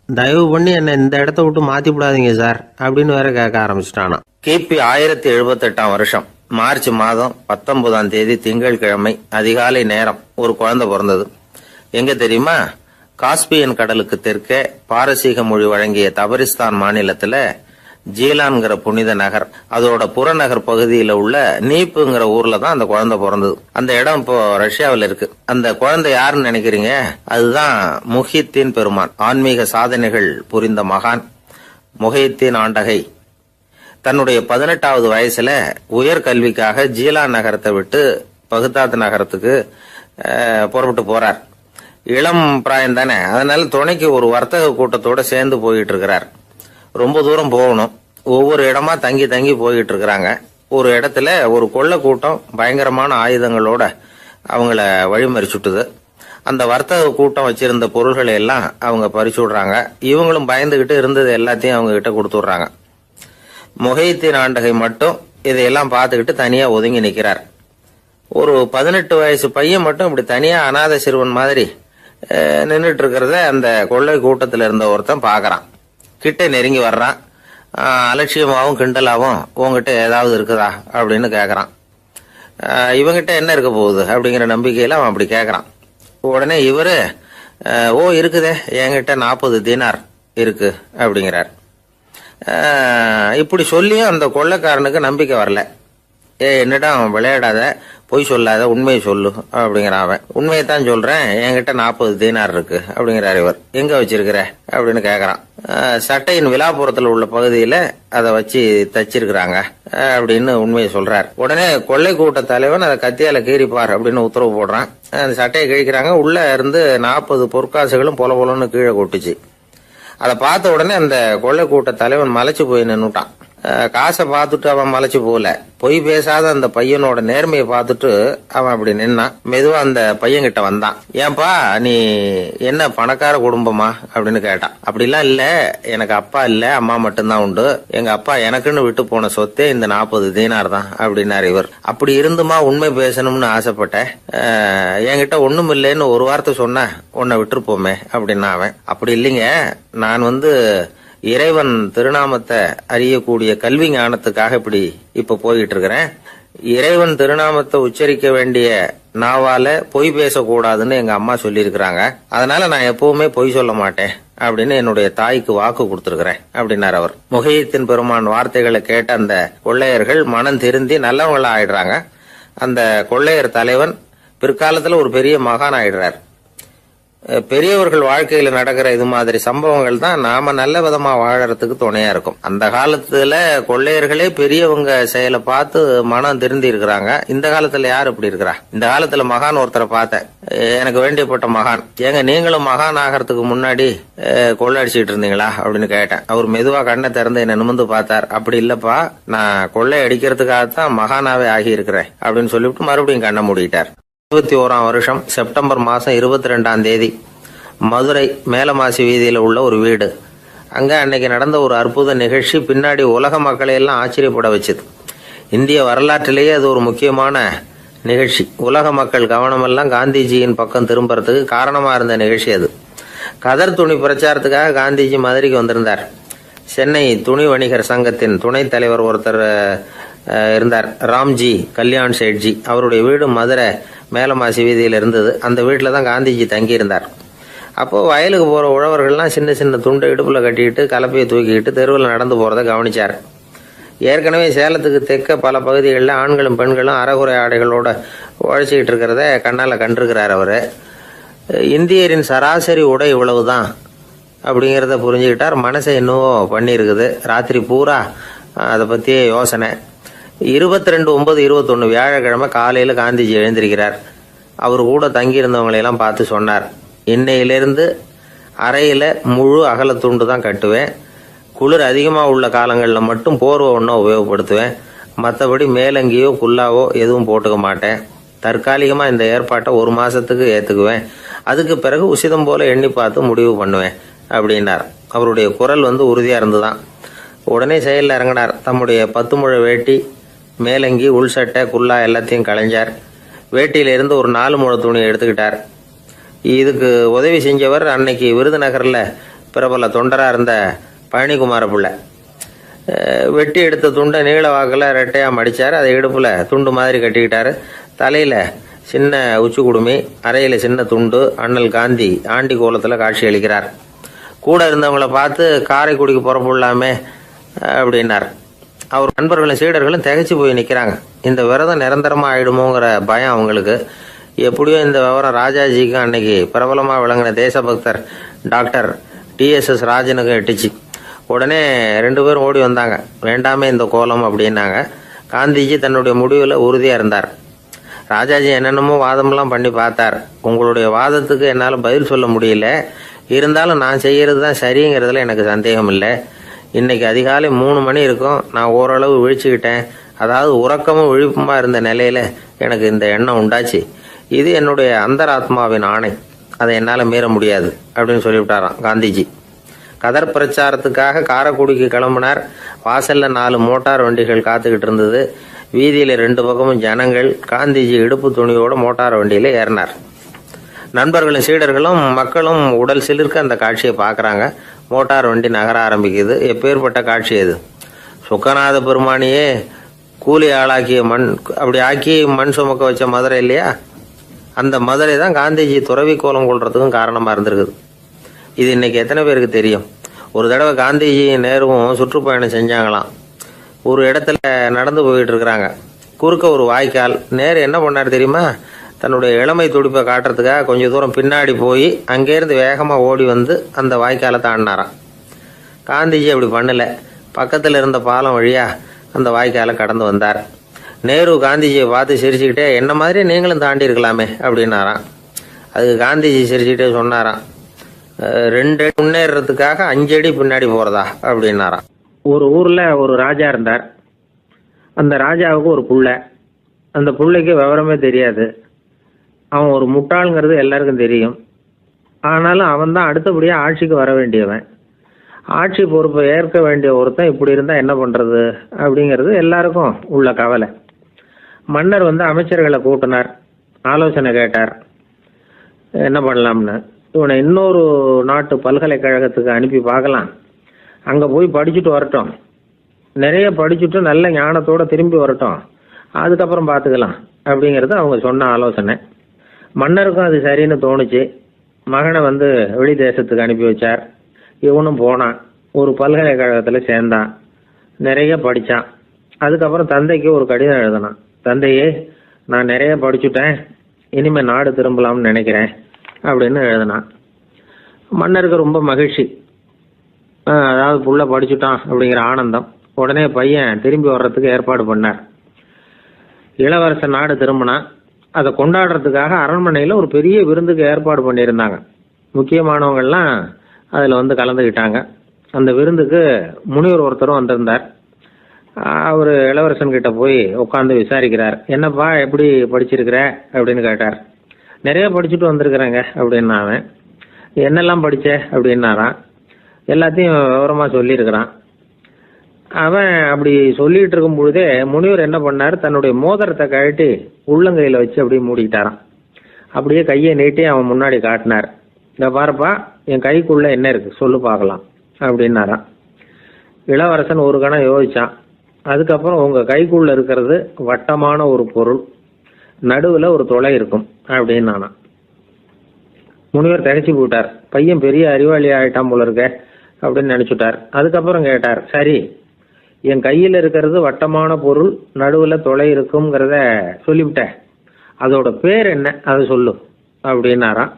தயவு பண்ணி என்னை இந்த இடத்த விட்டு மாற்றி விடாதீங்க சார் அப்படின்னு வேற கேட்க ஆரம்பிச்சிட்டானா. கிபி 1078 வருஷம் மார்ச் மாதம் 19ஆம் தேதி திங்கட்கிழமை அதிகாலை நேரம் ஒரு குழந்தை பிறந்தது. எங்க தெரியுமா? காஸ்பியன் கடலுக்கு தெற்கே பாரசீக மொழி வழங்கிய தபரிஸ்தான் மாநிலத்துல ஜீலான்கிற புனித நகர், அதோட புறநகர் பகுதியில உள்ள நீப்புங்கிற ஊர்ல தான் அந்த குழந்தை பிறந்தது. அந்த இடம் இப்போ ரஷ்யாவில் இருக்கு. அந்த குழந்தை யாருன்னு நினைக்கிறீங்க? அதுதான் முஹித்தீன் பெருமான், ஆன்மீக சாதனைகள் புரிந்த மகான் முஹித்தீன் ஆண்டகை. தன்னுடைய 18வது வயசுல உயர்கல்விக்காக ஜீலான் நகரத்தை விட்டு பகுதாத் நகரத்துக்கு புறப்பட்டு போறார். இளம் பிராயம் தானே, அதனால துணைக்கு ஒரு வர்த்தக கூட்டத்தோட சேர்ந்து போயிட்டு இருக்கிறார். ரொம்ப தூரம் போகணும். ஒவ்வொரு இடமா தங்கி தங்கி போயிட்டு இருக்கிறாங்க. ஒரு இடத்துல ஒரு கொள்ளை கூட்டம் பயங்கரமான ஆயுதங்களோட அவங்கள வழிமறிச்சுட்டுது. அந்த வர்த்தக கூட்டம் வச்சிருந்த பொருள்களை எல்லாம் அவங்க பறிச்சு விடுறாங்க. இவங்களும் பயந்துகிட்டு இருந்தது எல்லாத்தையும் அவங்க கிட்ட கொடுத்துடுறாங்க. முஹைத்தீன் ஆண்டகை மட்டும் இதையெல்லாம் பார்த்துக்கிட்டு தனியா ஒதுங்கி நிக்கிறார். ஒரு 18 வயசு பையன் மட்டும் இப்படி தனியா அநாத சிறுவன் மாதிரி நின்றுட்டு இருக்கிறத அந்த கொள்ளை கூட்டத்தில் இருந்த ஒருத்தன் பாக்குறான். கிட்ட நெருங்கி வர்றான். அலட்சியமாவும் கிண்டலாவும் உங்ககிட்ட ஏதாவது இருக்குதா அப்படின்னு கேக்குறான். இவங்கிட்ட என்ன இருக்க போகுது அப்படிங்கிற நம்பிக்கையில அவன் அப்படி கேக்குறான். உடனே இவரு இருக்குதே, என்கிட்ட 40 தீனார் இருக்கு அப்படிங்கிறார். இப்படி சொல்லியும் அந்த கொள்ளைக்காரனுக்கு நம்பிக்கை வரல. என்னிடம் விளையாடாத, பொய் சொல்லாத, உண்மையை சொல்லு அப்படிங்கிறான் அவன். உண்மையை தான் சொல்றேன், என்கிட்ட 40 தீனார் இருக்கு அப்படிங்கிறார் இவர். எங்க வச்சிருக்கிற அப்படின்னு கேக்குறான். சட்டையின் விழாப்புறத்துல உள்ள பகுதியில அதை வச்சு தச்சிருக்கிறாங்க அப்படின்னு உண்மையை சொல்றார். உடனே கொள்ளை கூட்ட தலைவன் அதை கத்தியால கீறிப்பார் அப்படின்னு உத்தரவு போடுறான். அந்த சட்டையை கிழிக்கிறாங்க. உள்ள இருந்து 40 பொற்காசுகளும் பொல பொலன்னு கீழே கொட்டுச்சு. அதை பார்த்த உடனே அந்த கொள்ளை கூட்ட தலைவன் மலைச்சு போய் நின்னுட்டான். காசை பார்த்துட்டு அவன் மலைச்சு போகல, பொய் பேசாத அந்த பையனோட நேர்மையை பார்த்துட்டு அவன் அப்படி நின்னான். மெதுவா அந்த பையன் கிட்ட வந்தான். ஏன்பா, நீ என்ன பணக்கார குடும்பமா அப்படின்னு கேட்டான். அப்படிலாம் இல்ல, எனக்கு அப்பா இல்ல, அம்மா மட்டும்தான் உண்டு. எங்க அப்பா எனக்குன்னு விட்டு போன சொத்தே இந்த 40 தீனார் தான் அப்படின்னாரு இவர். அப்படி இருந்துமா உண்மை பேசணும்னு ஆசைப்பட்டேன். என்கிட்ட ஒண்ணும் இல்லைன்னு ஒரு வார்த்தை சொன்ன உன்னை விட்டுருப்போமே அப்படின்னா அவன். அப்படி இல்லைங்க, நான் இறைவன் திருநாமத்தை அறியக்கூடிய கல்வி ஞானத்துக்காக இப்ப போயிட்டு இருக்கிறேன். இறைவன் திருநாமத்தை உச்சரிக்க வேண்டிய நாவால பொய் பேசக்கூடாதுன்னு எங்க அம்மா சொல்லியிருக்கிறாங்க. அதனால நான் எப்பவுமே பொய் சொல்ல மாட்டேன் அப்படின்னு என்னுடைய தாய்க்கு வாக்கு கொடுத்திருக்கிறேன் அப்படின்னார் அவர். முஹைத்தீன் பெருமான் வார்த்தைகளை கேட்ட அந்த கொள்ளையர்கள் மனம் திருந்தி நல்லவங்களா ஆயிடுறாங்க. அந்த கொள்ளையர் தலைவன் பிற்காலத்துல ஒரு பெரிய மகான் ஆயிடுறார். பெரியவர்கள் வாழ்க்கையில நடக்கிற இது மாதிரி சம்பவங்கள் தான் நாம நல்ல விதமா வாழறதுக்கு துணையா இருக்கும். அந்த காலத்துல கொள்ளையர்களே பெரியவங்க செயலை பார்த்து மனம் திருந்தி இருக்கிறாங்க. இந்த காலத்துல யார் இப்படி இருக்கிறா? இந்த காலத்துல மகான் ஒருத்தரை பார்த்தேன், எனக்கு வேண்டியப்பட்ட மகான். ஏங்க, நீங்களும் மகான் ஆகிறதுக்கு முன்னாடி கொள்ளை இருந்தீங்களா அப்படின்னு கேட்டேன். அவர் மெதுவா கண்ணை திறந்து என்ன நிமிந்து பார்த்தார். அப்படி இல்லப்பா, நான் கொள்ளை அடிக்கிறதுக்காகத்தான் மகானாவே ஆகி இருக்கிறேன் அப்படின்னு சொல்லிவிட்டு மறுபடியும் கண்ணை மூடிட்டார். 21ஆம் வருஷம் செப்டம்பர் மாசம் 22ஆம் தேதி மதுரை மேலமாசி வீதியில உள்ள ஒரு வீடு. அங்க அன்னைக்கு நடந்த ஒரு அற்புத நிகழ்ச்சி பின்னாடி உலக மக்களை எல்லாம் ஆச்சரியப்பட வச்சது. இந்திய வரலாற்றிலேயே அது ஒரு முக்கியமான நிகழ்ச்சி. உலக மக்கள் கவனமெல்லாம் காந்திஜியின் பக்கம் திரும்புறதுக்கு காரணமா இருந்த நிகழ்ச்சி அது. கதர் துணி பிரச்சாரத்துக்காக காந்திஜி மதுரைக்கு வந்திருந்தார். சென்னை துணி வணிகர் சங்கத்தின் துணைத் தலைவர் ஒருத்தர் இருந்தார், ராம்ஜி கல்யாண் சேட்ஜி. அவருடைய வீடு மதுரை மேலமாசி வீதியில் இருந்தது. அந்த வீட்டில் தான் காந்திஜி தங்கி இருந்தார். அப்போ வயலுக்கு போற உழவர்கள்லாம் சின்ன சின்ன துண்டை இடுப்புல கட்டிக்கிட்டு கலப்பையை தூக்கிக்கிட்டு தெருவில் நடந்து போறதை கவனிச்சார். ஏற்கனவே சேலத்துக்கு தெற்க பல பகுதிகளில் ஆண்களும் பெண்களும் அறகுறை ஆடைகளோட உழைச்சிக்கிட்டு இருக்கிறத கண்ணால கண்டிருக்கிறார் அவரு. இந்தியரின் சராசரி உடை இவ்வளவுதான் அப்படிங்கிறத புரிஞ்சுக்கிட்டார். மனசை என்னவோ பண்ணியிருக்குது. ராத்திரி பூரா அதை பத்தியே யோசனை. 22/9/21 வியாழக்கிழமை காலையில காந்திஜி எழுந்திருக்கிறார். அவர் கூட தங்கியிருந்தவங்களையெல்லாம் பார்த்து சொன்னார், இன்னையிலிருந்து அறையில முழு அகலத்துண்டு தான் கட்டுவேன். குளிர் அதிகமாக உள்ள காலங்களில் மட்டும் போர்வை ஒன்றும் உபயோகப்படுத்துவேன். மற்றபடி மேலங்கியோ குல்லாவோ எதுவும் போட்டுக்க மாட்டேன். தற்காலிகமாக இந்த ஏற்பாட்டை 1 மாசத்துக்கு ஏற்றுக்குவேன். அதுக்கு பிறகு உசிதம் போல எண்ணி பார்த்து முடிவு பண்ணுவேன் அப்படின்னார். அவருடைய குரல் உறுதியா இருந்துதான். உடனே செயலில் இறங்கினார். தம்முடைய 10 முழ வேட்டி, மேலங்கி, உள் சட்டை, குல்லா எல்லாத்தையும் களைஞ்சார். வேட்டியில இருந்து ஒரு 4 முழ துணியை எடுத்துக்கிட்டார். இதுக்கு உதவி செஞ்சவர் அன்னைக்கு விருதுநகர்ல பிரபல தொண்டரா இருந்த பழனிக்குமார பிள்ளை. வெட்டி எடுத்த துண்டை நீள வாக்கில் ரெட்டையா மடிச்சார். அதை இடுப்புல துண்டு மாதிரி கட்டிக்கிட்டாரு. தலையில சின்ன உச்சி குடுமி, அறையில சின்ன துண்டு. அண்ணல் காந்தி ஆண்டி கோலத்துல காட்சி அளிக்கிறார். கூட இருந்தவங்களை பார்த்து காரைக்குடிக்கு புறப்படலாமே அப்படின்னார். அவர் நண்பர்களும் சீடர்களும் திகைச்சு போய் நிற்கிறாங்க. இந்த விரதம் நிரந்தரமா ஆயிடுமோங்கிற பயம் அவங்களுக்கு. எப்படியோ இந்த விவரம் ராஜாஜிக்கும் அன்னைக்கு பிரபலமா விளங்கின தேசபக்தர் டாக்டர் TSS ராஜனுக்கும் எட்டுச்சு. உடனே 2 பேரும் ஓடி வந்தாங்க. வேண்டாமே இந்த கோலம் அப்படின்னாங்க. காந்திஜி தன்னுடைய முடிவில் உறுதியாக இருந்தார். ராஜாஜி என்னென்னமோ வாதமெல்லாம் பண்ணி பார்த்தார். உங்களுடைய வாதத்துக்கு என்னால் பதில் சொல்ல முடியல, இருந்தாலும் நான் செய்கிறது தான் சரிங்கிறதுல எனக்கு சந்தேகம் இல்லை. இன்னைக்கு அதிகாலை 3 மணி இருக்கும். நான் ஓரளவு விழிச்சுக்கிட்டேன். அதாவது உறக்கமும் விழிப்புமா இருந்த நிலையில எனக்கு இந்த எண்ணம் உண்டாச்சு. இது என்னுடைய அந்தராத்மாவின் ஆணை, அதை என்னால் மீற முடியாது அப்படின்னு சொல்லிவிட்டாராம் காந்திஜி. கதர் பிரச்சாரத்துக்காக காரைக்குடிக்கு கிளம்பினார். வாசல்ல 4 மோட்டார் வண்டிகள் காத்துக்கிட்டு இருந்தது. வீதியில் 2 பக்கமும் ஜனங்கள். காந்திஜி இடுப்பு துணியோட மோட்டார் வண்டியில ஏறினார். நண்பர்களும் சீடர்களும் மக்களும் உடல் சிலிர்க்க அந்த காட்சியை பார்க்குறாங்க. மோட்டார் வண்டி நகர ஆரம்பிக்குது. எப்பேற்பட்ட காட்சி அது! சுக்கநாத பெருமானியே கூலி ஆளாக்கிய மண், அப்படி ஆக்கி மண் சுமக்க வச்ச மதுரை இல்லையா, அந்த மதுரை தான் காந்திஜி துறவி கோலம் கொள்றதுக்கும் காரணமாக இருந்திருக்குது. இது இன்னைக்கு எத்தனை பேருக்கு தெரியும்? ஒரு தடவை காந்திஜி நேருவும் சுற்றுப்பயணம் செஞ்சாங்களாம். ஒரு இடத்துல நடந்து போயிட்டு இருக்கிறாங்க. குறுக்க ஒரு வாய்க்கால். நேரு என்ன பண்ணார் தெரியுமா? தன்னுடைய இளமை துடிப்பை காட்டுறதுக்காக கொஞ்சம் தூரம் பின்னாடி போய் அங்கேருந்து வேகமாக ஓடி வந்து அந்த வாய்க்காலை தாண்டினாராம். காந்திஜி அப்படி பண்ணல. பக்கத்தில் இருந்த பாலம் வழியா அந்த வாய்க்காலை கடந்து வந்தார். நேரு காந்திஜியை பார்த்து சிரிச்சுக்கிட்டே, என்ன மாதிரி நீங்களும் தாண்டி இருக்கலாமே அப்படின்னாராம். அதுக்கு காந்திஜி சிரிச்சுக்கிட்டே சொன்னாராம், 2 அடி முன்னேறதுக்காக 5 அடி பின்னாடி போறதா அப்படின்னாராம். ஒரு ஊர்ல ஒரு ராஜா இருந்தார். அந்த ராஜாவுக்கு ஒரு புள்ள. அந்த புள்ளைக்கு விவரமே தெரியாது. அவன் ஒரு முட்டாளுங்கிறது எல்லாருக்கும் தெரியும். ஆனாலும் அவன் தான் அடுத்தபடியாக ஆட்சிக்கு வர வேண்டியவன். ஆட்சி பொறுப்பை ஏற்க வேண்டிய ஒருத்தன் இப்படி இருந்தால் என்ன பண்ணுறது அப்படிங்கிறது எல்லாருக்கும் உள்ள கவலை. மன்னர் அமைச்சர்களை கூட்டினார். ஆலோசனை கேட்டார், என்ன பண்ணலாம்னு. இவனை இன்னொரு நாட்டு பல்கலைக்கழகத்துக்கு அனுப்பி பார்க்கலாம். அங்கே போய் படிச்சுட்டு வரட்டும். நிறைய படிச்சுட்டு நல்ல ஞானத்தோடு திரும்பி வரட்டும். அதுக்கப்புறம் பார்த்துக்கலாம் அப்படிங்கிறது அவங்க சொன்ன ஆலோசனை. மன்னருக்கும் அது சரின்னு தோணுச்சு. மகனை வெளி தேசத்துக்கு அனுப்பி வச்சார். இவனும் போனான். ஒரு பல்கலைக்கழகத்தில் சேர்ந்தான். நிறைய படித்தான். அதுக்கப்புறம் தந்தைக்கு ஒரு கடிதம் எழுதினான். தந்தையே, நான் நிறைய படிச்சுட்டேன், இனிமேல் நாடு திரும்பலாம்னு நினைக்கிறேன் அப்படின்னு எழுதினான். மன்னருக்கு ரொம்ப மகிழ்ச்சி. அதாவது புள்ள படிச்சுட்டான் அப்படிங்கிற ஆனந்தம். உடனே பையன் திரும்பி வர்றதுக்கு ஏற்பாடு பண்ணார். இளவரசன் நாடு திரும்பினான். அதை கொண்டாடுறதுக்காக அரண்மனையில் ஒரு பெரிய விருந்துக்கு ஏற்பாடு பண்ணியிருந்தாங்க. முக்கியமானவங்கள்லாம் அதில் கலந்துக்கிட்டாங்க. அந்த விருந்துக்கு முனிவர் ஒருத்தரும் வந்திருந்தார். அவர் இளவரசன் கிட்ட போய் உட்காந்து விசாரிக்கிறார். என்னப்பா, எப்படி படிச்சிருக்கிற அப்படின்னு கேட்டார். நிறைய படிச்சுட்டு வந்திருக்கிறேங்க அப்படின்னா அவன். என்னெல்லாம் படித்த அப்படின்னாரான். எல்லாத்தையும் விவரமாக சொல்லியிருக்கிறான். அவன் அப்படி சொல்லிட்டு இருக்கும் பொழுதே முனிவர் என்ன பண்ணார், தன்னுடைய மோதிரத்தை கழட்டி உள்ளங்கையில் வச்சு அப்படியே மூடிக்கிட்டாரான். அப்படியே கையை நீட்டி அவன் முன்னாடி காட்டினார். இந்த பாருப்பா, என் கைக்குள்ள என்ன இருக்கு சொல்லு பார்க்கலாம் அப்படின்னாரான். இளவரசன் ஒரு கணம் யோசிச்சான். அதுக்கப்புறம் உங்க கைக்குள்ள இருக்கிறது வட்டமான ஒரு பொருள், நடுவில் ஒரு துளை இருக்கும் அப்படின்னு. முனிவர் திகைச்சு போட்டார். பையன் பெரிய அறிவாளி ஆயிட்டான் போல இருக்க அப்படின்னு நினைச்சுட்டார். அதுக்கப்புறம் கேட்டார், சரி, என் கையில் இருக்கிறது வட்டமான பொருள், நடுவில் துளை இருக்குங்கிறத சொல்லிவிட்டேன், அதோட பேர் என்ன, அதை சொல்லு அப்படின்னாராம்.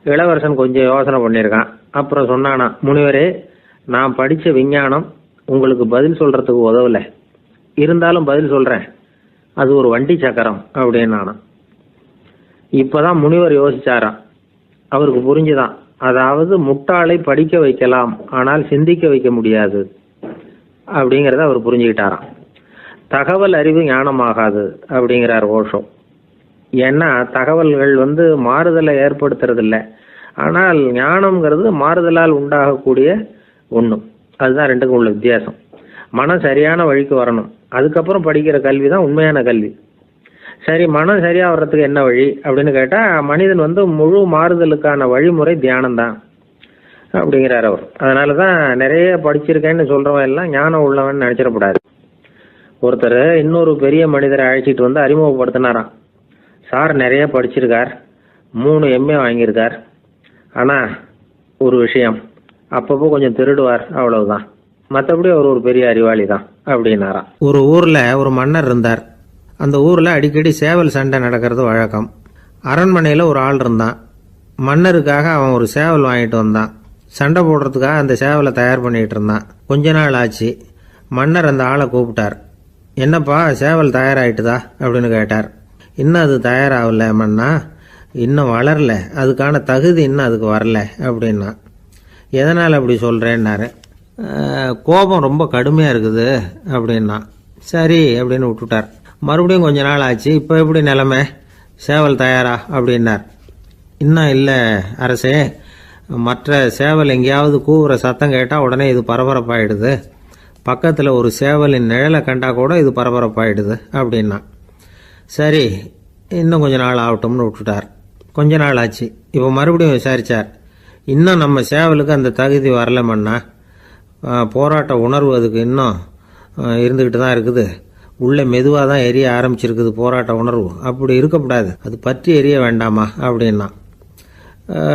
இளவரசன் கொஞ்சம் யோசனை பண்ணியிருக்கான். அப்புறம் சொன்னானா, முனிவரே, நான் படித்த விஞ்ஞானம் உங்களுக்கு பதில் சொல்றதுக்கு உதவல, இருந்தாலும் பதில் சொல்றேன், அது ஒரு வண்டி சக்கரம் அப்படின்னானா. இப்பதான் முனிவர் யோசிச்சாராம். அவருக்கு புரிஞ்சுதான், அதாவது முட்டாளை படிக்க வைக்கலாம், ஆனால் சிந்திக்க வைக்க முடியாது அப்படிங்கிறத அவர் புரிஞ்சுக்கிட்டாராம். தகவல் அறிவு ஞானமாகாது அப்படிங்கிறார் ஓஷோ. ஏன்னா தகவல்கள் மாறுதலை ஏற்படுத்துறது இல்லை, ஆனால் ஞானம்ங்கிறது மாறுதலால் உண்டாகக்கூடிய ஒன்று. அதுதான் ரெண்டுக்கும் உள்ள வித்தியாசம். மனம் சரியான வழிக்கு வரணும், அதுக்கப்புறம் படிக்கிற கல்வி தான் உண்மையான கல்வி. சரி, மனம் சரியா வர்றதுக்கு என்ன வழி அப்படின்னு கேட்டா, மனிதன் முழு மாறுதலுக்கான வழிமுறை தியானம் தான் அப்படிங்கிறார் அவர். அதனாலதான் நிறைய படிச்சிருக்கேன்னு சொல்றவன் எல்லாம் ஞானம் உள்ளவன் நினைச்சிடக்கூடாது. ஒருத்தர் இன்னொரு பெரிய மனிதரை அழைச்சிட்டு அறிமுகப்படுத்தினாராம். சார் நிறைய படிச்சிருக்கார், 3 MA வாங்கியிருக்கார், ஆனா ஒரு விஷயம், அப்பப்போ கொஞ்சம் திருடுவார், அவ்வளவுதான், மற்றபடி அவர் ஒரு பெரிய அறிவாளி தான் அப்படின்னாராம். ஒரு ஊர்ல ஒரு மன்னர் இருந்தார். அந்த ஊர்ல அடிக்கடி சேவல் சண்டை நடக்கிறது வழக்கம். அரண்மனையில ஒரு ஆள் இருந்தான். மன்னருக்காக அவன் ஒரு சேவல் வாங்கிட்டு வந்தான். சண்டை போடுறதுக்காக அந்த சேவலை தயார் பண்ணிகிட்டு இருந்தான். கொஞ்ச நாள் ஆச்சு. மன்னர் அந்த ஆளை கூப்பிட்டார். என்னப்பா சேவல் தயாராகிட்டுதா அப்படின்னு கேட்டார். இன்னும் அது தயாராகல மன்னா, இன்னும் வளரல, அதுக்கான தகுதி இன்னும் அதுக்கு வரல அப்படின்னா. எதனால் அப்படி சொல்கிறேன்னாரு. கோபம் ரொம்ப கடுமையாக இருக்குது அப்படின்னா. சரி அப்படின்னு விட்டுட்டார். மறுபடியும் கொஞ்ச நாள் ஆச்சு. இப்போ எப்படி நிலைமை, சேவல் தயாரா அப்படின்னார். இன்னும் இல்லை அரசே, மற்ற சேவல் எங்கேயாவது கூவுற சத்தம் கேட்டால் உடனே இது பரபரப்பாயிடுது, பக்கத்தில் ஒரு சேவலின் நிழலை கண்டா கூட இது பரபரப்பாயிடுது அப்படின்னா. சரி இன்னும் கொஞ்ச நாள் ஆகட்டும்னு விட்டுட்டார். கொஞ்ச நாள் ஆச்சு. இப்போ மறுபடியும் விசாரித்தார். இன்னும் நம்ம சேவலுக்கு அந்த தகுதி வரலமன்னா, போராட்ட உணர்வு அதுக்கு இன்னும் இருந்துக்கிட்டு தான் இருக்குது, உள்ளே மெதுவாக தான் எரிய ஆரம்பிச்சிருக்குது போராட்ட உணர்வு, அப்படி இருக்கக்கூடாது, அது பற்றி எரிய வேண்டாமா அப்படின்னா.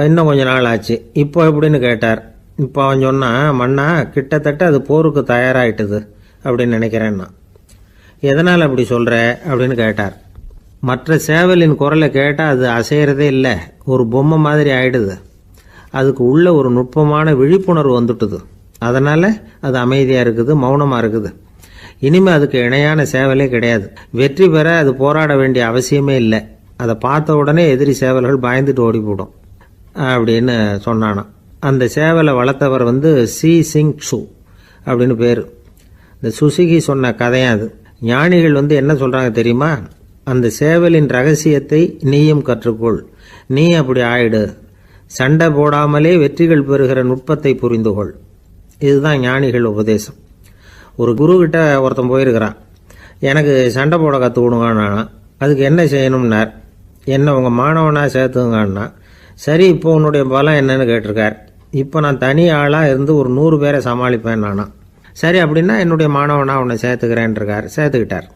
இன்னும் கொஞ்ச நாள் ஆச்சு. இப்போ எப்படின்னு கேட்டார். இப்போ அவன் சொன்னான், மன்னா கிட்டத்தட்ட அது போருக்கு தயாராகிட்டுது அப்படின்னு நினைக்கிறேன்னா. எதனால் அப்படி சொல்கிற அப்படின்னு கேட்டார். மற்ற சேவலின் குரலை கேட்டால் அது அசைகிறதே இல்லை, ஒரு பொம்மை மாதிரி ஆயிடுது, அதுக்கு உள்ள ஒரு நுட்பமான விழிப்புணர்வு வந்துட்டுது, அதனால் அது அமைதியாக இருக்குது, மௌனமாக இருக்குது. இனிமேல் அதுக்கு இணையான சேவலே கிடையாது. வெற்றி பெற அது போராட வேண்டிய அவசியமே இல்லை, அதை பார்த்த உடனே எதிரி சேவல்கள் பயந்துட்டு ஓடி போடும் அப்படின்னு சொன்னானான். அந்த சேவலை வளர்த்தவர் சி சிங் சு அப்படின்னு பேர். இந்த சுசுகி சொன்ன கதையும் அது. ஞானிகள் என்ன சொல்கிறாங்க தெரியுமா, அந்த சேவலின் ரகசியத்தை நீயும் கற்றுக்கொள், நீ அப்படி ஆயிடு, சண்டை போடாமலே வெற்றிகள் பெறுகிற நுட்பத்தை புரிந்துகொள். இதுதான் ஞானிகள் உபதேசம். ஒரு குருக்கிட்ட ஒருத்தன் போயிருக்கிறான். எனக்கு சண்டை போட கற்றுக் கொடுங்கண்ணா. அதுக்கு என்ன செய்யணும்னார். என்ன உங்கள் மாணவனாக சேர்த்துங்கண்ணா. சரி இப்போ உன்னுடைய பலம் என்னன்னு கேட்டிருக்கார். இப்போ நான் தனி ஆளாக இருந்து ஒரு 100 பேரை சமாளிப்பேன் நானா. சரி அப்படின்னா என்னுடைய மாணவனாக உன்னை சேர்த்துக்கிறேன்ருக்கார். சேர்த்துக்கிட்டார்.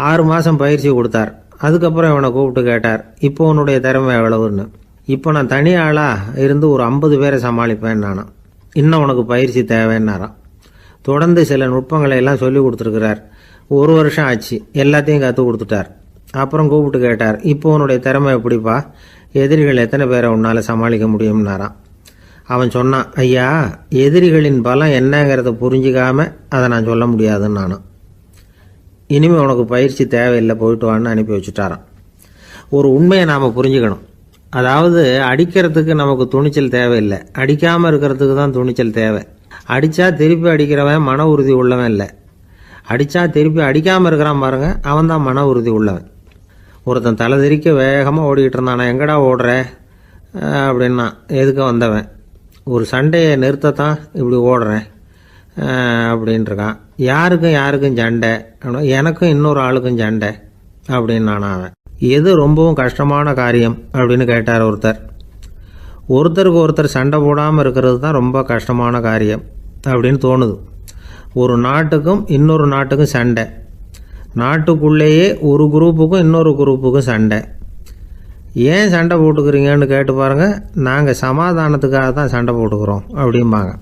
6 மாதம் பயிற்சி கொடுத்தார். அதுக்கப்புறம் இவனை கூப்பிட்டு கேட்டார், இப்போ உன்னுடைய திறமை எவ்வளவுன்னு. இப்போ நான் தனி ஆளாக இருந்து ஒரு 50 பேரை சமாளிப்பேன் நானா. இன்னும் உனக்கு பயிற்சி தேவைன்னாராம். தொடர்ந்து சில நுட்பங்களை எல்லாம் சொல்லி கொடுத்துருக்கிறார். 1 வருஷம் ஆச்சு. எல்லாத்தையும் கற்றுக் கொடுத்துட்டார். அப்புறம் கூப்பிட்டு கேட்டார், இப்போ உன்னுடைய திறமை எப்படிப்பா, எதிரிகள் எத்தனை பேரை உன்னால் சமாளிக்க முடியும்னாராம். அவன் சொன்னான், ஐயா எதிரிகளின் பலம் என்னங்கிறத புரிஞ்சிக்காம அதை நான் சொல்ல முடியாதுன்னு நானும். இனிமேல் உனக்கு பயிற்சி தேவையில்லை, போயிட்டு வான்னு அனுப்பி வச்சுட்டாரான். ஒரு உண்மையை நாம் புரிஞ்சுக்கணும். அதாவது அடிக்கிறதுக்கு நமக்கு துணிச்சல் தேவையில்லை, அடிக்காமல் இருக்கிறதுக்கு தான் துணிச்சல் தேவை. அடித்தா திருப்பி அடிக்கிறவன் மன உறுதி உள்ளவன் இல்லை, அடித்தா திருப்பி அடிக்காமல் இருக்கிறான் பாருங்க, அவன் தான் மன உறுதி உள்ளவன். ஒருத்தன் தலை திரிக்க வேகமாக ஓடிக்கிட்டு இருந்தான். நான் எங்கடா ஓடுற அப்படின்னா, எதுக்க வந்தவன், ஒரு சண்டையை நிறுத்தத்தான் இப்படி ஓடுறேன் அப்படின்ட்டுருக்கான். யாருக்கும் சண்டை, எனக்கும் இன்னொரு ஆளுக்கும் சண்டை அப்படின்னு நானா. அவன் எது ரொம்பவும் கஷ்டமான காரியம் அப்படின்னு கேட்டார் ஒருத்தர். ஒருத்தருக்கு ஒருத்தர் சண்டை போடாமல் இருக்கிறது தான் ரொம்ப கஷ்டமான காரியம் அப்படின்னு தோணுது. ஒரு நாட்டுக்கும் இன்னொரு நாட்டுக்கும் சண்டை, நாட்டுக்குள்ளேயே ஒரு குரூப்புக்கும் இன்னொரு குரூப்புக்கும் சண்டை. ஏன் சண்டை போட்டுக்கிறீங்கன்னு கேட்டு பாருங்கள். நாங்கள் சமாதானத்துக்காக தான் சண்டை போட்டுக்கிறோம் அப்படிம்பாங்க.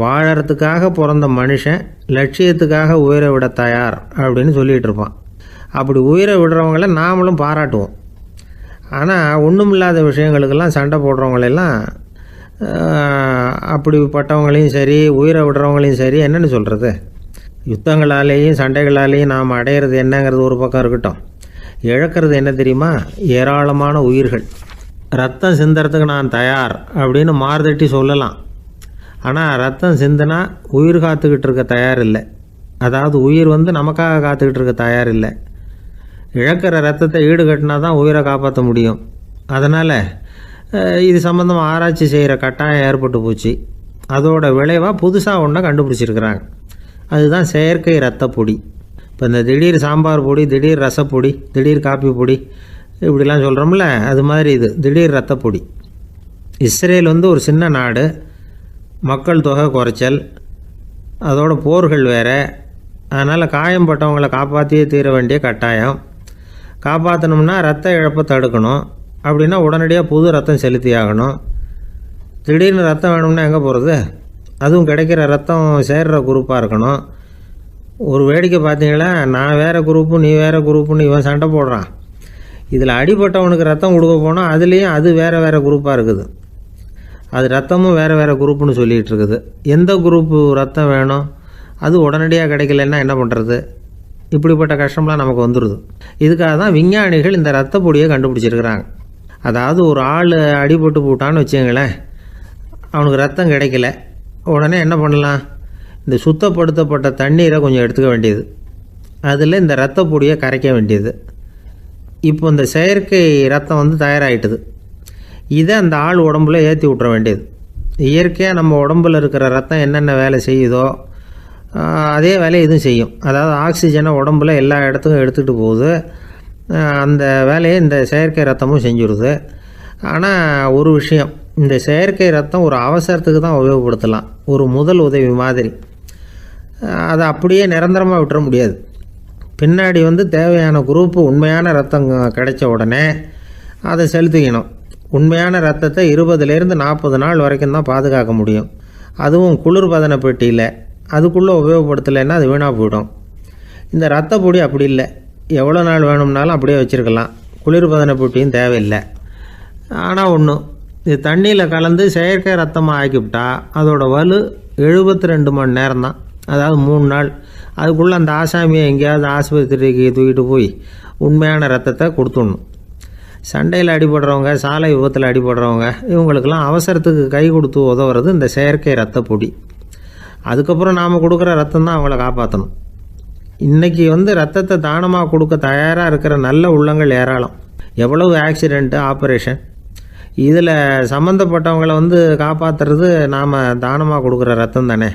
வாழறதுக்காக பிறந்த மனுஷன் லட்சியத்துக்காக உயிரை விட தயார் அப்படின்னு சொல்லிகிட்டு இருப்பான். அப்படி உயிரை விடுறவங்கள நாமளும் பாராட்டுவோம். ஆனால் ஒன்றுமில்லாத விஷயங்களுக்கெல்லாம் சண்டை போடுறவங்களெல்லாம், அப்படிப்பட்டவங்களையும் சரி உயிரை விடுறவங்களையும் சரி என்னென்னு சொல்கிறது, யுத்தங்களாலேயும் சண்டைகளாலேயும் நாம் அடையிறது என்னங்கிறது ஒரு பக்கம் இருக்கட்டும், இழக்கிறது என்ன தெரியுமா, ஏராளமான உயிர்கள். ரத்தம் சிந்துறதுக்கு நான் தயார் அப்படின்னு மார்தட்டி சொல்லலாம். ஆனால் ரத்தம் சிந்தினா உயிர் காத்துக்கிட்டு இருக்க தயார் இல்லை. அதாவது உயிர் நமக்காக காத்துக்கிட்டு இருக்க தயார் இல்லை. இழக்கிற ரத்தத்தை ஈடுகட்டினா தான் உயிரை காப்பாற்ற முடியும். அதனால் இது சம்மந்தமாக ஆராய்ச்சி செய்கிற கட்டாயம் ஏற்பட்டு போச்சு. அதோட விளைவாக புதுசாக ஒன்றை கண்டுபிடிச்சிருக்கிறாங்க. அதுதான் செயற்கை ரத்த பொடி. இப்போ இந்த திடீர் சாம்பார் பொடி, திடீர் ரசப்பொடி, திடீர் காப்பி பொடி இப்படிலாம் சொல்கிறோம்ல, அது மாதிரி இது திடீர் ரத்த பொடி. இஸ்ரேல் ஒரு சின்ன நாடு, மக்கள் தொகை குறைச்சல், அதோட போர்கள் வேறு. அதனால் காயம்பட்டவங்களை காப்பாற்றியே தீர வேண்டிய கட்டாயம். காப்பாற்றணும்னா ரத்த இழப்பை தடுக்கணும். அப்படின்னா உடனடியாக புது ரத்தம் செலுத்தி ஆகணும். திடீர்னு ரத்தம் வேணும்னா எங்கே போகிறது? அதுவும் கிடைக்கிற ரத்தம் சேர்கிற குரூப்பாக இருக்கணும். ஒரு வேடிக்கை பார்த்தீங்களா, நான் வேறு குரூப்பு நீ வேறு குரூப்புன்னு இவன் சண்டை போடுறான். இதில் அடிபட்டவனுக்கு ரத்தம் கொடுக்க போனால் அதுலேயும் அது வேறு குரூப்பாக இருக்குது. அது ரத்தமும் வேறு வேறு குரூப்புன்னு சொல்லிகிட்டு இருக்குது. எந்த குரூப்பு ரத்தம் வேணும், அது உடனடியாக கிடைக்கலன்னா என்ன பண்ணுறது? இப்படிப்பட்ட கஷ்டம்லாம் நமக்கு வந்துடுது. இதுக்காக தான் விஞ்ஞானிகள் இந்த ரத்த பொடியை கண்டுபிடிச்சிருக்கிறாங்க. அதாவது ஒரு ஆள் அடிபட்டு போட்டான்னு வச்சுங்களேன், அவனுக்கு ரத்தம் கிடைக்கல, உடனே என்ன பண்ணலாம்? இந்த சுத்தப்படுத்தப்பட்ட தண்ணீரை கொஞ்சம் எடுத்துக்க வேண்டியது, அதில் இந்த ரத்த பொடியை கரைக்க வேண்டியது. இப்போ இந்த செயற்கை ரத்தம் வந்து தயாராகிட்டுது. இதை அந்த ஆள் உடம்புல ஏற்றி விட்டுற வேண்டியது. இயற்கையாக நம்ம உடம்பில் இருக்கிற ரத்தம் என்னென்ன வேலை செய்யுதோ அதே வேலையை இதுவும் செய்யும். அதாவது ஆக்சிஜனை உடம்புல எல்லா இடத்துக்கும் எடுத்துகிட்டு போகுது. அந்த வேலையை இந்த செயற்கை ரத்தமும் செஞ்சுருது. ஆனால் ஒரு விஷயம், இந்த செயற்கை ரத்தம் ஒரு அவசரத்துக்கு தான் உபயோகப்படுத்தலாம், ஒரு முதல் உதவி மாதிரி. அதை அப்படியே நிரந்தரமாக விட்டுற முடியாது. பின்னாடி வந்து தேவையான குரூப்பு உண்மையான ரத்தம் கிடைச்ச உடனே அதை செலுத்திக்கணும். உண்மையான ரத்தத்தை 20லேருந்து 40 நாள் வரைக்கும் தான் பாதுகாக்க முடியும். அதுவும் குளிர்பதன பெட்டியில். அதுக்குள்ளே உபயோகப்படுத்தலைன்னா அது வீணாக போயிடும். இந்த ரத்த பொடி அப்படி இல்லை, எவ்வளோ நாள் வேணும்னாலும் அப்படியே வச்சுருக்கலாம், குளிர்பதன பெட்டியும் தேவையில்லை. ஆனால் ஒன்று, இது தண்ணியில் கலந்து செயற்கை ரத்தமாக ஆக்கிவிட்டா அதோட வலு 72 மணி நேரம் தான், அதாவது 3 நாள். அதுக்குள்ளே அந்த ஆசாமியை எங்கேயாவது ஆஸ்பத்திரிக்கு தூக்கிட்டு போய் உண்மையான ரத்தத்தை கொடுத்துடணும். சண்டையில் அடிபடுறவங்க, சாலை விபத்தில் அடிபடுறவங்க, இவங்களுக்கெல்லாம் அவசரத்துக்கு கை கொடுத்து உதவுறது இந்த செயற்கை ரத்த பொடி. அதுக்கப்புறம் நாம் கொடுக்குற ரத்தம் தான் அவங்கள காப்பாற்றணும். இன்றைக்கி வந்து ரத்தத்தை தானமாக கொடுக்க தயாராக இருக்கிற நல்ல உள்ளங்கள் ஏராளம். எவ்வளவு ஆக்சிடெண்ட்டு, ஆப்ரேஷன், இதில் சம்மந்தப்பட்டவங்களை வந்து காப்பாற்றுறது நாம் தானமாக கொடுக்குற ரத்தம் தானே.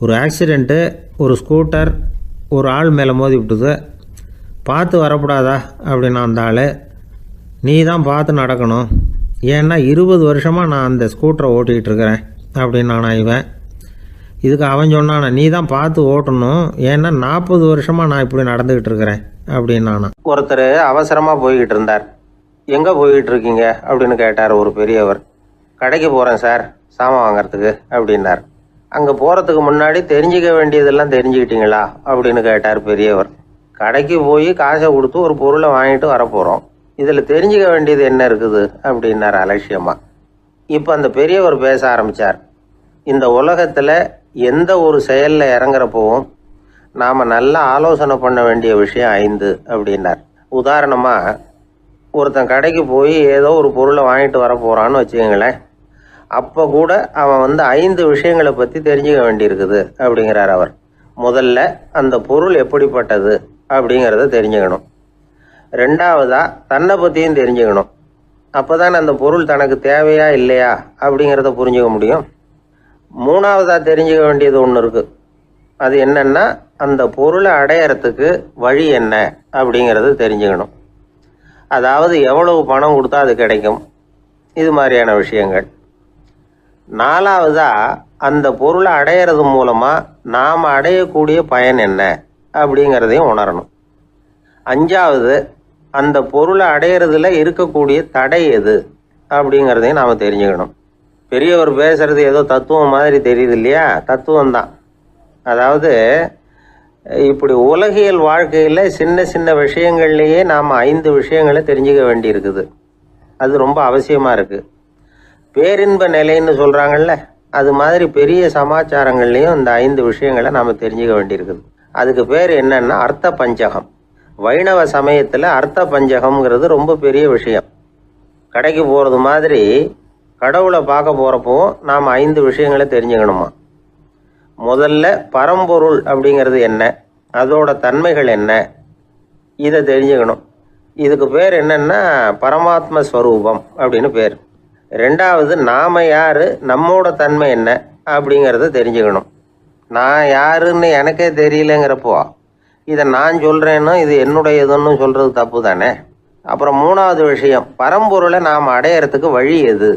ஒரு ஆக்சிடெண்ட்டு, ஒரு ஸ்கூட்டர் ஒரு ஆள் மேலே மோதி விட்டுது, பார்த்து வரக்கூடாதா அப்படின்னா அந்த ஆள், நீ தான் பார்த்து நடக்கணும், ஏன்னா 20 வருஷமாக நான் அந்த ஸ்கூட்டரை ஓட்டிகிட்டு இருக்கிறேன் அப்படின்னு இவன். இதுக்கு அவன் சொன்னானா, நீ தான் பார்த்து ஓட்டணும், ஏன்னா 40 வருஷமாக நான் இப்படி நடந்துக்கிட்டு இருக்கிறேன் அப்படின்னு. ஒருத்தர் அவசரமாக போய்கிட்டு இருந்தார். எங்கே போய்கிட்டு இருக்கீங்க அப்படின்னு கேட்டார் ஒரு பெரியவர். கடைக்கு போகிறேன் சார், சாமான் வாங்கிறதுக்கு அப்படின்னார். அங்கே போகிறதுக்கு முன்னாடி தெரிஞ்சிக்க வேண்டியதெல்லாம் தெரிஞ்சுக்கிட்டீங்களா அப்படின்னு கேட்டார் பெரியவர். கடைக்கு போய் காசை கொடுத்து ஒரு பொருளை வாங்கிட்டு வரப்போகிறோம், இதில் தெரிஞ்சிக்க வேண்டியது என்ன இருக்குது அப்படின்னார் அலட்சியமாக. இப்போ அந்த பெரியவர் பேச ஆரம்பித்தார். இந்த உலகத்தில் எந்த ஒரு செயலில் இறங்குறப்பவும் நாம் நல்லா ஆலோசனை பண்ண வேண்டிய விஷயம் 5 அப்படின்னார். உதாரணமாக, ஒருத்தன் கடைக்கு போய் ஏதோ ஒரு பொருளை வாங்கிட்டு வர போகிறான்னு வச்சுக்கோங்களேன். அப்போ கூட அவன் வந்து 5 விஷயங்களை பற்றி தெரிஞ்சுக்க வேண்டியிருக்குது அப்படிங்கிறார் அவர். முதல்ல அந்த பொருள் எப்படிப்பட்டது அப்படிங்கிறத தெரிஞ்சுக்கணும். 2வதாக தன்னை பற்றியும் தெரிஞ்சுக்கணும். அப்போ தான் அந்த பொருள் தனக்கு தேவையா இல்லையா அப்படிங்கிறத புரிஞ்சுக்க முடியும். 3வதாக தெரிஞ்சுக்க வேண்டியது ஒன்று இருக்குது. அது என்னென்னா, அந்த பொருளை அடையறதுக்கு வழி என்ன அப்படிங்கிறது தெரிஞ்சுக்கணும். அதாவது எவ்வளவு பணம் கொடுத்தா அது கிடைக்கும், இது மாதிரியான விஷயங்கள். 4வதாக அந்த பொருளை அடையிறது மூலமாக நாம் அடையக்கூடிய பயன் என்ன அப்படிங்கிறதையும் உணரணும். 5வது, அந்த பொருளை அடையிறதுல இருக்கக்கூடிய தடை எது அப்படிங்கிறதையும் நாம் தெரிஞ்சுக்கணும். பெரியவர் பேசுறது ஏதோ தத்துவம் மாதிரி தெரியுது இல்லையா? தத்துவம் தான். அதாவது இப்படி உலகியல் வாழ்க்கையில் சின்ன சின்ன விஷயங்கள்லேயே நாம் 5 விஷயங்களை தெரிஞ்சுக்க வேண்டி இருக்குது. அது ரொம்ப அவசியமாக இருக்குது. பேரின்ப நிலைன்னு சொல்கிறாங்கல்ல, அது மாதிரி பெரிய சமாச்சாரங்கள்லேயும் இந்த 5 விஷயங்களை நாம் தெரிஞ்சுக்க வேண்டியிருக்குது. அதுக்கு பேர் என்னன்னா அர்த்த பஞ்சகம். வைணவ சமயத்தில் அர்த்த பஞ்சகம்ங்கிறது ரொம்ப பெரிய விஷயம். கடைக்கு போகிறது மாதிரி கடவுளை பார்க்க போகிறப்போ நாம் 5 விஷயங்களை தெரிஞ்சுக்கணுமா. முதல்ல பரம்பொருள் அப்படிங்கிறது என்ன, அதோட தன்மைகள் என்ன, இதை தெரிஞ்சுக்கணும். இதுக்கு பேர் என்னன்னா பரமாத்ம ஸ்வரூபம் அப்படின்னு பேர். 2வது, நாம் யார், நம்மோட தன்மை என்ன அப்படிங்கிறத தெரிஞ்சுக்கணும். நான் யாருன்னு எனக்கே தெரியலங்கிறப்போ இதை நான் சொல்கிறேன்னு இது என்னுடையதுன்னு சொல்கிறது தப்பு தானே. அப்புறம் 3வது விஷயம், பரம்பொருளை நாம் அடையிறதுக்கு வழி எது,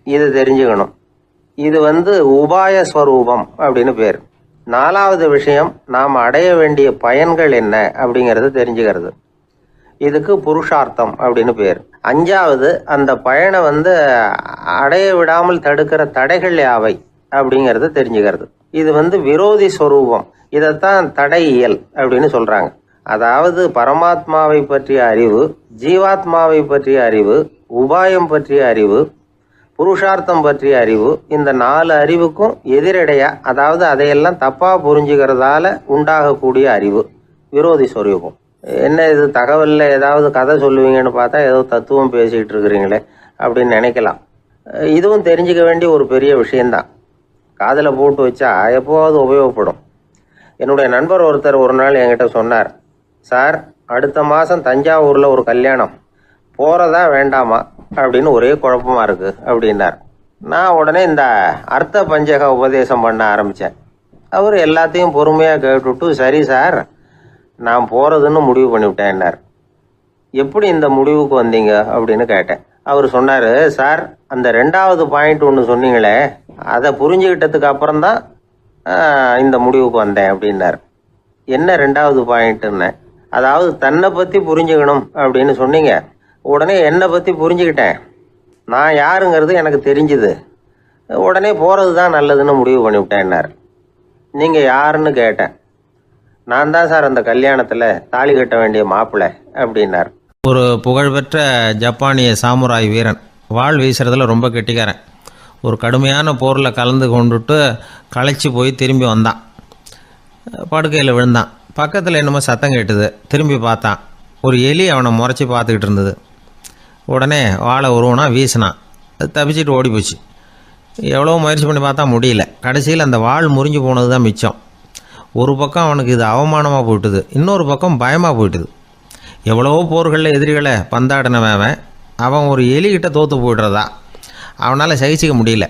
இதை தெரிஞ்சுக்கணும். இது வந்து உபாய ஸ்வரூபம் அப்படின்னு பேர். 4வது விஷயம், நாம் அடைய வேண்டிய பயன்கள் என்ன அப்படிங்கிறத தெரிஞ்சுக்கிறது. இதுக்கு புருஷார்த்தம் அப்படின்னு பேர். 5வது, அந்த பயனை வந்து அடைய விடாமல் தடுக்கிற தடைகள் யாவை அப்படிங்கிறத தெரிஞ்சுக்கிறது. இது வந்து விரோதி ஸ்வரூபம். இதைத்தான் தடையியல் அப்படின்னு சொல்கிறாங்க. அதாவது பரமாத்மாவை பற்றிய அறிவு, ஜீவாத்மாவை பற்றிய அறிவு, உபாயம் பற்றிய அறிவு, புருஷார்த்தம் பற்றிய அறிவு இந்த 4 அறிவுக்கும் எதிரடையா, அதாவது அதையெல்லாம் தப்பாக புரிஞ்சுக்கிறதால உண்டாகக்கூடிய அறிவு விரோதி சொரூபம். என்ன இது தகவலில் ஏதாவது கதை சொல்லுவீங்கன்னு பார்த்தா ஏதோ தத்துவம் பேசிக்கிட்டு இருக்கிறீங்களே அப்படின்னு நினைக்கலாம். இதுவும் தெரிஞ்சுக்க வேண்டிய ஒரு பெரிய விஷயந்தான். காதில் போட்டு வச்சா எப்போவாவது உபயோகப்படும். என்னுடைய நண்பர் ஒருத்தர் ஒரு நாள் என்கிட்ட சொன்னார், சார் அடுத்த மாதம் தஞ்சாவூரில் ஒரு கல்யாணம், போகிறதா வேண்டாமா அப்படின்னு ஒரே குழப்பமாக இருக்குது அப்படின்னார். நான் உடனே இந்த அர்த்த பஞ்சக உபதேசம் பண்ண ஆரம்பித்தேன். அவர் எல்லாத்தையும் பொறுமையாக கேட்டுவிட்டு, சரி சார் நான் போகிறதுன்னு முடிவு பண்ணிவிட்டேன்னார். எப்படி இந்த முடிவுக்கு வந்தீங்க அப்படின்னு கேட்டேன். அவர் சொன்னார், சார் அந்த 2வது பாயிண்ட் ஒன்று சொன்னீங்களே, அதை புரிஞ்சுக்கிட்டதுக்கு அப்புறம்தான் இந்த முடிவுக்கு வந்தேன் அப்படின்னார். என்ன 2வது பாயிண்ட்டுன்னு? அதாவது தன்னை பற்றி புரிஞ்சுக்கணும் அப்படின்னு சொன்னீங்க. உடனே என்னை பற்றி புரிஞ்சுக்கிட்டேன், நான் யாருங்கிறது எனக்கு தெரிஞ்சுது. உடனே போகிறது தான் நல்லதுன்னு முடிவு பண்ணிவிட்டேன்னார். நீங்கள் யாருன்னு கேட்டேன். நான் தான் சார் அந்த கல்யாணத்தில் தாலி கட்ட வேண்டிய மாப்பிள்ளை அப்படின்னார். ஒரு புகழ்பெற்ற ஜப்பானிய சாமுராய் வீரன், வாள் வீசுறதுல ரொம்ப கெட்டிக்காரன். ஒரு கடுமையான போரில் கலந்து கொண்டுட்டு களைச்சி போய் திரும்பி வந்தான். படுக்கையில் விழுந்தான். பக்கத்தில் என்னமோ சத்தம் கேட்டுது. திரும்பி பார்த்தான். ஒரு எலி அவனை முறைச்சி பார்த்துக்கிட்டு இருந்தது. உடனே வாழை உருவனா வீசினான். அது தப்பிச்சிட்டு ஓடி போச்சு. எவ்வளோ முயற்சி பண்ணி பார்த்தா முடியல. கடைசியில் அந்த வாள் முறிஞ்சு போனது தான் மிச்சம். ஒரு பக்கம் அவனுக்கு இது அவமானமாக போயிட்டுது, இன்னொரு பக்கம் பயமாக போயிட்டுது. எவ்வளவோ போர்களில் எதிரிகளை பந்தாடினவன் அவன் ஒரு எலிகிட்ட தோற்று போய்டுறதா அவனால் சகிச்சிக்க முடியல.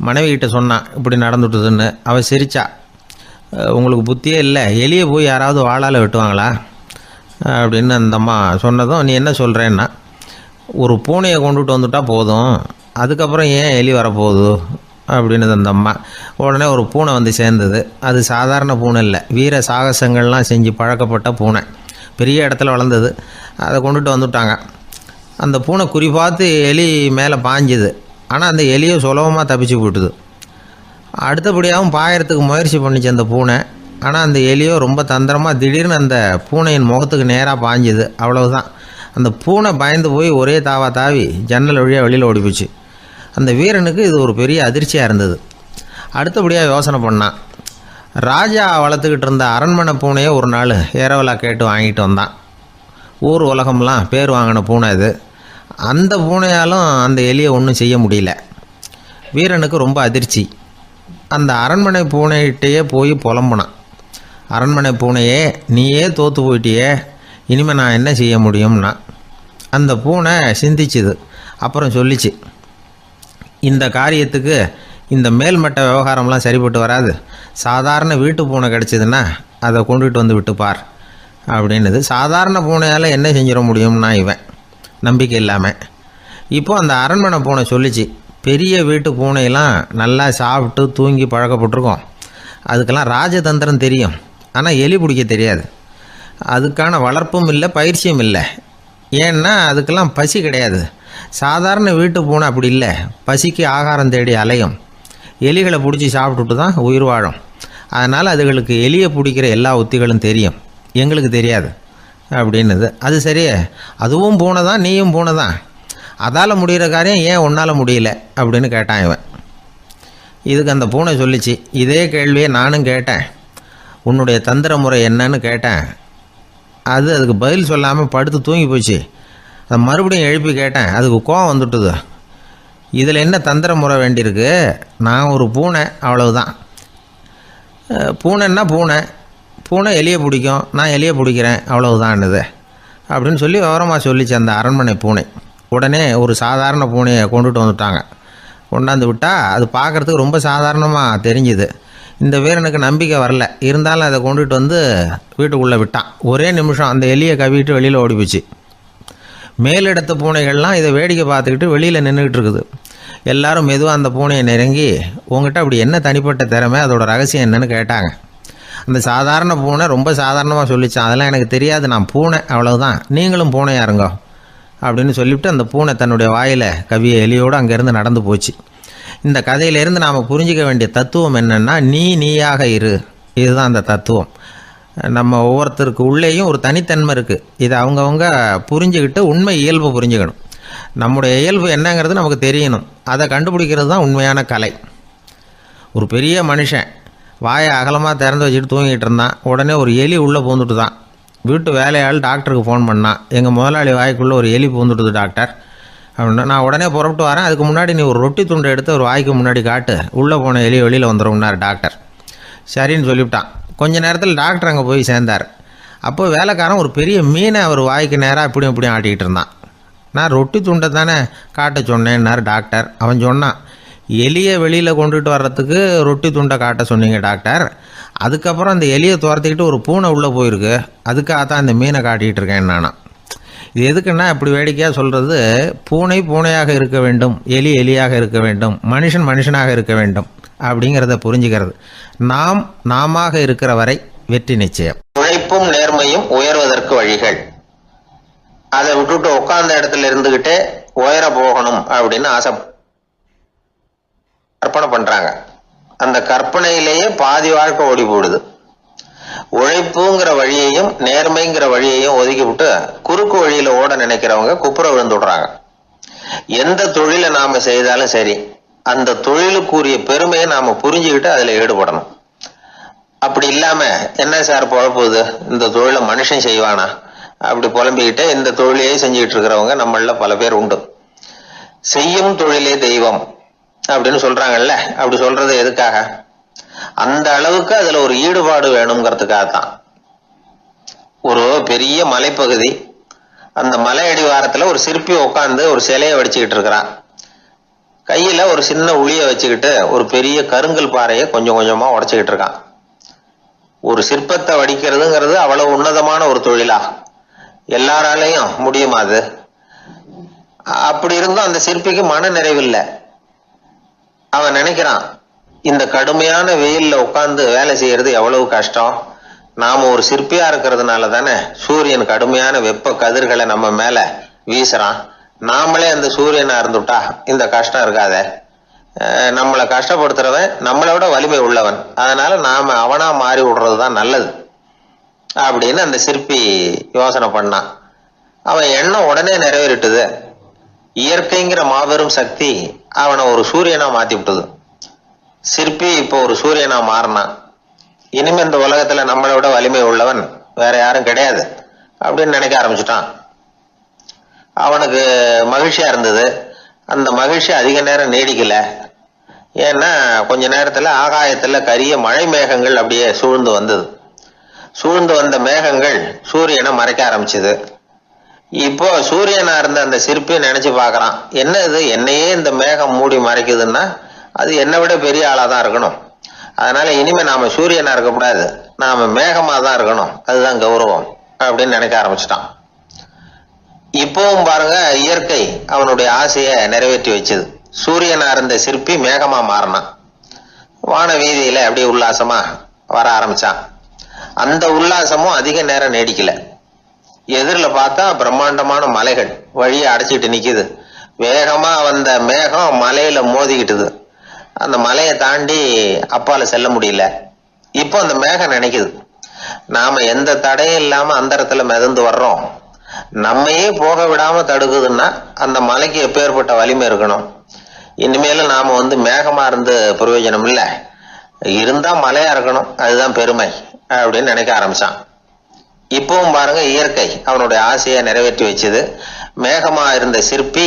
மனைவிகிட்ட சொன்னான் இப்படி நடந்துட்டுதுன்னு. அவள் சிரிச்சா, உங்களுக்கு புத்தியே இல்லை, எலியை போய் யாராவது வாளால் வெட்டுவாங்களா அப்படின்னு அந்த அம்மா சொன்னதும், நீ என்ன சொல்கிறேன்னா, ஒரு பூனையை கொண்டுட்டு வந்துட்டா போதும், அதுக்கப்புறம் ஏன் எலி வரப்போகுது அப்படின்னு அந்த அம்மா. உடனே ஒரு பூனை வந்து சேர்ந்தது. அது சாதாரண பூனை இல்லை, வீர சாகசங்கள்லாம் செஞ்சு பழக்கப்பட்ட பூனை. பெரிய இடத்துல வளர்ந்தது. அதை கொண்டுட்டு வந்துட்டாங்க. அந்த பூனை குறி பார்த்து எலி மேலே பாஞ்சுது. ஆனால் அந்த எலியை சுலபமாக தப்பிச்சு போட்டுது. அடுத்தபடியாகவும் பாயறதுக்கு முயற்சி பண்ணிச்சு அந்த பூனை. ஆனால் அந்த எலியோ ரொம்ப தந்திரமாக திடீர்னு அந்த பூனையின் முகத்துக்கு நேராக பாஞ்சுது. அவ்வளவுதான். அந்த பூனை பயந்து போய் ஒரே தாவி ஜன்னல் வழியாக வெளியில் ஓடிப்போச்சு. அந்த வீரனுக்கு இது ஒரு பெரிய அதிர்ச்சியாக இருந்தது. அடுத்தபடியாக யோசனை பண்ணான். ராஜா வளர்த்துக்கிட்டு இருந்த அரண்மனை பூனையை ஒரு நாள் ஏரவலா கேட்டு வாங்கிட்டு வந்தான். ஊர் உலகம்லாம் பேர் வாங்கின பூனை இது. அந்த பூனையாலும் அந்த எலியை ஒன்றும் செய்ய முடியல. வீரனுக்கு ரொம்ப அதிர்ச்சி. அந்த அரண்மனை பூனைகிட்டேயே போய் புலம்புனான். அரண்மனை பூனையே, நீயே தோற்று போயிட்டியே, இனிமேல் நான் என்ன செய்ய முடியும்னா. அந்த பூனை சிந்திச்சுது. அப்புறம் சொல்லிச்சு, இந்த காரியத்துக்கு இந்த மேல்மட்ட விவகாரம்லாம் சரிப்பட்டு வராது. சாதாரண வீட்டு பூனை கிடச்சிதுன்னா அதை கொண்டுகிட்டு வந்து விட்டுப்பார் அப்படின்னுது. சாதாரண பூனையால் என்ன செஞ்சிட முடியும்னா இவன் நம்பிக்கை இல்லாமல். இப்போது அந்த அரண்மனை பூனை சொல்லிச்சு, பெரிய வீட்டு பூனையெல்லாம் நல்லா சாப்பிட்டு தூங்கி பழக்கப்பட்டிருக்கோம். அதுக்கெல்லாம் ராஜதந்திரம் தெரியும், ஆனால் எலி பிடிக்க தெரியாது. அதுக்கான வளர்ப்பும் இல்லை, பயிற்சியும் இல்லை. ஏன்னா அதுக்கெல்லாம் பசி கிடையாது. சாதாரண வீட்டு பூனை அப்படி இல்லை, பசிக்கு ஆகாரம் தேடி அலையும். எலிகளை பிடிச்சி சாப்பிட்டுட்டு தான் உயிர் வாழும். அதனால் அதுகளுக்கு எலியை பிடிக்கிற எல்லா உத்திகளும் தெரியும், எங்களுக்கு தெரியாது அப்படின்னுது. அது சரியே, அதுவும் பூனை தான், நீயும் பூனை தான், அதால் முடிகிற காரியம் ஏன் உன்னால் முடியல அப்படின்னு கேட்டான் இவன். இதுக்கு அந்த பூனை சொல்லிச்சு, இதே கேள்வியை நானும் கேட்டேன், உன்னுடைய தந்திர முறை என்னன்னு கேட்டேன். அதுக்கு பதில் சொல்லாமல் படுத்து தூங்கி போச்சு. அதை மறுபடியும் எழுப்பி கேட்டேன், அதுக்கு கோவம் வந்துட்டுது. இதில் என்ன தந்திர முறை வேண்டியிருக்கு, நான் ஒரு பூனை அவ்வளவுதான். பூனைன்னா பூனை, பூனை எலியை பிடிக்கும், நான் எலியை பிடிக்கிறேன் அவ்வளவுதான்னுது அப்படின்னு சொல்லி விவரமாக சொல்லிச்சு அந்த அரண்மனை பூனை. உடனே ஒரு சாதாரண பூனையை கொண்டுட்டு வந்துட்டாங்க. கொண்டாந்து விட்டால் அது பார்க்குறதுக்கு ரொம்ப சாதாரணமாக தெரிஞ்சுது. இந்த வீரனுக்கு நம்பிக்கை வரல. இருந்தாலும் அதை கொண்டுட்டு வந்து வீட்டுக்குள்ளே விட்டான். ஒரே நிமிஷம் அந்த எலியை கவிட்டு வெளியில் ஓடிப்போச்சு. மேலிடத்து பூனைகள்லாம் இதை வேடிக்கை பார்த்துக்கிட்டு வெளியில் நின்றுக்கிட்டு இருக்குது. எல்லாரும் மெதுவாக அந்த பூனையை நெருங்கி, உங்ககிட்ட அப்படி என்ன தனிப்பட்ட திறமை, அதோட ரகசியம் என்னன்னு கேட்டாங்க. அந்த சாதாரண பூனை ரொம்ப சாதாரணமாக சொல்லிச்சான், அதெல்லாம் எனக்கு தெரியாது, நான் பூனை அவ்வளவுதான், நீங்களும் பூனையாக இருங்க அப்படின்னு சொல்லிவிட்டு அந்த பூனை தன்னுடைய வாயில் கவிய எலியோடு அங்கேருந்து நடந்து போச்சு. இந்த கதையிலேருந்து நாம் புரிஞ்சிக்க வேண்டிய தத்துவம் என்னென்னா, நீயாக இரு. இதுதான் அந்த தத்துவம். நம்ம ஒவ்வொருத்தருக்கு உள்ளேயும் ஒரு தனித்தன்மை இருக்குது. இதை அவங்கவுங்க புரிஞ்சுக்கிட்டு உண்மை இயல்பை புரிஞ்சுக்கணும். நம்முடைய இயல்பு என்னங்கிறது நமக்கு தெரியணும். அதை கண்டுபிடிக்கிறது தான் உண்மையான கலை. ஒரு பெரிய மனுஷன் வாயை அகலமாக திறந்து வச்சுட்டு தூங்கிட்டு இருந்தான். உடனே ஒரு எலி உள்ளே பூந்துட்டு தான். வீட்டு வேலையாள் டாக்டருக்கு ஃபோன் பண்ணான். எங்கள் முதலாளி வாய்க்குள்ளே ஒரு எலி பூந்துட்டுது டாக்டர் அப்படின்னா. நான் உடனே புறப்பட்டு வரேன், அதுக்கு முன்னாடி நீ ஒரு ரொட்டி துண்டை எடுத்து ஒரு வாய்க்கு முன்னாடி காட்டு, உள்ளே போன எலி வெளியில் வந்துடும்னார் டாக்டர். சரின்னு சொல்லிவிட்டான். கொஞ்ச நேரத்தில் டாக்டர் அங்கே போய் சேர்ந்தார். அப்போ வேலைக்காரன் ஒரு பெரிய மீனை அவர் வாய்க்கு நேராக இப்படியும் இப்படியும் ஆட்டிக்கிட்டு இருந்தான். நான் ரொட்டி துண்டை தானே காட்ட சொன்னேன்னார் டாக்டர். அவன் சொன்னான், எலியை வெளியில் கொண்டுட்டு வர்றதுக்கு ரொட்டி துண்டை காட்ட சொன்னீங்க டாக்டர், அதுக்கப்புறம் அந்த எலியை துரத்திக்கிட்டு ஒரு பூனை உள்ளே போயிருக்கு, அதுக்காக தான் இந்த மீனை காட்டிகிட்டு இருக்கேன் நானா. இது எதுக்குன்னா இப்படி வேடிக்கையாக சொல்கிறது, பூனை பூனையாக இருக்க வேண்டும், எலி எலியாக இருக்க வேண்டும், மனுஷன் மனுஷனாக இருக்க வேண்டும் அப்படிங்கிறத புரிஞ்சுக்கிறது. நாம் நாமாக இருக்கிற வரை வெற்றி நிச்சயம். உழைப்பும் நேர்மையும் உயர்வதற்கு வழிகள். அதை விட்டுட்டு உட்கார்ந்த இடத்துல இருந்துகிட்டே உயர போகணும் அப்படின்னு ஆசை கற்பனை பண்றாங்க. அந்த கற்பனையிலேயே பாதி வாழ்க்கை ஓடி போடுது. உழைப்புங்கிற வழியையும் நேர்மைங்கிற வழியையும் ஒதுக்கி விட்டு குறுக்கு வழியில ஓட நினைக்கிறவங்க குப்புற விழுந்துடுறாங்க. எந்த தொழிலை நாம செய்தாலும் சரி, அந்த தொழிலுக்குரிய பெருமையை நாம புரிஞ்சுக்கிட்டு அதுல ஈடுபடணும். அப்படி இல்லாம என்ன சார் பொழப்புது, இந்த தொழிலை மனுஷன் செய்வானா அப்படி புலம்பிக்கிட்டு இந்த தொழிலையே செஞ்சுக்கிட்டு இருக்கிறவங்க நம்மள பல பேர் உண்டு. செய்யும் தொழிலே தெய்வம் அப்படின்னு சொல்றாங்கல்ல, அப்படி சொல்றது எதுக்காக? அந்த அளவுக்கு அதுல ஒரு ஈடுபாடு வேணுங்கிறதுக்காகத்தான். ஒரு பெரிய மலைப்பகுதி, அந்த மலை அடிவாரத்துல ஒரு சிற்பி உட்காந்து ஒரு சிலையை வடிச்சுக்கிட்டு இருக்கிறான். கையில ஒரு சின்ன உளிய வச்சுக்கிட்டு ஒரு பெரிய கருங்கல் பாறையை கொஞ்சம் கொஞ்சமா உடைச்சுக்கிட்டு இருக்கான். ஒரு சிற்பத்தை வடிக்கிறதுங்கிறது அவ்வளவு உன்னதமான ஒரு தொழிலா? எல்லாராலையும் முடியுமா அது? அப்படி இருந்தும் அந்த சிற்பிக்கு மன நிறைவில்லை. அவன் நினைக்கிறான், இந்த கடுமையான வெயில்ல உட்கார்ந்து வேலை செய்யறது எவ்வளவு கஷ்டம். நாம ஒரு சிற்பியா இருக்கிறதுனால தானே சூரியன் கடுமையான வெப்ப கதிர்களை நம்ம மேல வீசுறான். நாமளே அந்த சூரியனா இருந்துட்டா இந்த கஷ்டம் இருக்காதே. நம்மளை கஷ்டப்படுத்துறவன் நம்மளோட வலிமை உள்ளவன், அதனால நாம அவனா மாறி விடுறதுதான் நல்லது அப்படின்னு அந்த சிற்பி யோசனை பண்ணான். அவன் எண்ணம் உடனே நிறைவேறிட்டுது. இயற்கைங்கிற மாபெரும் சக்தி அவனை ஒரு சூரியனா மாத்தி விட்டது. சிற்பி இப்போ ஒரு சூரியனா மாறினான். இனிமே இந்த உலகத்துல நம்மளோட வலிமை உள்ளவன் வேற யாரும் கிடையாது அப்படின்னு நினைக்க ஆரம்பிச்சுட்டான். அவனுக்கு மகிழ்ச்சியா இருந்தது. அந்த மகிழ்ச்சி அதிக நேரம் நீடிக்கல. ஏன்னா கொஞ்ச நேரத்துல ஆகாயத்துல கரிய மழை மேகங்கள் அப்படியே சூழ்ந்து வந்தது. சூழ்ந்து வந்த மேகங்கள் சூரியனை மறைக்க ஆரம்பிச்சது. இப்போ சூரியனா இருந்த அந்த சிற்பி நினைச்சு பாக்குறான், என்ன இது, என்னையே இந்த மேகம் மூடி மறைக்குதுன்னா அது என்னை விட பெரிய ஆளாதான் இருக்கணும். அதனால இனிமே நாம சூரியனா இருக்கக்கூடாது, நாம மேகமா தான் இருக்கணும், அதுதான் கௌரவம் அப்படின்னு நினைக்க ஆரம்பிச்சிட்டான். இப்பவும் பாருங்க, இயற்கை அவனுடைய ஆசையை நிறைவேற்றி வச்சது. சூரியனா இருந்த சிற்பி மேகமா மாறினான். வான வீதியில அப்படியே உல்லாசமா வர ஆரம்பிச்சான். அந்த உல்லாசமும் அதிக நேரம் நீடிக்கல. எதிரில் பார்த்தா பிரம்மாண்டமான மலைகள் வழியை அடைச்சிட்டு நிக்குது. வேகமா வந்த மேகம் மலையில மோதிக்கிட்டுது. அந்த மலையை தாண்டி அப்பால செல்ல முடியல. இப்போ அந்த மேகம் நினைக்குது, நாம எந்த தடையும் இல்லாம அந்தரத்துல மிதந்து வர்றோம், நம்மையே போக விடாம தடுக்குதுன்னா அந்த மலைக்கு எப்பேற்பட்ட வலிமை இருக்கணும். இனிமேலும் நாம மேகமா இருந்து பிரயோஜனம் இல்லை, இருந்தா மலையா இருக்கணும், அதுதான் பெருமை அப்படின்னு நினைக்க ஆரம்பிச்சான். இப்பவும் பாருங்க, இயற்கை அவனுடைய ஆசையை நிறைவேற்றி வச்சது. மேகமா இருந்த சிற்பி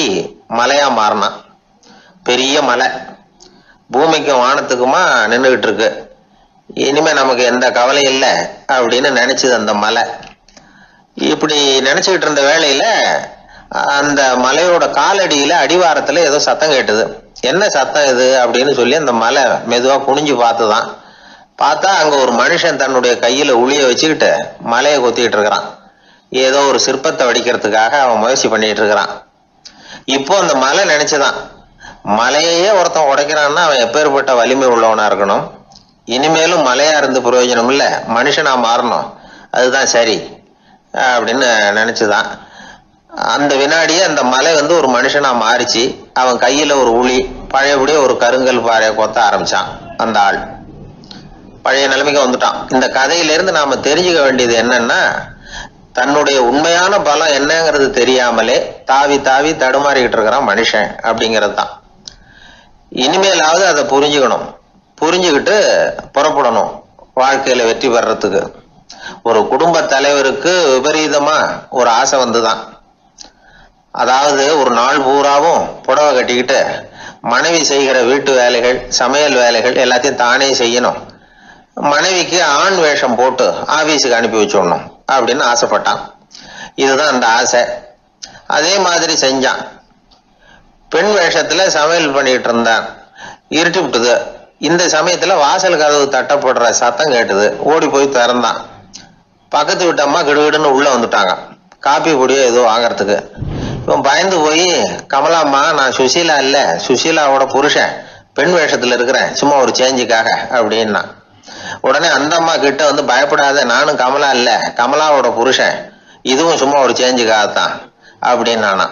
மலையா மாறினான். பெரிய மலை பூமிக்கும் வானத்துக்குமா நின்றுகிட்டு இருக்கு. இனிமே நமக்கு எந்த கவலை இல்லை அப்படின்னு நினைச்சது அந்த மலை. இப்படி நினைச்சுக்கிட்டு இருந்த வேளையில அந்த மலையோட காலடியில அடிவாரத்துல ஏதோ சத்தம் கேட்டுது. என்ன சத்தம் இது அப்படின்னு சொல்லி அந்த மலை மெதுவா குனிஞ்சு பார்த்துதான். பார்த்தா அங்க ஒரு மனுஷன் தன்னுடைய கையில உளிய வச்சுக்கிட்டு மலையை கொத்திக்கிட்டு இருக்கிறான். ஏதோ ஒரு சிற்பத்தை வடிக்கிறதுக்காக அவன் முயற்சி பண்ணிட்டு இருக்கிறான். இப்போ அந்த மலை நினைச்சுதான், மலையே ஒருத்தன் உடைக்கிறான்னா அவன் எப்பேற்பட்ட வலிமை உள்ளவனா இருக்கணும். இனிமேலும் மலையா இருந்து பிரயோஜனம் இல்லை, மனுஷனா மாறணும், அதுதான் சரி அப்படின்னு நினைச்சுதான். அந்த வினாடியே அந்த மலை ஒரு மனுஷனா மாறிச்சு. அவன் கையில ஒரு உளி, பழையபடியே ஒரு கருங்கல் பாறையை கொத்த ஆரம்பிச்சான். அந்த ஆள் பழைய நிலைமைக்கு வந்துட்டான். இந்த கதையிலிருந்து நாம தெரிஞ்சுக்க வேண்டியது என்னன்னா, தன்னுடைய உண்மையான பலம் என்னங்கிறது தெரியாமலே தாவி தாவி தடுமாறிக்கிட்டு இருக்கிறான் மனுஷன் அப்படிங்கிறது தான். இனிமேலாவது அதை புரிஞ்சுக்கணும், புரிஞ்சுக்கிட்டு புறப்படணும் வாழ்க்கையில வெற்றி பெறறதுக்கு. ஒரு குடும்ப தலைவருக்கு விபரீதமா ஒரு ஆசை வந்துதான். அதாவது ஒரு நாள் பூராவும் புடவை கட்டிக்கிட்டு மனைவி செய்கிற வீட்டு வேலைகள், சமையல் வேலைகள் எல்லாத்தையும் தானே செய்யணும், மனைவிக்கு ஆண் வேஷம் போட்டு ஆபீஸுக்கு அனுப்பி வச்சுடணும் அப்படின்னு ஆசைப்பட்டான். இதுதான் அந்த ஆசை. அதே மாதிரி செஞ்சான். பெண் வேஷத்துல சமையல் பண்ணிட்டு இருந்தான். இருட்டி விட்டுது. இந்த சமயத்துல வாசல் கதவு தட்டப்படுற சத்தம் கேட்டுது. ஓடி போய் திறந்தான். பக்கத்து வீட்டு அம்மா கிடுகிடுன்னு உள்ள வந்துட்டாங்க, காப்பி பொடியோ ஏதோ வாங்கறதுக்கு. இவன் பயந்து போய், கமலாம்மா, நான் சுசீலா இல்ல, சுசீலாவோட புருஷன், பெண் வேஷத்துல இருக்கிறேன், சும்மா ஒரு சேஞ்சுக்காக அப்படின்னா. உடனே அந்த அம்மா கிட்ட வந்து, பயப்படாத, நானும் கமலா இல்ல, கமலாவோட புருஷன், இதுவும் சும்மா ஒரு சேஞ்சுக்காகத்தான் அப்படின்னானா.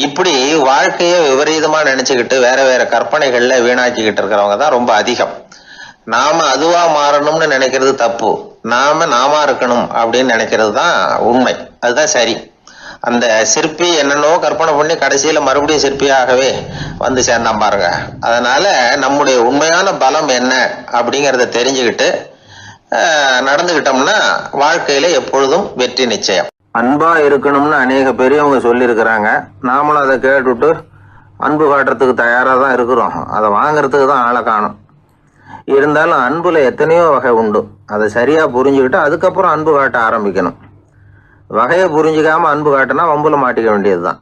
இப்படி வாழ்க்கைய விபரீதமா நினைச்சுக்கிட்டு வேற வேற கற்பனைகள்ல வீணாக்கிக்கிட்டு இருக்கிறவங்க தான் ரொம்ப அதிகம். நாம அதுவா மாறணும்னு நினைக்கிறது தப்பு, நாம இருக்கணும் அப்படின்னு நினைக்கிறது தான் உண்மை, அதுதான் சரி. அந்த சிற்பி என்னென்னோ கற்பனை பண்ணி கடைசியில மறுபடியும் சிற்பியாகவே வந்து சேர்ந்தான் பாருங்க. அதனால நம்முடைய உண்மையான பலம் என்ன அப்படிங்கறத தெரிஞ்சுக்கிட்டு நடந்துகிட்டோம்னா வாழ்க்கையில எப்பொழுதும் வெற்றி நிச்சயம். அன்பா இருக்கணும்னு அநேக பெரியவங்க சொல்லியிருக்கிறாங்க. நாமளும் அதை கேட்டுட்டு அன்பு காட்டுறதுக்கு தயாரா தான் இருக்கிறோம். அதை வாங்கறதுக்கு தான் ஆளை காணும். இருந்தாலும் அன்புல எத்தனையோ வகை உண்டு. அதை சரியா புரிஞ்சுக்கிட்டு அதுக்கப்புறம் அன்பு காட்ட ஆரம்பிக்கணும். வகையை புரிஞ்சுக்காம அன்பு காட்டினா வம்புல மாட்டிக்க வேண்டியதுதான்.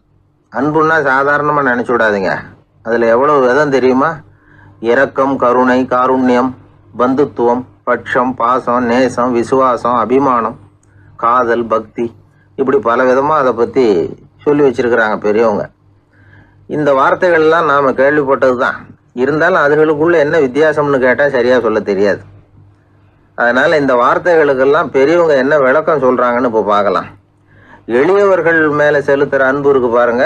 அன்புன்னா சாதாரணமா நினைச்சு விடாதீங்க. அதுல எவ்வளவு விதம் தெரியுமா? இரக்கம், கருணை, காருண்யம், பந்துத்துவம், பட்சம், பாசம், நேசம், விசுவாசம், அபிமானம், காதல், பக்தி, இப்படி பல விதமா அதை பத்தி சொல்லி வச்சிருக்கிறாங்க பெரியவங்க. இந்த வார்த்தைகள் எல்லாம் நாம கேள்விப்பட்டதுதான். இருந்தாலும் அதுகளுக்குள்ள என்ன வித்தியாசம்னு கேட்டா சரியா சொல்ல தெரியாது. அதனால இந்த வார்த்தைகளுக்கெல்லாம் பெரியவங்க என்ன விளக்கம் சொல்றாங்கன்னு இப்போ பார்க்கலாம். எளியவர்கள் மேல செலுத்துற அன்பு இருக்கு பாருங்க,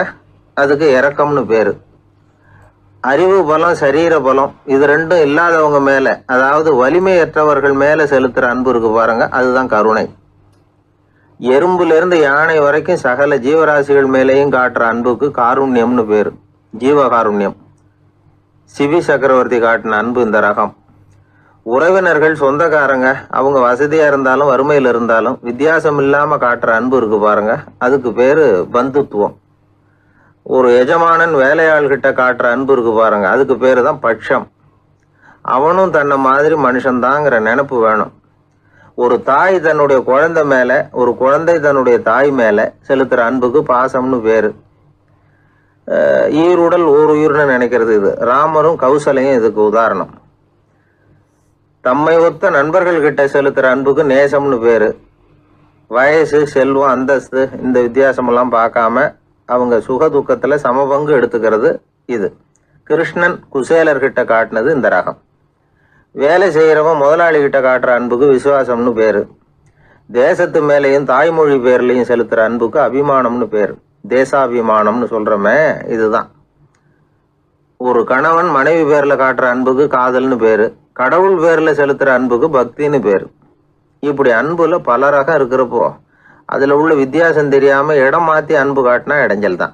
அதுக்கு இரக்கம்னு பேரு. அறிவு பலம், சரீர பலம், இது ரெண்டும் இல்லாதவங்க மேல, அதாவது வலிமையற்றவர்கள் மேல செலுத்துற அன்பு இருக்கு பாருங்க, அதுதான் கருணை. எறும்புல இருந்து யானை வரைக்கும் சகல ஜீவராசிகள் மேலேயும் காட்டுற அன்புக்கு காருண்யம்னு பேரு, ஜீவகாருண்யம். சிவி சக்கரவர்த்தி காட்டின அன்பு இந்த ரகம். உறவினர்கள், சொந்தக்காரங்க, அவங்க வசதியா இருந்தாலும் வறுமையில இருந்தாலும் வித்தியாசம் இல்லாம காட்டுற அன்பு இருக்கு பாருங்க, அதுக்கு பேரு பந்துத்துவம். ஒரு எஜமானன் வேலையாள்கிட்ட காட்டுற அன்பு இருக்கு பாருங்க, அதுக்கு பேரு தான் பட்சம். அவனும் தன்னை மாதிரி மனுஷன்தாங்கிற நினைப்பு வேணும். ஒரு தாய் தன்னுடைய குழந்தை மேல, ஒரு குழந்தை தன்னுடைய தாய் மேல செலுத்துற அன்புக்கு பாசம்னு பேரு. ஈருடல் ஓர் உயிர்னு நினைக்கிறது இது. ராமரும் கௌசலையும் இதுக்கு உதாரணம். தம்மை ஒத்த நண்பர்கள் கிட்ட செலுத்துற அன்புக்கு நேசம்னு பேரு. வயசு, செல்வம், அந்தஸ்து, இந்த வித்தியாசமெல்லாம் பார்க்காம அவங்க சுக துக்கத்துல சமபங்கு எடுத்துக்கிறது இது. கிருஷ்ணன் குசேலர்கிட்ட காட்டினது இந்த ரகம். வேலை செய்யறவன் முதலாளி கிட்ட காட்டுற அன்புக்கு விசுவாசம்னு பேரு. தேசத்து மேலையும் தாய்மொழி பேர்லையும் செலுத்துற அன்புக்கு அபிமானம்னு பேரு. தேசாபிமானம்னு சொல்றமே இதுதான். ஒரு கணவன் மனைவி பேர்ல காட்டுற அன்புக்கு காதல்னு பேரு. கடவுள் பேர்ல செலுத்துற அன்புக்கு பக்தின்னு பேரு. இப்படி அன்புல பல ரகம் இருக்கிறப்போ அதுல உள்ள வித்தியாசம் தெரியாம இடம் மாத்தி அன்பு காட்டினா இடைஞ்சல் தான்.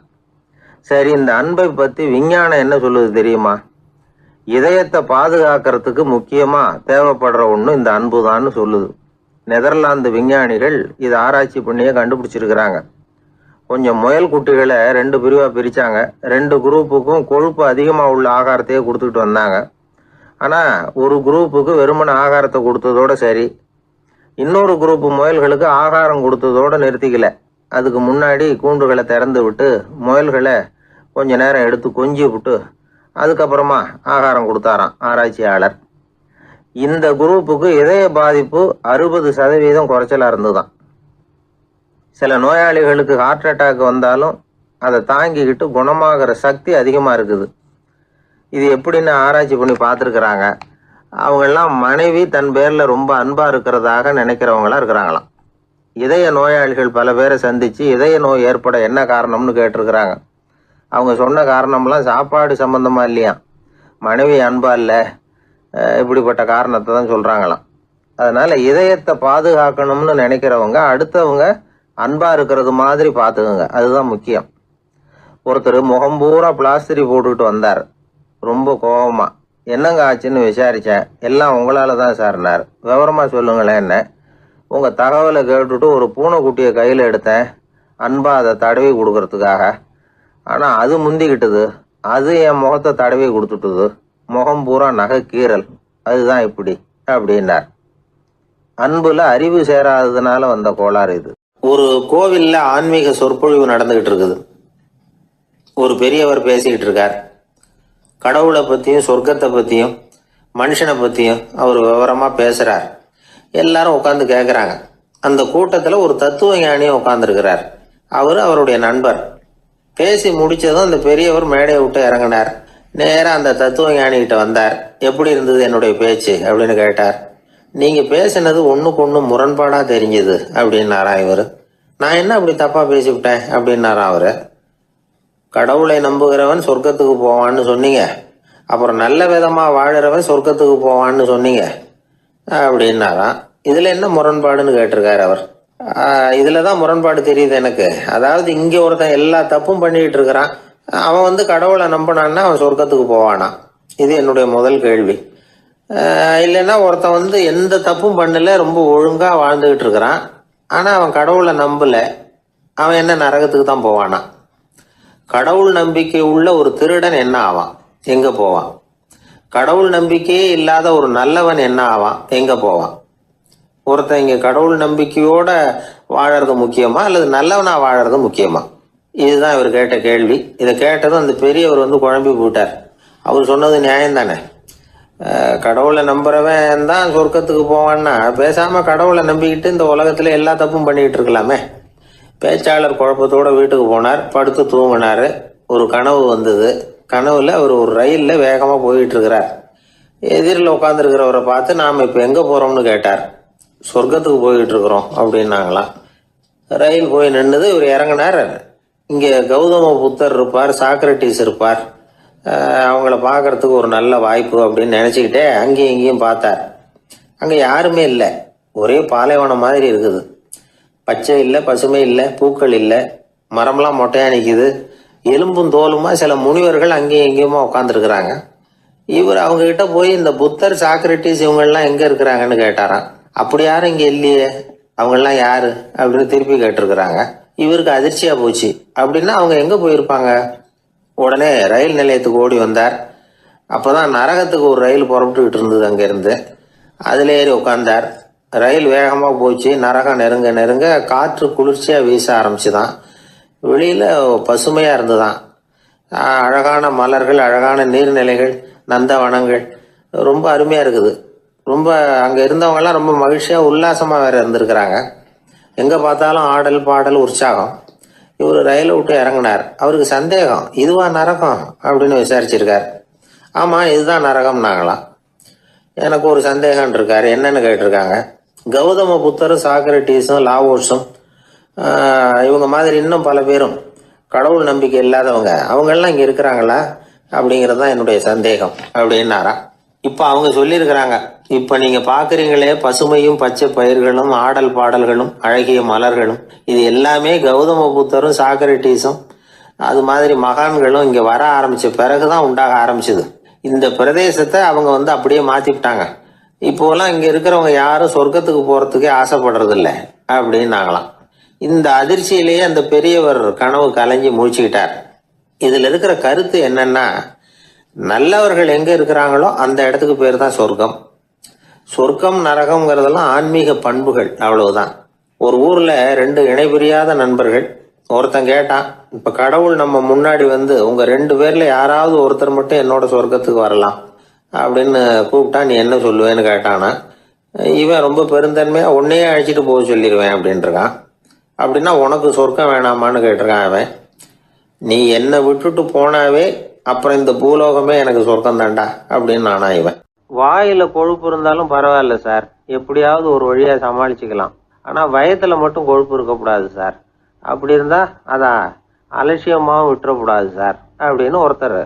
சரி, இந்த அன்பை பத்தி விஞ்ஞானம் என்ன சொல்லுது தெரியுமா? இதயத்தை பாதுகாக்கிறதுக்கு முக்கியமா தேவைப்படுற ஒண்ணு இந்த அன்புதான்னு சொல்லுது. நெதர்லாந்து விஞ்ஞானிகள் இதை ஆராய்ச்சி பண்ணியே கண்டுபிடிச்சிருக்கிறாங்க. கொஞ்சம் முயல் குட்டிகளை 2 பிரிவா பிரிச்சாங்க. 2 குரூப்புக்கும் கொழுப்பு அதிகமா உள்ள ஆகாரத்தையே கொடுத்துட்டு வந்தாங்க. ஆனா ஒரு குரூப்புக்கு வெறுமன ஆகாரத்தை கொடுத்ததோட சரி, இன்னொரு குரூப் முயல்களுக்கு ஆகாரம் கொடுத்ததோட நிறுத்திக்கல. அதுக்கு முன்னாடி கூண்டுகளை திறந்து விட்டு முயல்களை கொஞ்ச நேரம் எடுத்து கொஞ்சி விட்டு அதுக்கப்புறமா ஆகாரம் கொடுத்தாராம் ஆராய்ச்சியாளர். இந்த குரூப்புக்கு இதய பாதிப்பு 60% குறைச்சலா இருந்துதான். சில நோயாளிகளுக்கு ஹார்ட் அட்டாக் வந்தாலும் அதை தாங்கிக்கிட்டு குணமாகிற சக்தி அதிகமா இருக்குது. இது எப்படின்னு ஆராய்ச்சி பண்ணி பார்த்துருக்குறாங்க. அவங்கெல்லாம் மனைவி தன் பேர்ல ரொம்ப அன்பா இருக்கிறதாக நினைக்கிறவங்களா இருக்கிறாங்களாம். இதய நோயாளிகள் பல பேரை சந்திச்சு இதய நோய் ஏற்பட என்ன காரணம்னு கேட்டிருக்கிறாங்க. அவங்க சொன்ன காரணம்லாம் சாப்பாடு சம்பந்தமா இல்லையா, மனைவி அன்பா இல்ல, இப்படிப்பட்ட காரணத்தை தான் சொல்றாங்களாம். அதனால இதயத்தை பாதுகாக்கணும்னு நினைக்கிறவங்க அடுத்தவங்க அன்பா இருக்கிறது மாதிரி பார்த்துக்குங்க, அதுதான் முக்கியம். ஒருத்தர் முகம் பூரா பிளாஸ்டரி போட்டுக்கிட்டு வந்தார், ரொம்ப கோபமா. என்னங்க ஆச்சுன்னு விசாரிச்சேன். எல்லாம் உங்களால தான் சார்னார். விவரமா சொல்லுங்களேன். என்ன உங்க தகவலை கேட்டுட்டு ஒரு பூனைக்குட்டியை கையில் எடுத்தேன், அன்பா அதை தடவி கொடுக்கறதுக்காக. ஆனால் அது முந்திக்கிட்டது, அது என் முகத்தை தடவி கொடுத்துட்டுது. முகம் பூரா நகை கீறல். அதுதான் இப்படி அப்படின்னார். அன்புல அறிவு சேராததுனால வந்த கோளாறு இது. ஒரு கோவில்ல ஆன்மீக சொற்பொழிவு நடந்துகிட்டு இருக்குது. ஒரு பெரியவர் பேசிக்கிட்டு இருக்கார். கடவுளை பற்றியும் சொர்க்கத்தை பற்றியும் மனுஷனை பற்றியும் அவர் விவரமாக பேசுகிறார். எல்லாரும் உட்காந்து கேட்குறாங்க. அந்த கூட்டத்தில் ஒரு தத்துவ ஞானியும் உட்காந்துருக்கிறார். அவருடைய நண்பர். பேசி முடித்ததும் அந்த பெரியவர் மேடையை விட்டு இறங்கினார். நேராக அந்த தத்துவ ஞானிகிட்ட வந்தார். எப்படி இருந்தது என்னுடைய பேச்சு அப்படின்னு கேட்டார். நீங்கள் பேசினது ஒன்றுக்கு ஒன்று முரண்பாடாக தெரிஞ்சுது அப்படின்னாராம் இவர். நான் என்ன அப்படி தப்பாக பேசிவிட்டேன் அப்படின்னாராம் அவர். கடவுளை நம்புகிறவன் சொர்க்கத்துக்கு போவான்னு சொன்னீங்க, அப்புறம் நல்ல விதமாக வாழறவன் சொர்க்கத்துக்கு போவான்னு சொன்னீங்க அப்படின்னாராம். இதில் என்ன முரண்பாடுன்னு கேட்டிருக்காரு அவர். இதில் தான் முரண்பாடு தெரியுது எனக்கு. அதாவது இங்கே ஒருத்தன் எல்லா தப்பும் பண்ணிக்கிட்டு இருக்கிறான், அவன் கடவுளை நம்பினான்னா அவன் சொர்க்கத்துக்கு போவானா? இது என்னுடைய முதல் கேள்வி. இல்லைன்னா ஒருத்தன் எந்த தப்பும் பண்ணல, ரொம்ப ஒழுங்காக வாழ்ந்துக்கிட்டு இருக்கிறான், ஆனால் அவன் கடவுளை நம்பலை, அவன் என்ன நரகத்துக்கு தான் போவானா? கடவுள் நம்பிக்கை உள்ள ஒரு திருடன் என்ன ஆவான், எங்கே போவான்? கடவுள் நம்பிக்கையே இல்லாத ஒரு நல்லவன் என்ன ஆவான், எங்கே போவான்? ஒருத்தன் இங்கே கடவுள் நம்பிக்கையோட வாழறது முக்கியமா அல்லது நல்லவனா வாழறது முக்கியமா? இதுதான் இவர் கேட்ட கேள்வி. இதை கேட்டதும் அந்த பெரியவர் குழம்பி போட்டார். அவர் சொன்னது நியாயம் தானே. கடவுளை நம்புறவன் தான் சொர்க்கத்துக்கு போவான்னா பேசாம கடவுளை நம்பிக்கிட்டு இந்த உலகத்துல எல்லா தப்பும் பண்ணிக்கிட்டு இருக்கலாமே. பேச்சாளர் குழப்பத்தோட வீட்டுக்கு போனார். படுத்து தூங்கினாரு. ஒரு கனவு வந்தது. கனவுல அவர் ஒரு ரயில்ல வேகமா போயிட்டு இருக்கிறார். எதிரில் உட்காந்துருக்கிறவரை பார்த்து நாம இப்ப எங்க போறோம்னு கேட்டார். சொர்க்கத்துக்கு போயிட்டு இருக்கிறோம் அப்படின்னாங்களாம். ரயில் போய் நின்றுது. இவர் இறங்கினார். இங்க கௌதம புத்தர் இருப்பார், சாக்ரட்டிஸ் இருப்பார், அவங்கள பார்க்கறதுக்கு ஒரு நல்ல வாய்ப்பு அப்படின்னு நினைச்சுக்கிட்டே அங்கேயும் இங்கேயும் பார்த்தார். அங்க யாருமே இல்லை. ஒரே பாலைவனம் மாதிரி இருக்குது. பச்சை இல்லை, பசுமை இல்லை, பூக்கள் இல்லை, மரம்லாம் மொட்டையா நிற்குது. எலும்பும் தோலுமா சில முனிவர்கள் அங்கேயும் எங்கேயுமா உட்காந்துருக்குறாங்க. இவர் அவங்க கிட்ட போய் இந்த புத்தர், சாக்ரட்டிஸ் இவங்கெல்லாம் எங்க இருக்கிறாங்கன்னு கேட்டாராம். அப்படி யாரும் இங்க இல்லையே, அவங்கெல்லாம் யாரு அப்படின்னு திருப்பி கேட்டிருக்கிறாங்க. இவருக்கு அதிர்ச்சியா போச்சு. அப்படின்னா அவங்க எங்க போயிருப்பாங்க? உடனே ரயில் நிலையத்துக்கு ஓடி வந்தார். அப்போதான் நரகத்துக்கு ஒரு ரயில் புறப்பட்டுக்கிட்டு இருந்தது. அங்கிருந்து அதுல ஏறி உட்கார்ந்தார். ரயில் வேகமாக போச்சு. நரகம் நெருங்க நெருங்க காற்று குளிர்ச்சியாக வீச ஆரம்பிச்சுதான். வெளியில் பசுமையாக இருந்துதான். அழகான மலர்கள், அழகான நீர்நிலைகள், நந்தவனங்கள், ரொம்ப அருமையாக இருக்குது. ரொம்ப அங்கே இருந்தவங்கெல்லாம் ரொம்ப மகிழ்ச்சியாக உல்லாசமாக வேற இருந்திருக்கிறாங்க. எங்கே பார்த்தாலும் ஆடல் பாடல் உற்சாகம். இவர் ரயிலை விட்டு இறங்கினார். அவருக்கு சந்தேகம், இதுவா நரகம் அப்படின்னு விசாரிச்சிருக்கார். ஆமாம், இதுதான் நரகம்னாங்களாம். எனக்கு ஒரு சந்தேகம் இருக்காரு. என்னன்னு கேட்டிருக்காங்க. கௌதம புத்தரும் சாக்ரட்டிஸும் லாவோஸும் இவங்க மாதிரி இன்னும் பல பேரும் கடவுள் நம்பிக்கை இல்லாதவங்க, அவங்கெல்லாம் இங்கே இருக்கிறாங்களா அப்படிங்கிறது தான் என்னுடைய சந்தேகம் அப்படின்னாராம். இப்போ அவங்க சொல்லியிருக்கிறாங்க, இப்போ நீங்கள் பார்க்குறீங்களே பசுமையும் பச்சை பயிர்களும் ஆடல் பாடல்களும் அழகிய மலர்களும், இது எல்லாமே கௌதம புத்தரும் சாக்ரட்டிஸும் அது மாதிரி மகான்களும் இங்கே வர ஆரம்பித்த பிறகுதான் உண்டாக ஆரம்பிச்சுது. இந்த பிரதேசத்தை அவங்க அப்படியே மாற்றிவிட்டாங்க. இப்போலாம் இங்கே இருக்கிறவங்க யாரும் சொர்க்கத்துக்கு போகிறதுக்கே ஆசைப்படுறது இல்லை அப்படின்னாங்களாம். இந்த அதிர்ச்சியிலேயே அந்த பெரியவர் கனவு கலைஞ்சி முழிச்சுக்கிட்டார். இதில் இருக்கிற கருத்து என்னன்னா, நல்லவர்கள் எங்கே இருக்கிறாங்களோ அந்த இடத்துக்கு பேர் தான் சொர்க்கம். சொர்க்கம் நரகம்ங்கிறதெல்லாம் ஆன்மீக பண்புகள், அவ்வளவுதான். ஒரு ஊரில் 2 இணைபிரியாத நண்பர்கள். ஒருத்தன் கேட்டான், இப்போ கடவுள் நம்ம முன்னாடி உங்கள் 2 பேரில் யாராவது ஒருத்தர் மட்டும் என்னோட சொர்க்கத்துக்கு வரலாம் அப்படின்னு கூப்பிட்டா நீ என்ன சொல்லுவேன்னு கேட்டானா. இவன் ரொம்ப பெருந்தன்மையாக உன்னையே அழைச்சிட்டு போக சொல்லிடுவேன் அப்படின்ட்டுருக்கான். அப்படின்னா உனக்கு சொர்க்கம் வேணாமான்னு கேட்டிருக்கான் அவன். நீ என்னை விட்டுட்டு போனாவே அப்புறம் இந்த பூலோகமே எனக்கு சொர்க்கம் தாண்டா அப்படின்னு நானா இவன். வாயில கொழுப்பு இருந்தாலும் பரவாயில்ல சார், எப்படியாவது ஒரு வழியா சமாளிச்சுக்கலாம். ஆனால் வயத்துல மட்டும் கொழுப்பு இருக்கக்கூடாது சார். அப்படி இருந்தா அதான் அலட்சியமாகவும் விட்டுறக்கூடாது சார் அப்படின்னு ஒருத்தர்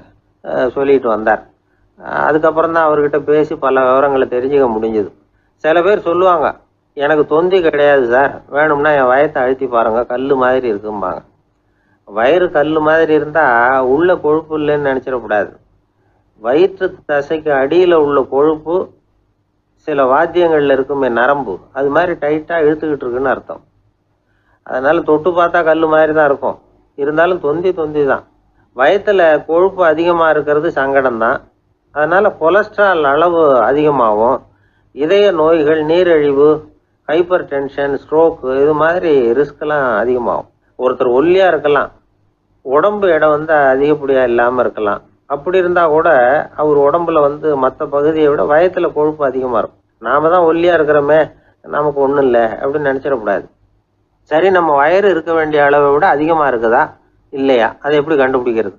சொல்லிட்டு வந்தார். அதுக்கப்புறம் தான் அவர்கிட்ட பேசி பல விவரங்களை தெரிஞ்சுக்க முடிஞ்சுது. சில பேர் சொல்லுவாங்க, எனக்கு தொந்தி கிடையாது சார், வேணும்னா என் வயத்தை அழுத்தி பாருங்க, கல் மாதிரி இருக்கும்பாங்க. வயிறு கல் மாதிரி இருந்தா உள்ள கொழுப்பு இல்லைன்னு நினைச்சிடக்கூடாது. வயிற்று தசைக்கு அடியில உள்ள கொழுப்பு சில வாத்தியங்கள்ல இருக்குமே நரம்பு, அது மாதிரி டைட்டா இழுத்துக்கிட்டு இருக்குன்னு அர்த்தம். அதனால தொட்டு பார்த்தா கல் மாதிரி தான் இருக்கும், இருந்தாலும் தொந்தி தான். வயத்துல கொழுப்பு அதிகமா இருக்கிறது சங்கடம் தான். அதனால கொலஸ்ட்ரால் அளவு அதிகமாகும். இதய நோய்கள், நீரிழிவு, ஹைப்பர் டென்ஷன், ஸ்ட்ரோக்கு, இது மாதிரி ரிஸ்க்லாம் அதிகமாகும். ஒருத்தர் ஒல்லியா இருக்கலாம், உடம்பு எடை அதிகப்படியா இல்லாம இருக்கலாம். அப்படி இருந்தா கூட அவர் உடம்புல மற்ற பகுதியை விட வயத்துல கொழுப்பு அதிகமா இருக்கும். நாம தான் ஒல்லியா இருக்கிறோமே, நமக்கு ஒண்ணும் இல்லை அப்படின்னு நினைச்சிடக்கூடாது. சரி, நம்ம வயிறு இருக்க வேண்டிய அளவை விட அதிகமா இருக்குதா இல்லையா, அதை எப்படி கண்டுபிடிக்கிறது?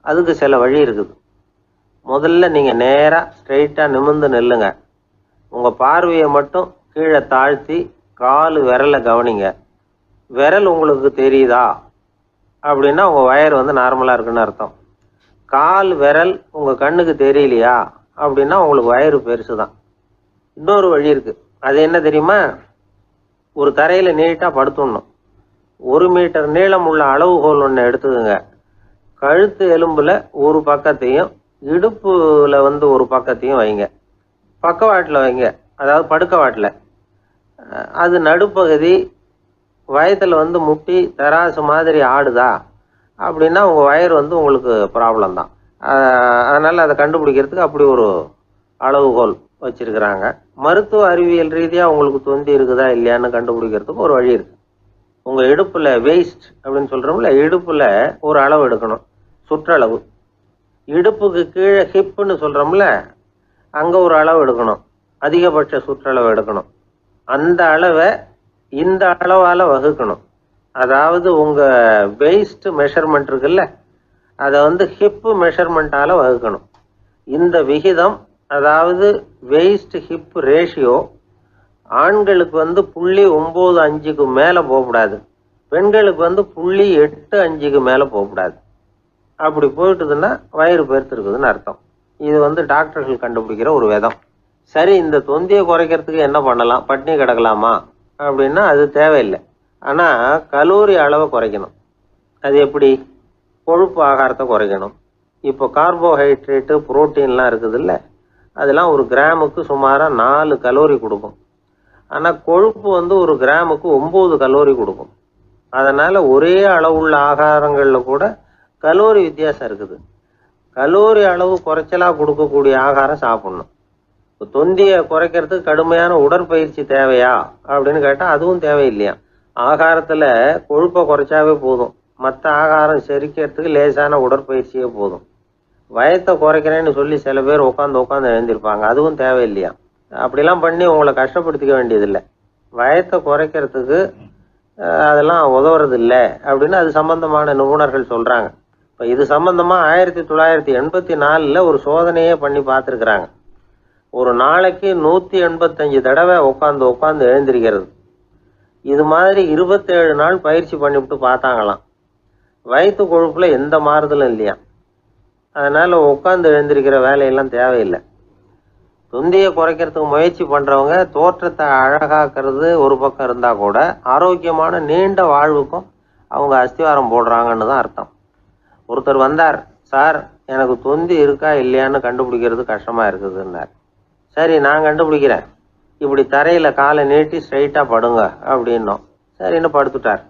அதுக்கு சில வழி இருக்குது. முதல்ல நீங்க நேரா ஸ்ட்ரெயிட்டா நிமிர்ந்து நில்லுங்க. உங்க பார்வையை மட்டும் கீழே தாழ்த்தி கால் விரலை கவனிங்க. விரல் உங்களுக்கு தெரியுதா அப்படின்னா உங்க வயறு நார்மலா இருக்குன்னு அர்த்தம். கால் விரல் உங்க கண்ணுக்கு தெரியலையா அப்படின்னா உங்களுக்கு வயிறு பெருசுதான். இன்னொரு வழி இருக்கு, அது என்ன தெரியுமா? ஒரு தரையில நீட்டா படுத்துடணும். 1 மீட்டர் நீளம் உள்ள அளவுகோல் ஒன்று எடுத்துதுங்க. கழுத்து எலும்புல ஒரு பக்கத்தையும் இடுப்புல ஒரு பக்கத்தையும் வைங்க. பக்கவாட்டில் வைங்க, அதாவது படுக்கவாட்டில். அது நடுப்பகுதி வயத்துல முட்டி தராசு மாதிரி ஆடுதா அப்படின்னா உங்க வயிறு உங்களுக்கு ப்ராப்ளம் தான். அதனால அதை கண்டுபிடிக்கிறதுக்கு அப்படி ஒரு அளவுகோல் வச்சிருக்கிறாங்க. மருத்துவ அறிவியல் ரீதியா உங்களுக்கு தொந்தி இருக்குதா இல்லையான்னு கண்டுபிடிக்கிறதுக்கு ஒரு வழி இருக்கு. உங்க இடுப்புல வெயிஸ்ட் அப்படின்னு சொல்றோம்ல, இடுப்புல ஒரு அளவு எடுக்கணும், சுற்றளவு. இடுப்புக்கு கீழே ஹிப்புன்னு சொல்றோம்ல, அங்க ஒரு அளவு எடுக்கணும், அதிகபட்ச சுற்றளவு எடுக்கணும். அந்த அளவை இந்த அளவால வகுக்கணும். அதாவது உங்க வெயிஸ்ட் மெஷர்மெண்ட் இருக்குல்ல, அதை ஹிப்பு மெஷர்மெண்டால வகுக்கணும். இந்த விகிதம், அதாவது வெயிஸ்ட் ஹிப் ரேஷியோ, ஆண்களுக்கு 0.95க்கு மேல போகக்கூடாது, பெண்களுக்கு 0.85க்கு மேல போகக்கூடாது. அப்படி போயிட்டுதுன்னா வயிறு பெருத்திருக்குதுன்னு அர்த்தம். இது டாக்டர்கள் கண்டுபிடிக்கிற ஒரு விதம். சரி, இந்த தொந்தியை குறைக்கிறதுக்கு என்ன பண்ணலாம்? பட்னி கிடக்கலாமா அப்படின்னா அது தேவையில்லை. ஆனா கலோரி அளவை குறைக்கணும். அது எப்படி? கொழுப்பு ஆகாரத்தை குறைக்கணும். இப்போ கார்போஹைட்ரேட்டு, புரோட்டீன்லாம் இருக்குது இல்லை, அதெல்லாம் ஒரு கிராமுக்கு சுமாரா 4 கலோரி கொடுக்கும். ஆனா கொழுப்பு ஒரு கிராமுக்கு 9 கலோரி கொடுக்கும். அதனால ஒரே அளவுள்ள ஆகாரங்கள்ல கூட கலோரி வித்தியாசம் இருக்குது. கலோரி அளவு குறைச்சலா கொடுக்கக்கூடிய ஆகாரம் சாப்பிடணும். தொந்தியை குறைக்கிறதுக்கு கடுமையான உடற்பயிற்சி தேவையா அப்படின்னு கேட்டா அதுவும் தேவையில்லையா. ஆகாரத்துல கொழுப்பை குறைச்சாவே போதும், மற்ற ஆகாரம் செரிக்கிறதுக்கு லேசான உடற்பயிற்சியே போதும். வயத்தை குறைக்கிறேன்னு சொல்லி சில பேர் உட்காந்து எழுந்திருப்பாங்க, அதுவும் தேவையில்லையா. அப்படிலாம் பண்ணி உங்களை கஷ்டப்படுத்திக்க வேண்டியதில்லை. வயத்தை குறைக்கிறதுக்கு அதெல்லாம் உதவுறது இல்லை அப்படின்னு அது சம்பந்தமான நிபுணர்கள் சொல்றாங்க. இப்போ இது சம்பந்தமா 1984 ஒரு சோதனையே பண்ணி பார்த்துருக்குறாங்க. ஒரு நாளைக்கு 185 தடவை உட்காந்து எழுந்திருக்கிறது. இது மாதிரி 27 நாள் பயிற்சி பண்ணிவிட்டு பார்த்தாங்களாம். வயிற்று கொழுப்புல எந்த மாறுதலும் இல்லையா. அதனால உட்காந்து எழுந்திருக்கிற வேலையெல்லாம் தேவையில்லை. தொந்தியை குறைக்கிறதுக்கு முயற்சி பண்றவங்க தோற்றத்தை அழகாக்குறது ஒரு பக்கம் இருந்தா கூட ஆரோக்கியமான நீண்ட வாழ்வுக்கும் அவங்க அஸ்திவாரம் போடுறாங்கன்னு தான் அர்த்தம். ஒருத்தர் வந்தார், சார் எனக்கு தொந்தி இருக்கா இல்லையான்னு கண்டுபிடிக்கிறது கஷ்டமா இருக்குதுன்னார். சரி, நான் கண்டுபிடிக்கிறேன், இப்படி தரையில காலை நீட்டி ஸ்ட்ரைட்டா படுங்க அப்படின்னோம். சரின்னு படுத்துட்டார்.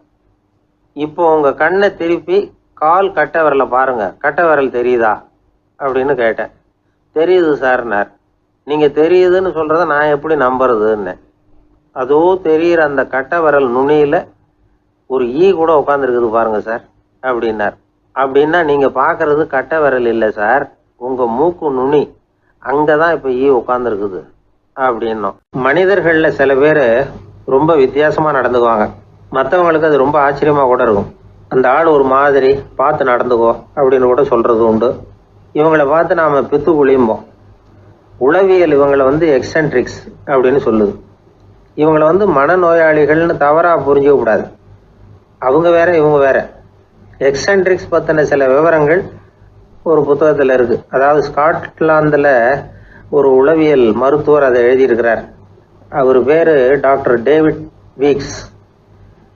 இப்போ உங்க கண்ணை திருப்பி கால் கட்டை விரலை பாருங்க, கட்டை விரல் தெரியுதா அப்படின்னு கேட்டேன். தெரியுது சார்னார். நீங்க தெரியுதுன்னு சொல்றத நான் எப்படி நம்புறதுன்னு. அதோ தெரியுற அந்த கட்டை விரல் நுனியில ஒரு ஈ கூட உட்காந்துருக்குது பாருங்க சார் அப்படின்னார். அப்படின்னா நீங்க பாக்குறது கட்டை விரல் இல்லை சார், உங்க மூக்கு நுனி, அங்கதான் இப்ப ஈ உட்காந்துருக்குது அப்படின்னோம். மனிதர்கள்ல சில பேர் ரொம்ப வித்தியாசமா நடந்துக்குவாங்க. மற்றவங்களுக்கு அது ரொம்ப ஆச்சரியமா கூட இருக்கும். அந்த ஆள் ஒரு மாதிரி பார்த்து நடந்துக்கோ அப்படின்னு கூட சொல்றது உண்டு. இவங்களை பார்த்து நாம பித்து குளியும்போம். உளவியல் இவங்களை எக்ஸென்ட்ரிக்ஸ் அப்படின்னு சொல்லுது. இவங்களை மனநோயாளிகள்னு தவறா புரிஞ்சுக்க கூடாது. அவங்க வேற இவங்க வேற. எக்ஸென்ட்ரிக்ஸ் பத்தின சில விவரங்கள் ஒரு புத்தகத்துல இருக்கு. அதாவது ஸ்காட்லாந்துல ஒரு உளவியல் மருத்துவர் அதை எழுதியிருக்கிறார். அவர் பேர் டாக்டர் டேவிட் வீக்ஸ்.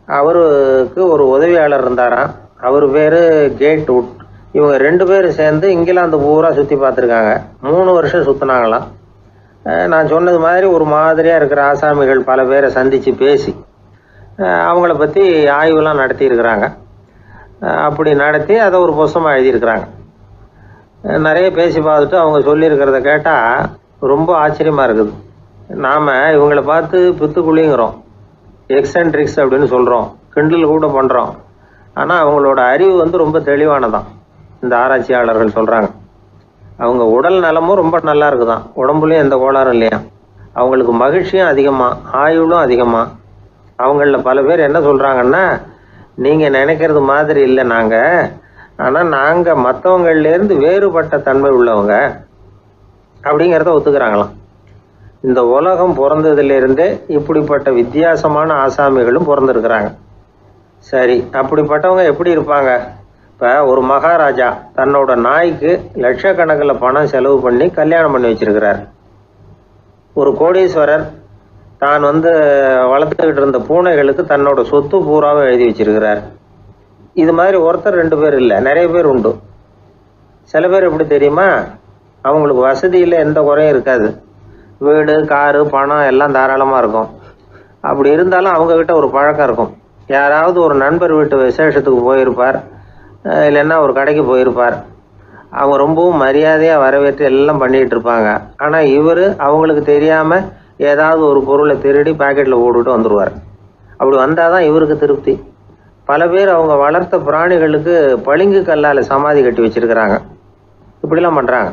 அவருக்கு ஒரு உதவியாளர் இருந்தாராம், அவர் பேர் கேட் வுட். இவங்க 2 பேரும் சேர்ந்து இங்கிலாந்து பூரா சுற்றி பார்த்துருக்காங்க. 3 வருஷம் சுற்றினாங்களாம். நான் சொன்னது மாதிரி ஒரு மாதிரியாக இருக்கிற ஆசாமிகள் பல பேரை சந்தித்து பேசி அவங்கள பற்றி ஆய்வுலாம் நடத்தியிருக்கிறாங்க. அப்படி நடத்தி அதை ஒரு புஸ்தகமாக எழுதியிருக்கிறாங்க. நிறைய பேசி பார்த்துட்டு அவங்க சொல்லியிருக்கிறத கேட்டால் ரொம்ப ஆச்சரியமாக இருக்குது. நாம் இவங்கள பார்த்து பித்துக்குழிங்கிறோம், எக்ஸென்ட்ரிக்ஸ் அப்படின்னு சொல்கிறோம், கிண்டல் கூட பண்ணுறோம். ஆனால் அவங்களோட அறிவு ரொம்ப தெளிவானதான். இந்த ஆராய்ச்சியாளர்கள் சொல்கிறாங்க, அவங்க உடல் நலமும் ரொம்ப நல்லா இருக்குதான், உடம்புலையும் எந்த கோளாறும் இல்லையா, அவங்களுக்கு மகிழ்ச்சியும் அதிகமாக, ஆயுளும் அதிகமாக. அவங்களில் பல பேர் என்ன சொல்கிறாங்கன்னா, நீங்கள் நினைக்கிறது மாதிரி இல்லை நாங்கள், ஆனால் நாங்கள் மற்றவங்கள்லேருந்து வேறுபட்ட தன்மை உள்ளவங்க அப்படிங்கிறத ஒத்துக்கிறாங்களாம். இந்த உலகம் பிறந்ததுலேருந்தே இப்படிப்பட்ட வித்தியாசமான ஆசாமிகளும் பிறந்திருக்கிறாங்க. சரி, அப்படிப்பட்டவங்க எப்படி இருப்பாங்க? இப்போ ஒரு மகாராஜா தன்னோட நாய்க்கு லட்சக்கணக்கில் பணம் செலவு பண்ணி கல்யாணம் பண்ணி வச்சிருக்கிறார். ஒரு கோடீஸ்வரர் தான் வளர்த்துக்கிட்டு இருந்த பூனைகளுக்கு தன்னோட சொத்து பூராவை எழுதி வச்சிருக்கிறார். இது மாதிரி ஒருத்தர் 2 பேர் இல்லை, நிறைய பேர் உண்டு. சில பேர் எப்படி தெரியுமா, அவங்களுக்கு வசதியில் எந்த குறையும் இருக்காது, வீடு காரு பணம் எல்லாம் தாராளமாக இருக்கும். அப்படி இருந்தாலும் அவங்கக்கிட்ட ஒரு பழக்கம் இருக்கும். யாராவது ஒரு நண்பர் வீட்டு விசேஷத்துக்கு போயிருப்பார், இல்லைன்னா ஒரு கடைக்கு போயிருப்பார். அவங்க ரொம்பவும் மரியாதையாக வரவேற்று எல்லாம் பண்ணிகிட்டு இருப்பாங்க. ஆனால் இவர் அவங்களுக்கு தெரியாமல் ஏதாவது ஒரு பொருளை திருடி பாக்கெட்டில் போட்டுவிட்டு வந்துடுவார். அப்படி வந்தால் தான் இவருக்கு திருப்தி. பல பேர் அவங்க வளர்த்த பிராணிகளுக்கு பளிங்கு கல்லால் சமாதி கட்டி வச்சிருக்கிறாங்க. இப்படிலாம் பண்ணுறாங்க.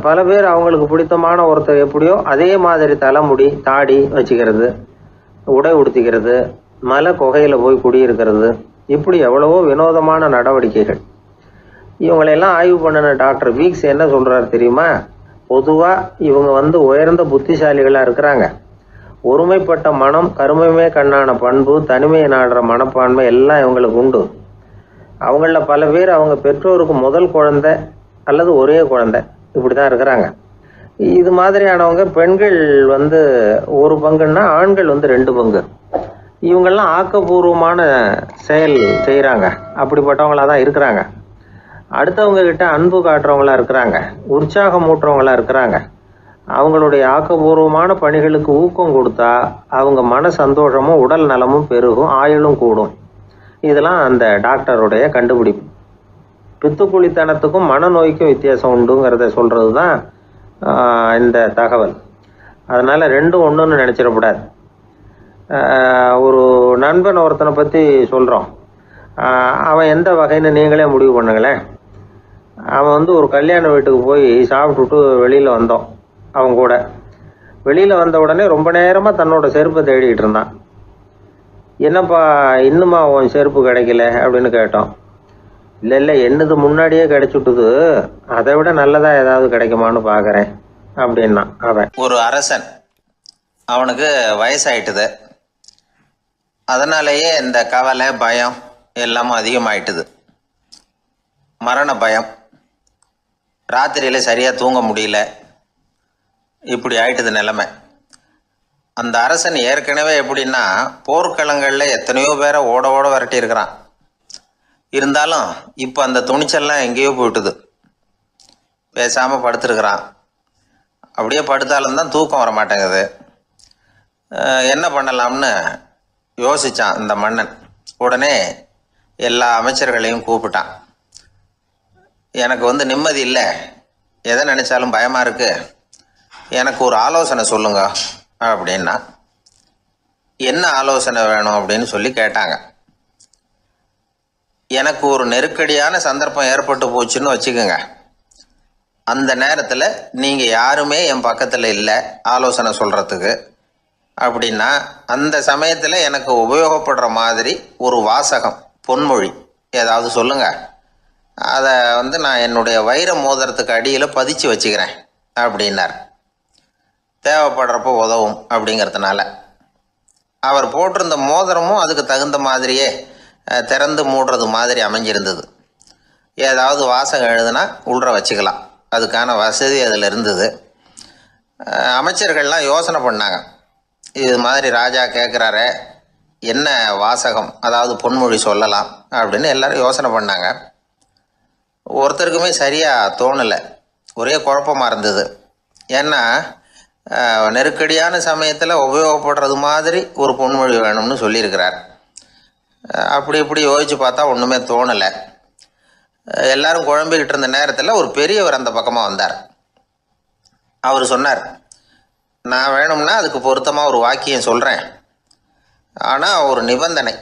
பல பேர் அவங்களுக்கு பிடித்தமான ஒருத்தர் எப்படியோ அதே மாதிரி தலைமுடி தாடி வச்சுக்கிறது, உடை உடுத்திக்கிறது, மலை குகையில் போய் குடியிருக்கிறது, இப்படி எவ்வளவோ வினோதமான நடவடிக்கைகள். இவங்களையெல்லாம் ஆய்வு பண்ணின டாக்டர் வீக்ஸ் என்ன சொல்கிறாரு தெரியுமா? பொதுவாக இவங்க உயர்ந்த புத்திசாலிகளாக இருக்கிறாங்க. ஒருமைப்பட்ட மனம், கருமையுமே கண்ணான பண்பு, தனிமையை நாடுற மனப்பான்மை எல்லாம் இவங்களுக்கு உண்டு. அவங்களில் பல பேர் அவங்க பெற்றோருக்கு முதல் குழந்தை அல்லது ஒரே குழந்தை இப்படி தான் இருக்கிறாங்க. இது மாதிரியானவங்க பெண்கள் 1 பங்குன்னா ஆண்கள் 2 பங்கு. இவங்கெல்லாம் ஆக்கப்பூர்வமான செயல் செய்கிறாங்க, அப்படிப்பட்டவங்களாக தான் இருக்கிறாங்க. அடுத்தவங்க கிட்ட அன்பு காட்டுறவங்களா இருக்கிறாங்க, உற்சாகம் ஊட்டுறவங்களா இருக்கிறாங்க. அவங்களுடைய ஆக்கப்பூர்வமான பணிகளுக்கு ஊக்கம் கொடுத்தா அவங்க மன சந்தோஷமும் உடல் நலமும் பெருகும், ஆயுளும் கூடும். இதெல்லாம் அந்த டாக்டருடைய கண்டுபிடிப்பு. பித்துக்குழித்தனத்துக்கும் மனநோய்க்கும் வித்தியாசம் உண்டுங்கிறத சொல்கிறது தான் இந்த தகவல். அதனால் 2ம் ஒன்றுன்னு நினச்சிடக்கூடாது. ஒரு நண்பன் ஒருத்தனை பற்றி சொல்கிறோம். அவன் எந்த வகைன்னு நீங்களே முடிவு பண்ணுங்களேன். அவன் ஒரு கல்யாண வீட்டுக்கு போய் சாப்பிட்டுட்டு வெளியில் வந்தோம். அவங்க கூட வெளியில் வந்த உடனே ரொம்ப நேரமாக தன்னோட செருப்பை தேடிக்கிட்டு இருந்தான். என்னப்பா இன்னுமா உன் செருப்பு கிடைக்கல அப்படின்னு கேட்டோம். இல்லை என்னது முன்னாடியே கிடைச்சுட்டுது, அதை விட நல்லதாக ஏதாவது கிடைக்குமான்னு பார்க்குறேன் அப்படின்னா அவன். ஒரு அரசன், அவனுக்கு வயசாயிட்டுது. அதனாலேயே இந்த கவலை பயம் எல்லாமும் அதிகமாயிட்டுது. மரண பயம், ராத்திரியில் சரியாக தூங்க முடியல, இப்படி ஆயிட்டுது நிலைமை. அந்த அரசன் ஏற்கனவே எப்படின்னா போர்க்களங்களில் எத்தனையோ பேரை ஓட ஓட விரட்டி இருக்கிறான். இருந்தாலும் இப்போ அந்த துணிச்சல்லாம் எங்கேயோ போயிட்டுது. பேசாமல் படுத்துருக்கிறான். அப்படியே படுத்தாலும் தான் தூக்கம் வர மாட்டேங்குது. என்ன பண்ணலாம்னு யோசித்தான் இந்த மன்னன். உடனே எல்லா அமைச்சர்களையும் கூப்பிட்டான். எனக்கு நிம்மதி இல்லை, எதை நினச்சாலும் பயமாக இருக்குது, எனக்கு ஒரு ஆலோசனை சொல்லுங்க அப்படின்னா. என்ன ஆலோசனை வேணும் அப்படின்னு சொல்லி கேட்டாங்க. எனக்கு ஒரு நெருக்கடியான சந்தர்ப்பம் ஏற்பட்டு போச்சுன்னு வச்சுக்கோங்க. அந்த நேரத்தில் நீங்கள் யாருமே என் பக்கத்தில் இல்லை ஆலோசனை சொல்கிறதுக்கு அப்படின்னா, அந்த சமயத்தில் எனக்கு உபயோகப்படுற மாதிரி ஒரு வாசகம், பொன்மொழி ஏதாவது சொல்லுங்கள். அதை நான் என்னுடைய வைர மோதிரத்துக்கு அடியில் பதிச்சு வச்சுக்கிறேன் அப்படின்னார். தேவைப்படுறப்போ உதவும் அப்படிங்கிறதுனால. அவர் போட்டிருந்த மோதிரமும் அதுக்கு தகுந்த மாதிரியே திறந்து மூடுறது மாதிரி அமைஞ்சிருந்தது. ஏதாவது வாசகம் எழுதுனா உள்ற வச்சுக்கலாம், அதுக்கான வசதி அதில் இருந்தது. அமைச்சர்கள்லாம் யோசனை பண்ணாங்க. இது மாதிரி ராஜா கேட்குறாரு, என்ன வாசகம், அதாவது பொன்மொழி சொல்லலாம் அப்படின்னு எல்லாரும் யோசனை பண்ணாங்க. ஒருத்தருக்குமே சரியாக தோணலை, ஒரே குழப்பமாக இருந்தது. ஏன்னா நெருக்கடியான சமயத்தில் உபயோகப்படுறது மாதிரி ஒரு பொன்மொழி வேணும்னு சொல்லியிருக்கிறார். அப்படி இப்படி யோசித்து பார்த்தா ஒன்றுமே தோணலை. எல்லாரும் குழம்பிக்கிட்டு இருந்த நேரத்தில் ஒரு பெரியவர் அந்த பக்கமாக வந்தார். அவர் சொன்னார், நான் வேணும்னா அதுக்கு பொருத்தமாக ஒரு வாக்கியம் சொல்கிறேன், ஆனால் ஒரு நிபந்தனை.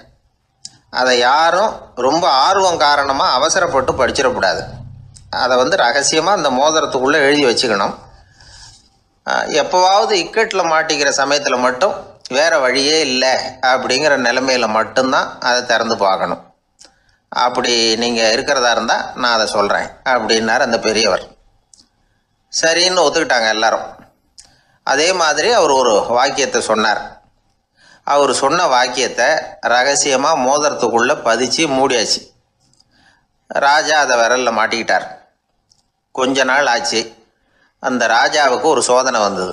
அதை யாரும் ரொம்ப ஆர்வம் காரணமாக அவசரப்பட்டு படிச்சிடக்கூடாது. அதை ரகசியமாக அந்த மோதிரத்துக்குள்ளே எழுதி வச்சுக்கணும். எப்போவாவது இக்கட்டில் மாட்டிக்கிற சமயத்தில் மட்டும் வேறு வழியே இல்லை அப்படிங்கிற நிலைமையில் மட்டும்தான் அதை திறந்து பார்க்கணும். அப்படி நீங்கள் இருக்கிறதா இருந்தால் நான் அதை சொல்கிறேன் அப்படின்னார் அந்த பெரியவர். சரின்னு ஒத்துக்கிட்டாங்க எல்லாரும். அதே மாதிரி அவர் ஒரு வாக்கியத்தை சொன்னார். அவர் சொன்ன வாக்கியத்தை ரகசியமாக மோதிரத்துக்குள்ளே பதிச்சு மூடியாச்சு. ராஜா அதை விரலில் மாட்டிக்கிட்டார். கொஞ்ச நாள் ஆச்சு. அந்த ராஜாவுக்கு ஒரு சோதனை வந்தது.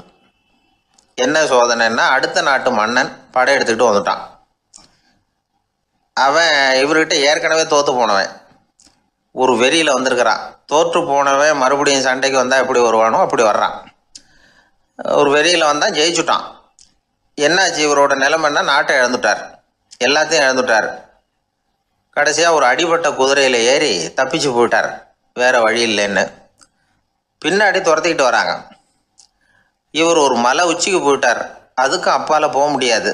என்ன சோதனைன்னா, அடுத்த நாட்டு மன்னன் படையெடுத்துக்கிட்டு வந்துட்டான். அவன் இவர்கிட்ட ஏற்கனவே தோற்று போனவன், ஒரு வெறியில் வந்திருக்கிறான். தோற்று போனவன் மறுபடியும் சண்டைக்கு வந்தால் எப்படி வருவானோ அப்படி வர்றான். ஒரு வெறியில் வந்தான், ஜெயிச்சுட்டான். என்னாச்சு இவரோட நிலைமைன்னா, நாட்டை இழந்துட்டார், எல்லாத்தையும் இழந்துட்டார். கடைசியாக ஒரு அடிபட்ட குதிரையில் ஏறி தப்பிச்சு போயிட்டார், வேறு வழி இல்லைன்னு. பின்னாடி துரத்திக்கிட்டு வராங்க. இவர் ஒரு மலை உச்சிக்கு போயிட்டார். அதுக்கும் அப்பால் போக முடியாது,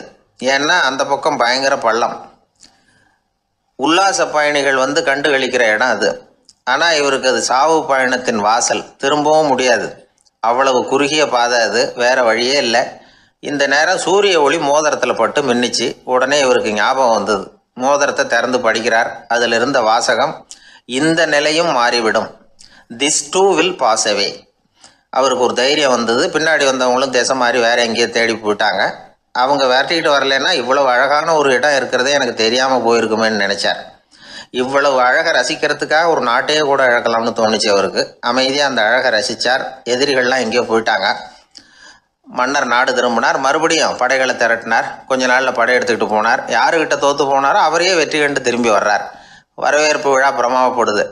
ஏன்னா அந்த பக்கம் பயங்கர பள்ளம். உல்லாச பயணிகள் கண்டு கழிக்கிற இடம் அது. ஆனால் இவருக்கு அது சாவு பயணத்தின் வாசல், திரும்பவும் முடியாது. அவ்வளவு குறுகிய பாதை அது, வேறு வழியே இல்லை. இந்த நேரம் சூரிய ஒளி மோதிரத்தில் பட்டு மின்னிச்சு. உடனே இவருக்கு ஞாபகம் வந்தது. மோதிரத்தை திறந்து படிக்கிறார். அதில் இருந்த வாசகம், இந்த நிலையும் மாறிவிடும், this too will pass away. அவருக்கு ஒரு தைரியம் வந்தது. பின்னாடி வந்தவங்களும் திசை மாறி வேறு எங்கேயோ தேடி போயிட்டாங்க. அவங்க விரட்டிக்கிட்டு வரலைன்னா இவ்வளவு அழகான ஒரு இடம் இருக்கிறதே எனக்கு தெரியாமல் போயிருக்குமேன்னு நினச்சார். இவ்வளவு அழகை ரசிக்கிறதுக்காக ஒரு நாட்டையே கூட இழக்கலாம்னு தோணுச்சு அவருக்கு. அமைதியாக அந்த அழகை ரசித்தார். எதிரிகள்லாம் எங்கேயோ போயிட்டாங்க. மன்னர் நாடு திரும்பினார். மறுபடியும் படைகளை திரட்டினார். கொஞ்ச நாளில் படை எடுத்துக்கிட்டு போனார். யாருக்கிட்ட தோற்று போனாரோ அவரையே வெற்றி கண்டு திரும்பி வர்றார். வரவேற்பு விழா பிரமாவப்படுது.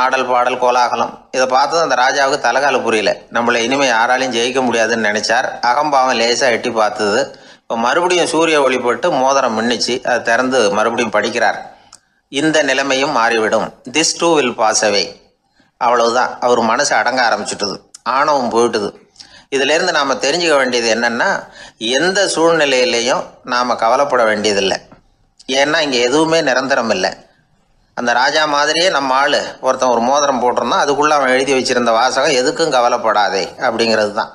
ஆடல் பாடல் கோலாகலம். இதை பார்த்தது அந்த ராஜாவுக்கு தலைகால புரியல. நம்மளை இனிமேல் யாராலையும் ஜெயிக்க முடியாதுன்னு நினைச்சார். அகம்பாவம் லேசாக எட்டி பார்த்தது. இப்போ மறுபடியும் சூரிய ஒளிப்பட்டு மோதிரம் மின்னிச்சு. அதை திறந்து மறுபடியும் படிக்கிறார். இந்த நிலைமையும் மாறிவிடும், this too will pass away. அவ்வளவுதான். அவர் மனசு அடங்க ஆரம்பிச்சுட்டுது, ஆணவம் போயிட்டுது. இதிலேருந்து நாம் தெரிஞ்சுக்க வேண்டியது என்னென்னா, எந்த சூழ்நிலையிலையும் நாம் கவலைப்பட வேண்டியதில்லை. ஏன்னா இங்கே எதுவுமே நிரந்தரம் இல்லை. அந்த ராஜா மாதிரியே நம்ம ஆள் ஒருத்தன் ஒரு மோதிரம் போட்டிருந்தான், அதுக்குள்ளே அவன் எழுதி வச்சிருந்த வாசகம், எதுக்கும் கவலைப்படாதே அப்படிங்கிறது தான்.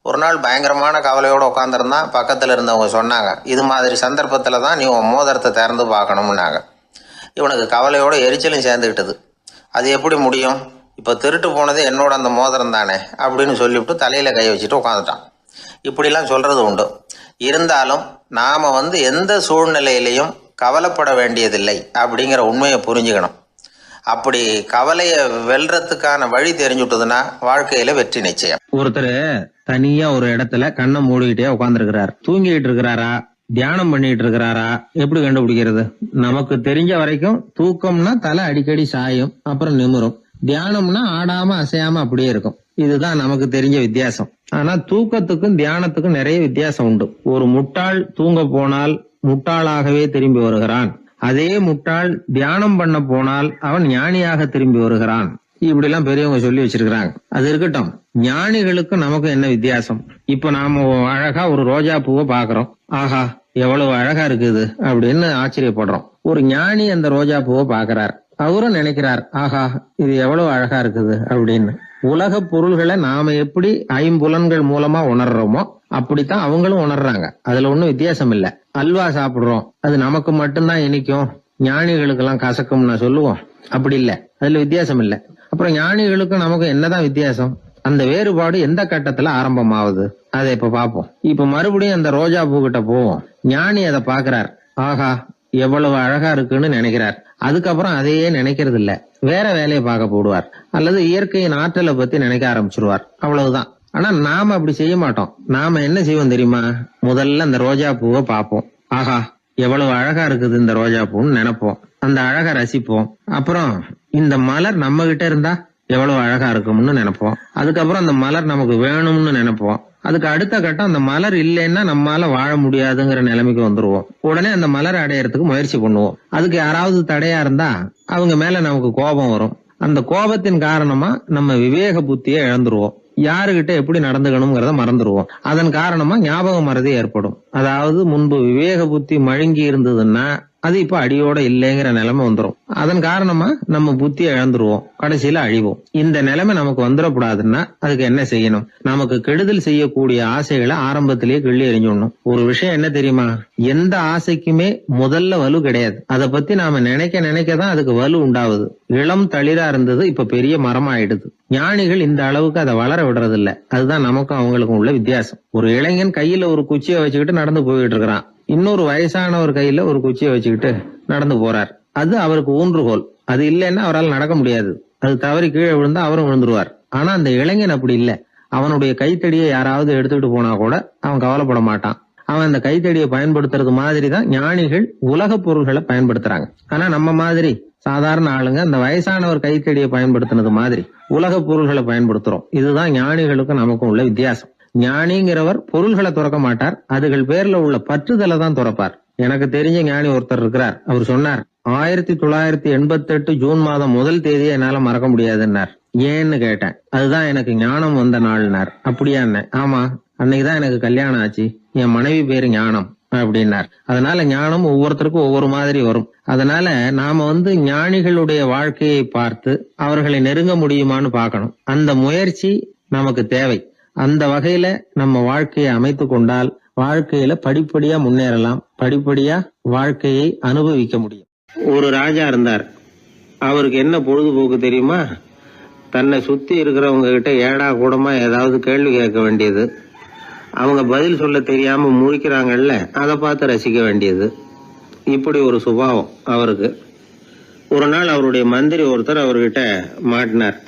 ஒரு நாள் பயங்கரமான கவலையோடு உட்காந்துருந்தான். பக்கத்தில் இருந்தவங்க சொன்னாங்க, இது மாதிரி சந்தர்ப்பத்தில் தான் நீ உன் மோதிரத்தை திறந்து பார்க்கணும்னாங்க. இவனுக்கு கவலையோடு எரிச்சலும் சேர்ந்துக்கிட்டது. அது எப்படி முடியும், இப்போ திருட்டு போனது என்னோட அந்த மோதிரம் தானே அப்படின்னு சொல்லிவிட்டு தலையில் கை வச்சுட்டு உட்காந்துட்டான். இப்படிலாம் சொல்கிறது உண்டு. இருந்தாலும் நாம் எந்த சூழ்நிலையிலையும் கவலைப்பட வேண்டியதில்லை அப்படிங்கிற உண்மையை புரிஞ்சுக்கணும். அப்படி கவலையை வெல்றதுக்கான வழி தெரிஞ்சுட்டதுன்னா வாழ்க்கையில வெற்றி நிச்சயம். ஒருத்தர் தனியா ஒரு இடத்துல கண்ணை மூடிக்கிட்டே உட்கார்ந்துருக்கிறார். தூங்கிட்டு இருக்கிறாரா, தியானம் பண்ணிட்டு இருக்கிறாரா, எப்படி கண்டுபிடிக்கிறது? நமக்கு தெரிஞ்ச வரைக்கும் தூக்கம்னா தலை அடிக்கடி சாயும், அப்புறம் நிமிரும். தியானம்னா ஆடாம அசையாம அப்படியே இருக்கும். இதுதான் நமக்கு தெரிஞ்ச வித்தியாசம். ஆனா தூக்கத்துக்கும் தியானத்துக்கும் நிறைய வித்தியாசம் உண்டு. ஒரு முட்டாள் தூங்க போனால் முட்டாளாகவே திரும்பி வருகிறான். அதே முட்டாள் தியானம் பண்ண போனால் அவன் ஞானியாக திரும்பி வருகிறான். இப்படி எல்லாம் பெரியவங்க சொல்லி வச்சிருக்கிறாங்க. அது இருக்கட்டும், ஞானிகளுக்கும் நமக்கும் என்ன வித்தியாசம்? இப்ப நாம அழகா ஒரு ரோஜா பூவை பாக்குறோம், ஆஹா எவ்வளவு அழகா இருக்குது அப்படின்னு ஆச்சரியப்படுறோம். ஒரு ஞானி அந்த ரோஜா பூவை பாக்குறார், அவரும் நினைக்கிறார், ஆஹா இது எவ்வளவு அழகா இருக்குது அப்படின்னு. உலக பொருள்களை நாம எப்படி ஐம்புலன்கள் மூலமா உணர்றோமோ அப்படித்தான் அவங்களும் உணர்றாங்க. அதுல ஒண்ணும் வித்தியாசம் இல்ல. அல்வா சாப்பிடுறோம், அது நமக்கு மட்டும்தான் இனிக்கும், ஞானிகளுக்கு எல்லாம் கசக்கும்னு சொல்லுவோம். அப்படி இல்ல, அதுல வித்தியாசம் இல்ல. அப்புறம் ஞானிகளுக்கும் நமக்கு என்னதான் வித்தியாசம்? அந்த வேறுபாடு எந்த கட்டத்துல ஆரம்பமாகுது அதை இப்ப பாப்போம். இப்ப மறுபடியும் அந்த ரோஜா பூ கிட்ட போவோம். ஞானி அதை பாக்குறார், ஆஹா எவ்வளவு அழகா இருக்குன்னு நினைக்கிறார். அதுக்கப்புறம் அதையே நினைக்கிறது இல்ல, வேற வேலையை பார்க்க போடுவார், அல்லது இயற்கையின் ஆற்றலை பத்தி நினைக்க ஆரம்பிச்சிருவார். அவ்வளவுதான். ஆனா நாம அப்படி செய்ய மாட்டோம். நாம என்ன செய்வோம் தெரியுமா? முதல்ல அந்த ரோஜா பூவை பார்ப்போம். ஆஹா, எவ்வளவு அழகா இருக்குது இந்த ரோஜா பூன்னு நினைப்போம். அந்த அழகை ரசிப்போம். அப்புறம் இந்த மலர் நம்ம கிட்ட இருந்தா எவ்வளவு அழகா இருக்கும்னு நினைப்போம். அதுக்கப்புறம் அந்த மலர் நமக்கு வேணும்னு நினைப்போம். அதுக்கு அடுத்த கட்டம், அந்த மலர் இல்லைன்னா நம்மால வாழ முடியாதுங்கிற நிலைமைக்கு வந்துருவோம். உடனே அந்த மலரை அடையறதுக்கு முயற்சி பண்ணுவோம். அதுக்கு யாராவது தடையா இருந்தா அவங்க மேல நமக்கு கோபம் வரும். அந்த கோபத்தின் காரணமா நம்ம விவேக புத்தியை இழந்துருவோம். யாருகிட்ட எப்படி நடந்துக்கணுங்கிறத மறந்துடுவோம். அதன் காரணமா ஞாபக மறதி ஏற்படும். அதாவது முன்பு விவேக புத்தி மழுங்கி இருந்ததுன்னா அது இப்ப அடியோட இல்லைங்கிற நிலைமை வந்துடும். அதன் காரணமா நம்ம புத்தியை இழந்துருவோம், கடைசியில அழிவோம். இந்த நிலைமை நமக்கு வந்துடக்கூடாதுன்னா அதுக்கு என்ன செய்யணும்? நமக்கு கெடுதல் செய்யக்கூடிய ஆசைகளை ஆரம்பத்திலேயே கிள்ளி எறிஞ்சிடணும். ஒரு விஷயம் என்ன தெரியுமா? எந்த ஆசைக்குமே முதல்ல வலு கிடையாது. அதை பத்தி நாம நினைக்கதான் அதுக்கு வலு உண்டாகுது. இளம் தளிரா இருந்தது இப்ப பெரிய மரமா ஆயிடுது. ஞானிகள் இந்த அளவுக்கு அதை வளர விடுறது இல்ல. அதுதான் நமக்கும் அவங்களுக்கும் உள்ள வித்தியாசம். ஒரு இளைஞன் கையில ஒரு குச்சியை வச்சுக்கிட்டு நடந்து போயிட்டு இருக்கிறான். இன்னொரு வயசானவர் கையில ஒரு குச்சியை வச்சுக்கிட்டு நடந்து போறார். அது அவருக்கு ஊன்றுகோல். அது இல்லைன்னா அவரால் நடக்க முடியாது. அது தவறி கீழே விழுந்தா அவரும் விழுந்துருவார். ஆனா அந்த இளைஞன் அப்படி இல்ல. அவனுடைய கைத்தடியை யாராவது எடுத்துக்கிட்டு போனா கூட அவன் கவலைப்பட மாட்டான். அவன் அந்த கைத்தடியை பயன்படுத்துறது மாதிரி தான் ஞானிகள் உலக பொருள்களை பயன்படுத்துறாங்க. ஆனா நம்ம மாதிரி சாதாரண ஆளுங்க அந்த வயசானவர் கைத்தடியை பயன்படுத்தினது மாதிரி உலக பொருள்களை பயன்படுத்துறோம். இதுதான் ஞானிகளுக்கும் நமக்கும் உள்ள வித்தியாசம். ஞானிங்கிறவர் பொருள்களை துறக்க மாட்டார். அதுகள் பேர்ல உள்ள பற்றுதலை தான் துறப்பார். எனக்கு தெரிஞ்ச ஞானி ஒருத்தர் இருக்கிறார். அவர் சொன்னார், 1988 ஜூன் மாதம் 1 தேதியை என்னால மறக்க முடியாதுன்னார். ஏன்னு கேட்டேன். அதுதான் எனக்கு ஞானம் வந்த நாள்னார். அப்படியா? ஆமா, அன்னைக்குதான் எனக்கு கல்யாணம் ஆச்சு. என் மனைவி பேரு ஞானம் அப்படின்னார். அதனால ஞானம் ஒவ்வொருத்தருக்கும் ஒவ்வொரு மாதிரி வரும். அதனால நாம ஞானிகளுடைய வாழ்க்கையை பார்த்து அவர்களை நெருங்க முடியுமான்னு பார்க்கணும். அந்த முயற்சி நமக்கு தேவை. அந்த வகையில நம்ம வாழ்க்கையை அமைத்து கொண்டால் வாழ்க்கையில படிப்படியா முன்னேறலாம். படிப்படியா வாழ்க்கையை அனுபவிக்க முடியும். ஒரு ராஜா இருந்தார். அவருக்கு என்ன பொழுதுபோக்கு தெரியுமா? தன்னை சுத்தி இருக்கிறவங்க கிட்ட ஏடா கூடமா ஏதாவது கேள்வி கேட்க வேண்டியது, அவங்க பதில் சொல்ல தெரியாம முழிக்கிறாங்கல்ல, அதை பார்த்து ரசிக்க வேண்டியது. இப்படி ஒரு சுபாவம் அவருக்கு. ஒரு நாள் அவருடைய மந்திரி ஒருத்தர் அவர்கிட்ட மாட்டினார்.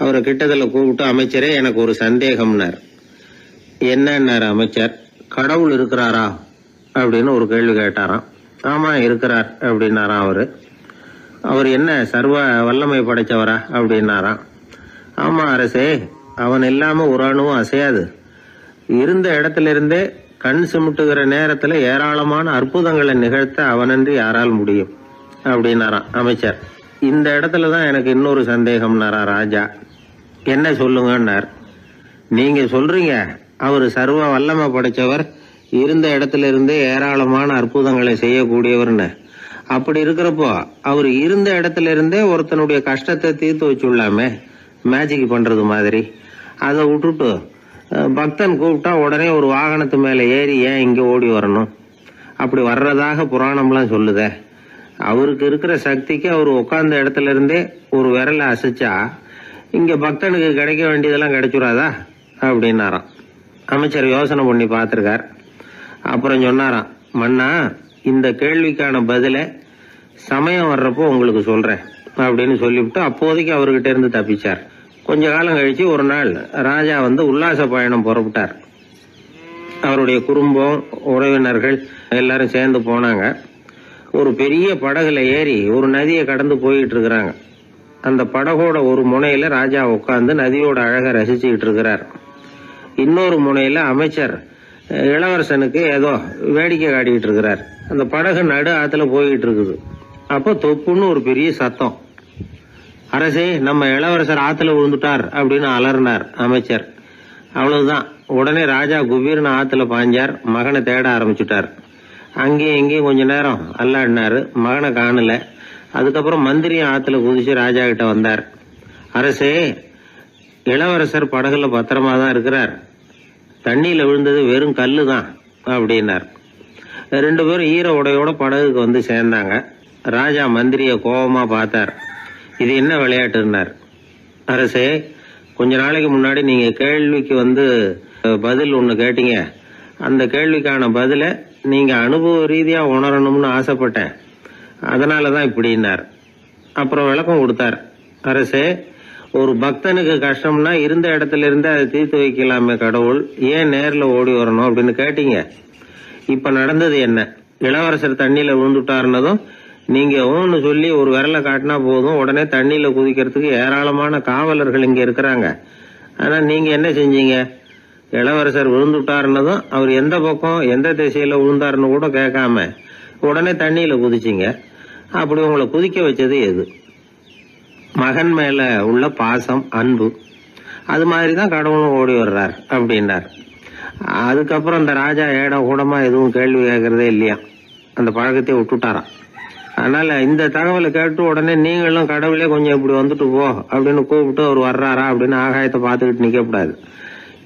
அவரை கிட்டத்துல கூப்பிட்டு, அமைச்சரே எனக்கு ஒரு சந்தேகம்னார். என்னன்னார் அமைச்சர். கடவுள் இருக்கிறாரா அப்படின்னு ஒரு கேள்வி கேட்டாராம். ஆமா இருக்கிறார் அப்படின்னாராம் அவரு. அவர் என்ன சர்வ வல்லமை படைச்சவரா அப்படின்னாராம். ஆமா அரசே, அவன் இல்லாம ஒரு அணுவும் அசையாது. இருந்த இடத்துல இருந்தே கண் சிமிட்டுகிற நேரத்துல ஏராளமான அற்புதங்களை நிகழ்த்த அவனன்றி யாரால் முடியும் அப்படின்னாராம் அமைச்சர். இந்த இடத்துலதான் எனக்கு இன்னொரு சந்தேகம்னாரா ராஜா. என்ன சொல்லுங்கன்னார். நீங்க சொல்றீங்க அவர் சர்வ வல்லமை படைச்சவர், இருந்த இடத்துல இருந்தே ஏராளமான அற்புதங்களை செய்யக்கூடியவர்னு. அப்படி இருக்கிறப்போ அவர் இருந்த இடத்துல இருந்தே ஒருத்தனுடைய கஷ்டத்தை தீர்த்து வச்சுள்ளாமே, மேஜிக் பண்றது மாதிரி. அதை விட்டுட்டு பக்தன் கூப்பிட்டா உடனே ஒரு வாகனத்து மேல ஏறி ஏன் இங்க ஓடி வரணும்? அப்படி வர்றதாக புராணம்லாம் சொல்லுதே. அவருக்கு இருக்கிற சக்திக்கு அவர் உட்கார்ந்த இடத்துல இருந்தே ஒரு விரலை அசைச்சா இங்க பக்தனுக்கு கிடைக்க வேண்டியதெல்லாம் கிடைச்சுடாதா அப்படின்னாராம். அமைச்சர் யோசனை பண்ணி பார்த்திருக்கார். அப்புறம் சொன்னாராம், மன்னா, இந்த கேள்விக்கான பதில சமயம் வர்றப்போ உங்களுக்கு சொல்றேன் அப்படின்னு சொல்லிவிட்டு அப்போதைக்கு அவர்கிட்ட இருந்து தப்பிச்சார். கொஞ்ச காலம் கழிச்சு ஒரு நாள் ராஜா உல்லாச பயணம் புறப்பட்டார். அவருடைய குடும்பம், உறவினர்கள் எல்லாரும் சேர்ந்து போனாங்க. ஒரு பெரிய படகுல ஏறி ஒரு நதியை கடந்து போயிட்டு இருக்கிறாங்க. அந்த படகோட ஒரு முனையில ராஜா உட்கார்ந்து நதியோட அழகை ரசிச்சுக்கிட்டு இருக்கிறார். இன்னொரு முனையில அமைச்சர் இளவரசனுக்கு ஏதோ வேடிக்கை காட்டிக்கிட்டு இருக்கிறார். அந்த படகு நடு ஆத்துல போயிட்டு இருக்குது. அப்போ தொப்புன்னு ஒரு பெரிய சத்தம். அரசே, நம்ம இளவரசர் ஆத்துல விழுந்துட்டார் அப்படின்னு அலறினார் அமைச்சர். அவ்வளவுதான். உடனே ராஜா குபீர்னு ஆத்துல பாஞ்சார். மகனை தேட ஆரம்பிச்சுட்டார். அங்கேயும் இங்கேயும் கொஞ்ச நேரம் அல்லாடினாரு. மகனை காணல. அதுக்கப்புறம் மந்திரியும் ஆத்துல குதிச்சு ராஜா கிட்ட வந்தார். அரசே, இளவரசர் படகுல பத்திரமா தான் இருக்கிறார். தண்ணியில விழுந்தது வெறும் கல்லு தான் அப்படின்னார். 2 பேரும் ஈர உடையோட படகுக்கு சேர்ந்தாங்க. ராஜா மந்திரிய கோபமா பார்த்தார். இது என்ன விளையாட்டுன்னார். அரசே, கொஞ்ச நாளைக்கு முன்னாடி நீங்க கேள்விக்கு பதில் ஒண்ணு கேட்டீங்க. அந்த கேள்விக்கான பதில நீங்க அனுபவ ரீதியா உணரணும்னு ஆசைப்பட்டேன். அதனாலதான் இப்படின்னார். அப்புறம் விளக்கம் கொடுத்தார். அரசே, ஒரு பக்தனுக்கு கஷ்டம்னா இருந்த இடத்துல இருந்து அதை தீர்த்து வைக்கலாமே கடவுள், ஏன் நேர்ல ஓடி வரணும் அப்படின்னு கேட்டீங்க. இப்ப நடந்தது என்ன? இளவரசர் தண்ணியில விழுந்துட்டாருன்னதும் நீங்க ஊன்னு சொல்லி ஒரு விரலை காட்டினா போதும், உடனே தண்ணியில குதிக்கிறதுக்கு ஏராளமான காவலர்கள் இங்க இருக்கிறாங்க. ஆனா நீங்க என்ன செஞ்சீங்க? இளவரசர் விழுந்துட்டாருன்னதும் அவர் எந்த பக்கம் எந்த திசையில விழுந்தாருன்னு கூட கேட்காம உடனே தண்ணியில குதிச்சிங்க. அப்படி உங்களை குதிக்க வச்சது எது? மகன் மேல உள்ள பாசம், அன்பு. அது மாதிரிதான் கடவுளும் ஓடி வர்றார் அப்படின்னார். அதுக்கப்புறம் அந்த ராஜா ஏடம் கூடமா எதுவும் கேள்வி கேட்கறதே இல்லையா, அந்த பழக்கத்தை விட்டுட்டாராம். அதனால இந்த தகவலை கேட்டு உடனே நீங்களும் கடவுளே கொஞ்சம் இப்படி வந்துட்டு போ அப்படின்னு கூப்பிட்டு அவர் வர்றாரா அப்படின்னு ஆகாயத்தை பார்த்துக்கிட்டு நிக்க கூடாது.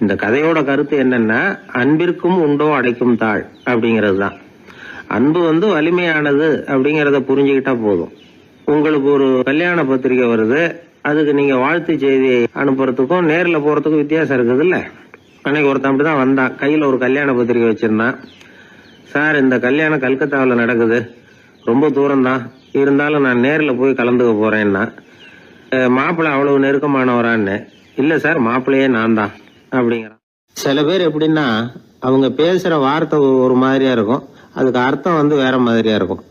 இந்த கதையோட கருத்து என்னன்னா, அன்பிற்கும் உண்டோ அடைக்கும் தாழ் அப்படிங்கிறது தான். அன்பு வலிமையானது அப்படிங்கறத புரிஞ்சுக்கிட்டா போதும். உங்களுக்கு ஒரு கல்யாண பத்திரிகை வருது, அதுக்கு நீங்க வாழ்த்து செய்தி அனுப்புறதுக்கும் நேர்ல போறதுக்கும் வித்தியாசம் இருக்குது இல்ல. அன்னைக்கு ஒருத்தன் அப்படிதான் வந்தான், கையில ஒரு கல்யாண பத்திரிகை வச்சிருந்தான். சார், இந்த கல்யாணம் கல்கத்தாவில் நடக்குது, ரொம்ப தூரம் தான், இருந்தாலும் நான் நேர்ல போய் கலந்துக்க போறேன்னா. மாப்பிள்ளை அவ்வளவு நெருக்கமானவரான்னு. இல்ல சார், மாப்பிள்ளையே நான் தான் அப்படிங்கிறான். சில பேர் எப்படின்னா, அவங்க பேசுற வார்த்தை ஒரு மாதிரியா இருக்கும், அதுக்கு அர்த்தம் வேற மாதிரியா இருக்கும்.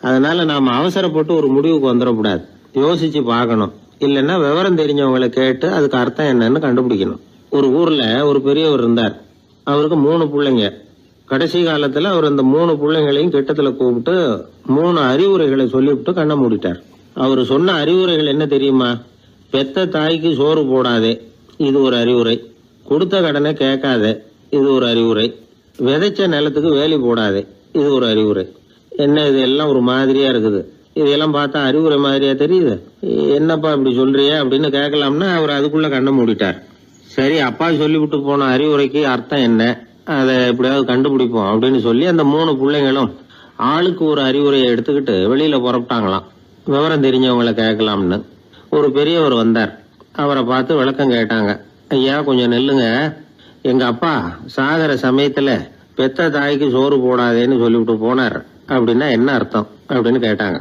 அதனால நாம அவசரப்பட்டு ஒரு முடிவுக்கு வந்துடக்கூடாது, யோசிச்சு பார்க்கணும். இல்லைன்னா விவரம் தெரிஞ்சவங்களை கேட்டு அதுக்கு அர்த்தம் என்னன்னு கண்டுபிடிக்கணும். ஒரு ஊர்ல ஒரு பெரியவர் இருந்தார். அவருக்கு 3 பிள்ளைங்க. கடைசி காலத்துல அவர் அந்த 3 பிள்ளைங்களையும் கிட்டத்துல கூப்பிட்டு 3 அறிவுரைகளை சொல்லிவிட்டு கண்ணை மூடிட்டார். அவர் சொன்ன அறிவுரைகள் என்ன தெரியுமா? பெத்த தாய்க்கு சோறு போடாதே, இது ஒரு அறிவுரை. கொடுத்த கடனை கேட்காதே, இது ஒரு அறிவுரை. விதைச்ச நிலத்துக்கு வேலி போடாதே, இது ஒரு அறிவுரை. என்ன இது எல்லாம் ஒரு மாதிரியா இருக்குது, இதெல்லாம் பார்த்தா அறிவுரை மாதிரியா தெரியுது, என்னப்பா இப்படி சொல்றிய அப்படின்னு கேட்கலாம்னா அவர் அதுக்குள்ள கண்ணை மூடிட்டார். சரி, அப்பா சொல்லிவிட்டு போன அறிவுரைக்கு அர்த்தம் என்ன, அதை எப்படியாவது கண்டுபிடிப்போம் அப்படின்னு சொல்லி அந்த 3 பிள்ளைங்களும் ஆளுக்கு ஒரு அறிவுரையை எடுத்துக்கிட்டு வெளியில புறப்பட்டாங்களாம், விவரம் தெரிஞ்சவங்களை கேட்கலாம்னு. ஒரு பெரியவர் வந்தார், அவரை பார்த்து விளக்கம் கேட்டாங்க. ஐயா, கொஞ்சம் நெல்லுங்க, எங்க அப்பா சாகர சமயத்துல பெத்த தாய்க்கு சோறு போடாதேன்னு சொல்லிவிட்டு போனார், அப்படின்னா என்ன அர்த்தம் அப்படின்னு கேட்டாங்க.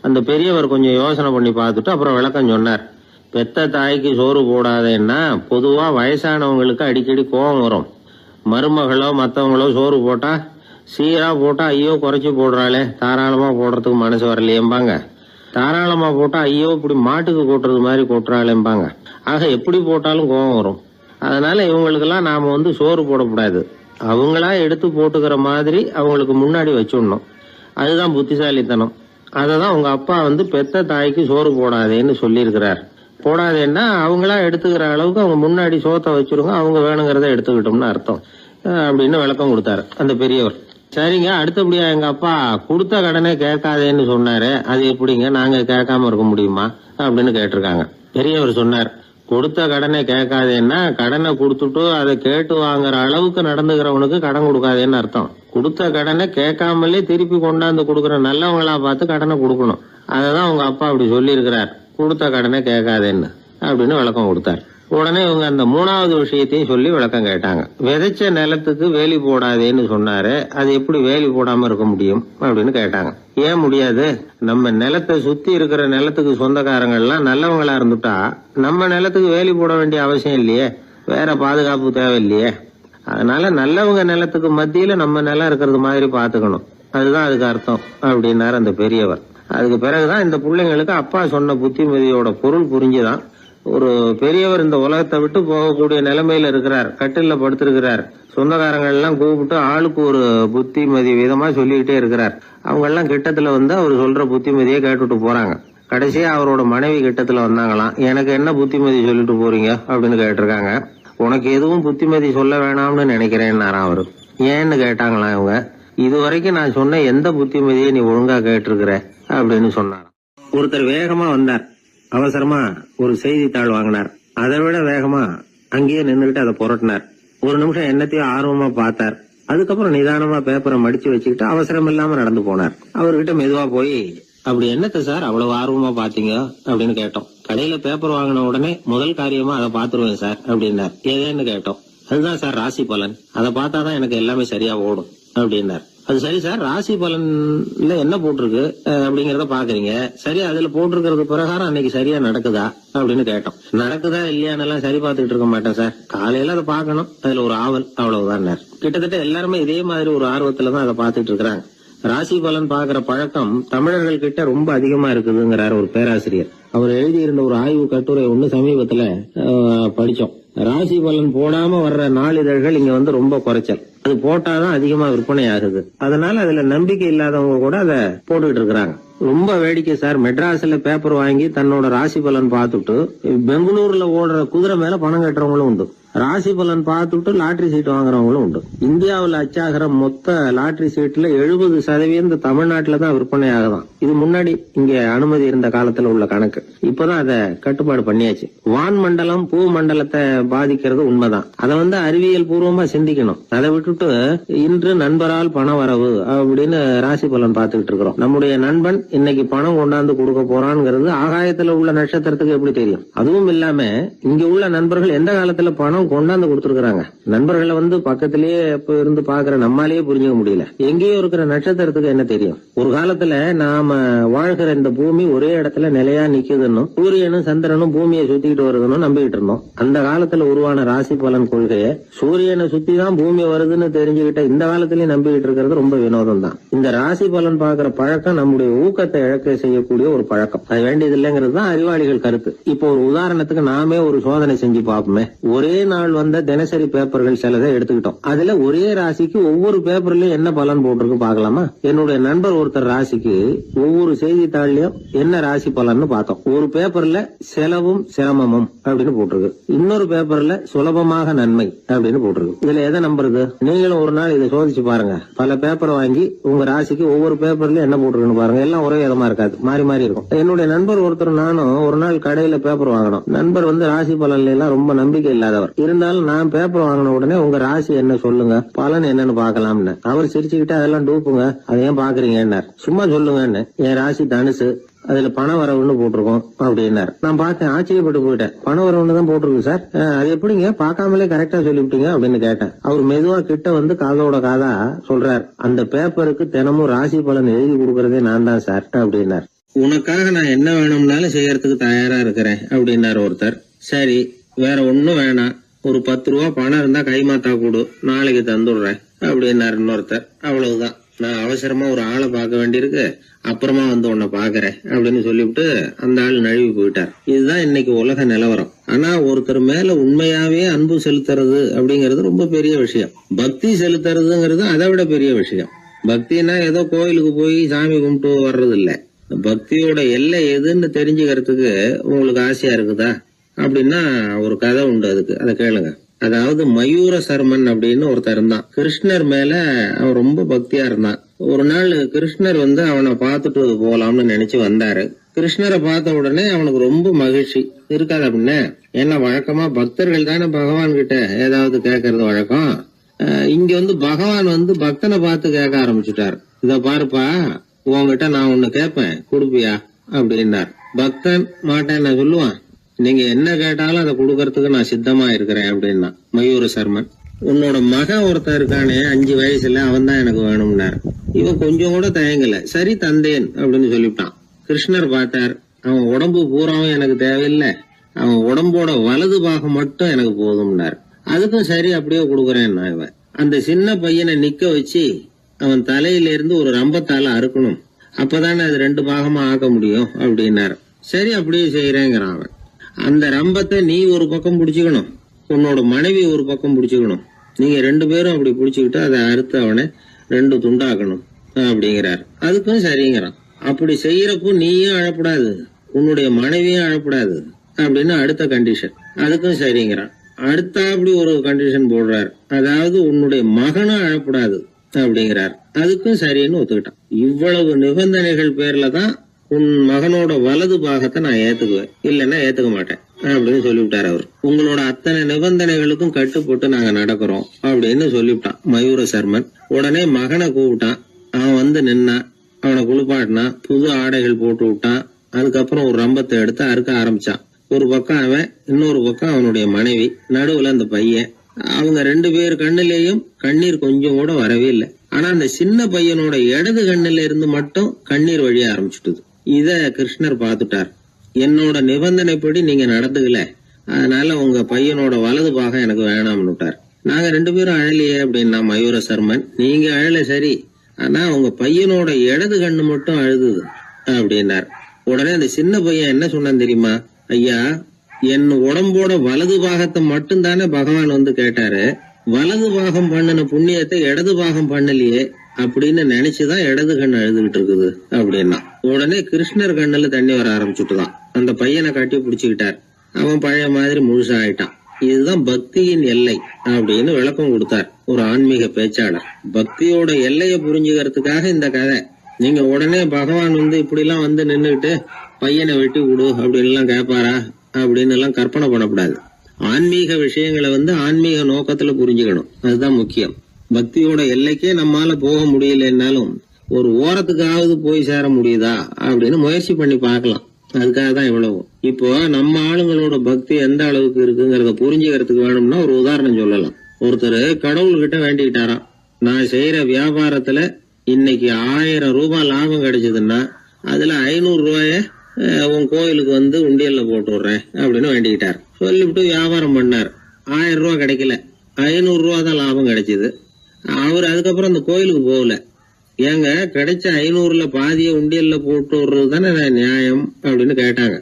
அந்த பெரியவர் கொஞ்சம் யோசனை பண்ணி பார்த்துட்டு அப்புறம் விளக்கம் சொன்னார். பெத்த தாய்க்கு சோறு போடாதேன்னா பொதுவா வயசானவங்களுக்கு அடிக்கடி கோபம் வரும். மருமகளோ மற்றவங்களோ சோறு போட்டா சீரா போட்டா ஐயோ குறைச்சி போடுறாளே, தாராளமா போடுறதுக்கு மனசு வரலையேம்பாங்க. தாராளமா போட்டா ஐயோ இப்படி மாட்டுக்கு கொட்டுறது மாதிரி கொட்டுறாளேம்பாங்க. ஆக எப்படி போட்டாலும் கோபம் வரும். அதனால இவங்களுக்கெல்லாம் நாம சோறு போடக்கூடாது, அவங்களா எடுத்து போட்டுக்கிற மாதிரி அவங்களுக்கு முன்னாடி வச்சுடணும். அதுதான் புத்திசாலித்தனம். அததான் உங்க அப்பா பெத்த தாய்க்கு சோறு போடாதேன்னு சொல்லியிருக்கிறார். போடாதேன்னா அவங்களா எடுத்துக்கிற அளவுக்கு அவங்க முன்னாடி சோத்தை வச்சிருங்க, அவங்க வேணுங்கிறத எடுத்துக்கிட்டோம்னு அர்த்தம் அப்படின்னு விளக்கம் கொடுத்தாரு அந்த பெரியவர். சரிங்க, அடுத்தபடியா எங்க அப்பா கொடுத்த கடனே கேட்காதேன்னு சொன்னாரு, அது எப்படிங்க நாங்க கேட்காம இருக்க முடியுமா அப்படின்னு கேட்டிருக்காங்க. பெரியவர் சொன்னார், கொடுத்த கடனை கேட்காதேன்னா கடனை கொடுத்துட்டு அதை கேட்டு வாங்குற அளவுக்கு நடந்துக்கிறவனுக்கு கடன் கொடுக்காதேன்னு அர்த்தம். கொடுத்த கடனை கேட்காமலே திருப்பி கொண்டாந்து கொடுக்கற நல்லவங்களா பார்த்து கடனை கொடுக்கணும். அததான் உங்க அப்பா அப்படி சொல்லி இருக்கிறார், கொடுத்த கடனை கேட்காதேன்னு அப்படின்னு விளக்கம் கொடுத்தார். உடனே இவங்க அந்த 3வது விஷயத்தையும் சொல்லி விளக்கம் கேட்டாங்க. விதைச்ச நிலத்துக்கு வேலி போடாதேன்னு சொன்னாரு, அது எப்படி வேலி போடாம இருக்க முடியும் அப்படின்னு கேட்டாங்க. ஏன் முடியாது? நம்ம நிலத்தை சுத்தி இருக்கிற நிலத்துக்கு சொந்தக்காரங்க எல்லாம் நல்லவங்களா இருந்துட்டா நம்ம நிலத்துக்கு வேலி போட வேண்டிய அவசியம் இல்லையே, வேற பாதுகாப்பு தேவையில்லையே. அதனால நல்லவங்க நிலத்துக்கு மத்தியில நம்ம நிலம் இருக்கிறது மாதிரி பாத்துக்கணும், அதுதான் அதுக்கு அர்த்தம் அப்படின்னாரு அந்த பெரியவர். அதுக்கு பிறகுதான் இந்த பிள்ளைங்களுக்கு அப்பா சொன்ன புத்திமதியோட பொருள் புரிஞ்சுதான். ஒரு பெரியவர் இந்த உலகத்தை விட்டு போகக்கூடிய நிலைமையில இருக்கிறார், கட்டில படுத்திருக்கிறார். சொந்தக்காரங்க எல்லாம் கூப்பிட்டு ஆளுக்கு ஒரு புத்திமதி விதமா சொல்லிக்கிட்டே இருக்கிறார். அவங்க எல்லாம் கிட்டத்துல அவர் சொல்ற புத்திமதியை கேட்டுட்டு போறாங்க. கடைசியா அவரோட மனைவி கிட்டத்துல வந்தாங்களாம். எனக்கு என்ன புத்திமதி சொல்லிட்டு போறீங்க அப்படின்னு கேட்டிருக்காங்க. உனக்கு எதுவும் புத்திமதி சொல்ல வேணாம்னு நினைக்கிறேன்னாராம் அவரு. ஏன்னு கேட்டாங்களாம் இவங்க. இதுவரைக்கும் நான் சொன்ன எந்த புத்திமதியை நீ ஒழுங்கா கேட்டிருக்கிற அப்படின்னு சொன்னாராம். ஒருத்தர் வேகமா வந்தார், அவசரமா ஒரு செய்தித்தாள் வாங்கினார். அதை விட வேகமா அங்கேயே நின்றுகிட்டு அதை புரட்டினார். ஒரு நிமிஷம் என்னத்தையும் ஆர்வமா பார்த்தார். அதுக்கப்புறம் நிதானமா பேப்பரை மடிச்சு வச்சுக்கிட்டு அவசரம் இல்லாம நடந்து போனார். அவர்கிட்ட மெதுவா போய், அப்படி என்னத்த சார் அவ்வளவு ஆர்வமா பாத்தீங்க அப்படின்னு கேட்டோம். கடையில பேப்பர் வாங்கின உடனே முதல் காரியமா அதை பாத்துருவேன் சார் அப்படின்னார். ஏதேன்னு கேட்டோம். அதுதான் சார் ராசி பலன், அதை பார்த்தாதான் எனக்கு எல்லாமே சரியா ஓடும் அப்படின்னார். அது சரி சார், ராசி பலன்ல என்ன போட்டிருக்கு அப்படிங்கறத பாக்குறீங்க, சரி அதுல போட்டிருக்கிறது பிரகாரம் அன்னைக்கு சரியா நடக்குதா அப்படின்னு கேட்டோம். நடக்குதா இல்லையான்னு எல்லாம் சரி பார்த்துட்டு இருக்க மாட்டேன் சார், காலையில அதை பார்க்கணும், அதுல ஒரு ஆவல், அவ்வளவுதான். கிட்டத்தட்ட எல்லாருமே இதே மாதிரி ஒரு ஆர்வத்துலதான் அதை பார்த்துட்டு இருக்கிறாங்க. ராசி பலன் பாக்குற பழக்கம் தமிழர்கள் கிட்ட ரொம்ப அதிகமா இருக்குதுங்கிறாரு ஒரு பேராசிரியர். அவர் எழுதியிருந்த ஒரு ஆய்வு கட்டுரை ஒண்ணு சமீபத்துல படிச்சோம். ராசி பலன் போடாம வர்ற நாளிதழ்கள் இங்க வந்து ரொம்ப குறைச்சல், அது போட்டாதான் அதிகமா விற்பனை ஆகுது. அதனால அதுல நம்பிக்கை இல்லாதவங்க கூட அதை போட்டுக்கிட்டு இருக்கிறாங்க. ரொம்ப வேடிக்கை சார், மெட்ராஸ்ல பேப்பர் வாங்கி தன்னோட ராசி பலன் பார்த்துட்டு பெங்களூர்ல ஓடுற குதிரை மேல பணம் கட்டுறவங்களும் உண்டு. ராசி பலன் பார்த்துட்டு லாட்டரி சீட் வாங்குறவங்களும் உண்டு. இந்தியாவில் அச்சாகிற மொத்த லாட்டரி சீட்ல 70% தமிழ்நாட்டுல தான் விற்பனை ஆகுதான். இது முன்னாடி இங்க அனுமதி இருந்த காலத்துல உள்ள கணக்கு. இப்பதான் அதை கட்டுப்பாடு பண்ணியாச்சு. வான் மண்டலம் பூ மண்டலத்தை பாதிக்கிறது உண்மைதான், அதை வந்து அறிவியல் பூர்வமா சிந்திக்கணும். அதை விட்டுட்டு இன்று நண்பரால் பண வரவு அப்படின்னு ராசி பலன் பார்த்துக்கிட்டு இருக்கிறோம். நம்முடைய நண்பன் இன்னைக்கு பணம் கொண்டாந்து கொடுக்க போறான்ங்கிறது ஆகாயத்துல உள்ள நட்சத்திரத்துக்கு எப்படி தெரியும்? அதுவும் இல்லாம இங்க உள்ள நண்பர்கள் எந்த காலத்துல பணம் கொண்டாந்து கொடுத்திருக்காங்க? நண்பர்களை வந்து பக்கத்திலேயே இருந்து பாக்குற நம்மாலேயே புரிஞ்சுக்க முடியல, எங்கேயோ இருக்கிற நட்சத்திரத்துக்கு என்ன தெரியும்? ஒரு காலத்துல நாம வாழ்கிற இந்த பூமி ஒரே இடத்துல நிலையா நிக்குதுன்னு, சூரியனும் சந்திரனும் பூமியை சுத்திக்கிட்டு வருதுன்னு நம்பிக்கிட்டு இருந்தோம். அந்த காலத்துல உருவான ராசி பலன் கொள்கையை சூரியனை சுத்தி தான் பூமி வருதுன்னு தெரிஞ்சுக்கிட்ட இந்த காலத்திலயும் நம்பிக்கிட்டு இருக்கிறது ரொம்ப வினோதம் தான். இந்த ராசி பலன் பாக்குற பழக்கம் நம்முடைய ஊக்கத்தை இழக்க செய்யக்கூடிய ஒரு பழக்கம், அது வேண்டியது இல்லைங்கிறது தான் அறிவாளிகள் கருத்து. இப்போ ஒரு உதாரணத்துக்கு நாமே ஒரு சோதனை செஞ்சு பார்ப்போமே. ஒரே நாள் வந்த தினசரி பேப்பர்கள் சிலதை எடுத்துக்கிட்டோம். அதுல ஒரே ராசிக்கு ஒவ்வொரு பேப்பர்லயும் என்ன பலன் போட்டிருக்கு பாக்கலாமா? என்னுடைய நண்பர் ஒருத்தர் ராசிக்கு ஒவ்வொரு செய்தித்தாள்லயும் என்ன ராசி பலன்னு பார்த்தோம். ஒரு பேப்பர்ல செலவும் சிரமமும் அப்படின்னு போட்டிருக்கு, இன்னொரு பேப்பர்ல சுலபமாக நன்மை அப்படின்னு போட்டிருக்கு. இதுல எதை நம்புறது? நீங்களும் ஒரு நாள் இதை சோதிச்சு பாருங்க. பல பேப்பர் வாங்கி உங்க ராசிக்கு ஒவ்வொரு பேப்பர்லயும் என்ன போட்டிருக்குன்னு பாருங்க. எல்லாம் ஒரே விதமா இருக்காது, மாறி மாறி இருக்கும். என்னுடைய நண்பர் ஒருத்தர் நானும் ஒரு நாள் கடையில பேப்பர் வாங்கணும். நண்பர் வந்து ராசி பலன்ல எல்லாம் ரொம்ப நம்பிக்கை இல்லாதவர். இருந்தாலும் நான் பேப்பர் வாங்கின உடனே உங்க ராசி என்ன சொல்லுங்க, பலன் என்னன்னு பாக்கலாம்னு. அவர் சிரிச்சுக்கிட்டு அதெல்லாம் டூப்புங்க, அதை ஏன் பாக்குறீங்க, சும்மா சொல்லுங்கன்னு. என் ராசி தனுசு, அதுல பண வரவுன்னு போட்டிருக்கோம் அப்படின்னாரு. நான் பார்த்தேன், ஆச்சரியப்பட்டு போயிட்டேன். பண வரவுன்னு தான் போட்டிருக்கு சார், அது எப்படிங்க பார்க்காமலே கரெக்டா சொல்லிவிட்டீங்க அப்படின்னு கேட்டேன். அவர் மெதுவா கிட்ட வந்து காதோட காதா சொல்றார், அந்த பேப்பருக்கு தினமும் ராசி பலன் எழுதி கொடுக்கறதே நான் தான் சார் அப்படின்னார். உனக்காக நான் என்ன வேணும்னாலும் செய்யறதுக்கு தயாரா இருக்கிறேன் அப்படின்னாரு ஒருத்தர். சரி, வேற ஒன்னும் வேணாம், ஒரு 10 ரூபா பணம் இருந்தா கைமாத்தா கொடு, நாளைக்கு தந்துடுறேன் அப்படின்னாரு இன்னொருத்தர். அவ்வளவுதான், நான் அவசரமா ஒரு ஆளை பார்க்க வேண்டியிருக்கு, அப்புறமா வந்து உன்னை பாக்குறேன் அப்படின்னு சொல்லிவிட்டு அந்த ஆள் நழுவி போயிட்டார். இதுதான் இன்னைக்கு உலக நிலவரம். ஆனா ஒருத்தர் மேல உண்மையாவே அன்பு செலுத்துறது அப்படிங்கறது ரொம்ப பெரிய விஷயம். பக்தி செலுத்துறதுங்கிறது அதை விட பெரிய விஷயம். பக்தினா ஏதோ கோயிலுக்கு போய் சாமி கும்பிட்டு வர்றது இல்ல. பக்தியோட எல்லை எதுன்னு தெரிஞ்சுக்கிறதுக்கு உங்களுக்கு ஆசையா இருக்குதா அப்படின்னா ஒரு கதை உண்டு, அதுக்கு அதை கேளுங்க. அதாவது மயூர சர்மன் அப்படின்னு ஒருத்தர் இருந்தான். கிருஷ்ணர் மேல அவன் ரொம்ப பக்தியா இருந்தான். ஒரு நாள் கிருஷ்ணர் வந்து அவனை பார்த்துட்டு போலாம்னு நினைச்சு வந்தாரு. கிருஷ்ணரை பார்த்த உடனே அவனுக்கு ரொம்ப மகிழ்ச்சி இருக்காது அப்படின்னா, ஏன்னா வழக்கமா பக்தர்கள் தானே பகவான் கிட்ட ஏதாவது கேட்கறது வழக்கம். இங்க வந்து பகவான் வந்து பக்தனை பார்த்து கேட்க ஆரம்பிச்சுட்டாரு. இத பாருப்பா, உங்ககிட்ட நான் ஒண்ணு கேட்பேன், கொடுப்பியா அப்படின்னார். பக்தன் மாட்டேன்னு சொல்லுவான், நீங்க என்ன கேட்டாலும் அதை கொடுக்கறதுக்கு நான் சித்தமா இருக்கிறேன் அப்படின்னா மயூர சர்மன். உன்னோட மகன் ஒருத்தன் இருக்கானே 5 வயசுல, அவன் தான் எனக்கு வேணும்னாரு. இவன் கொஞ்சம் கூட தயங்கல, சரி தந்தேன் அப்படின்னு சொல்லிவிட்டான். கிருஷ்ணர் பார்த்தார், அவன் உடம்பு பூராவும் எனக்கு தேவையில்லை, அவன் உடம்போட வலது பாகம் மட்டும் எனக்கு போதும்னார். அதுக்கும் சரி அப்படியே கொடுக்குறேன். இவன் அந்த சின்ன பையனை நிக்க வச்சு அவன் தலையில இருந்து ஒரு ரம்பத்தால அறுக்கணும், அப்பதானே அது 2 பாகமா ஆக்க முடியும் அப்படின்னாரு. சரி அப்படியே செய்யறேங்கிறான் அவன். அந்த ரம்பத்தை நீ ஒரு பக்கம் பிடிச்சுக்கணும், உன்னோட மனைவி ஒரு பக்கம் பிடிச்சுக்கணும், நீங்க 2 பேரும் அப்படி பிடிச்சுக்கிட்டு அதை அறுத்து அவனை 2 துண்டாக்கணும் அப்படிங்கிறார். அதுக்கும் சரிங்கிறான். அப்படி செய்யறப்போ நீயும் அழப்படாது, உன்னுடைய மனைவியும் அழப்படாது அப்படின்னு அடுத்த கண்டிஷன். அதுக்கும் சரிங்கிறான். அடுத்த அப்படி ஒரு கண்டிஷன் போடுறாரு, அதாவது உன்னுடைய மகனும் அழப்படாது அப்படிங்கிறார். அதுக்கும் சரின்னு ஒத்துக்கிட்டான். இவ்வளவு நிபந்தனைகள் பேர்ல தான் உன் மகனோட வலது பாகத்தை நான் ஏத்துக்குவேன், இல்லன்னா ஏத்துக்க மாட்டேன் அப்படின்னு சொல்லிவிட்டார் அவர். உங்களோட அத்தனை நிபந்தனைகளுக்கும் கட்டுப்பட்டு நாங்க நடக்கிறோம் அப்படின்னு சொல்லிவிட்டான் மயூர சர்மன். உடனே மகனை கூப்பிட்டான். அவன் வந்து நின்னான், அவனை குளிப்பாட்டினான், புது ஆடைகள் போட்டு விட்டான். அதுக்கப்புறம் ஒரு ரம்பத்தை எடுத்து அறுக்க ஆரம்பிச்சான். ஒரு பக்கம் அவன், இன்னொரு பக்கம் அவனுடைய மனைவி, நடுவுல அந்த பையன். அவங்க 2 பேர் கண்ணிலேயும் கண்ணீர் கொஞ்சம் கூட வரவே இல்லை. ஆனா அந்த சின்ன பையனோட இடது கண்ணுல இருந்து மட்டும் கண்ணீர் வழிய ஆரம்பிச்சுட்டுது. இத கிருஷ்ணர் பார்த்துட்டார். என்னோட நிபந்தனைப்படி நீங்க நடந்துக்கல, அதனால உங்க பையனோட வலது பாகம் எனக்கு வேணாம்னு விட்டார். நாங்க 2 பேரும் அழலையே அப்படின்னா மயூர சர்மன், நீங்க அழல சரி, ஆனா உங்க பையனோட இடது கண்ணு மட்டும் அழுதுது அப்படின்னார். உடனே அந்த சின்ன பையன் என்ன சொன்னான் தெரியுமா? ஐயா, என் உடம்போட வலது பாகத்தை மட்டும் தானே பகவான் வந்து கேட்டாரு, வலது பாகம் பண்ணின புண்ணியத்தை இடது பாகம் பண்ணலையே அப்படின்னு நினைச்சுதான் இடது கண் அழுதுகிட்டு இருக்குது அப்படின்னா. உடனே கிருஷ்ணர் கண்ணுல தண்ணி வர ஆரம்பிச்சுட்டுதான். அந்த பையனை கட்டி பிடிச்சுக்கிட்டார். அவன் பழைய மாதிரி முழுசா ஆயிட்டான். இதுதான் பக்தியின் எல்லை அப்படின்னு விளக்கம் கொடுத்தார் ஒரு ஆன்மீக பேச்சாளர். பக்தியோட எல்லையை புரிஞ்சுக்கிறதுக்காக இந்த கதை. நீங்க உடனே பகவான் வந்து இப்படி எல்லாம் வந்து நின்னுகிட்டு பையனை வெட்டி விடு அப்படின்னு எல்லாம் கேட்பாரா அப்படின்னு எல்லாம் கற்பனை பண்ணக்கூடாது. ஆன்மீக விஷயங்களை வந்து ஆன்மீக நோக்கத்துல புரிஞ்சுக்கணும், அதுதான் முக்கியம். பக்தியோட எல்லைக்கே நம்மால போக முடியலன்னாலும் ஒரு ஓரத்துக்காவது போய் சேர முடியுதா அப்படின்னு முயற்சி பண்ணி பார்க்கலாம். அதுக்காக தான் இவ்வளவு. இப்போ நம்ம ஆளுங்களோட பக்தி எந்த அளவுக்கு இருக்குங்கிறத புரிஞ்சுக்கிறதுக்கு வேணும்னா ஒரு உதாரணம் சொல்லலாம். ஒருத்தர் கடவுள்கிட்ட வேண்டிக்கிட்டாராம், நான் செய்யற வியாபாரத்துல இன்னைக்கு 1000 ரூபாய் லாபம் கிடைச்சதுன்னா அதுல 500 ரூபாய உன் கோயிலுக்கு வந்து உண்டியல்ல போட்டு விடுறேன் அப்படின்னு வேண்டிக்கிட்டார். சொல்லிவிட்டு வியாபாரம் பண்ணார். 1000 ரூபாய் கிடைக்கல, 500 ரூபா தான் லாபம் கிடைச்சது. அவர் அதுக்கப்புறம் அந்த கோயிலுக்கு போகல. ஏங்க, கிடைச்ச 500ல பாதிய உண்டியல்ல போட்டு விடுறது தானே நியாயம் அப்படின்னு கேட்டாங்க.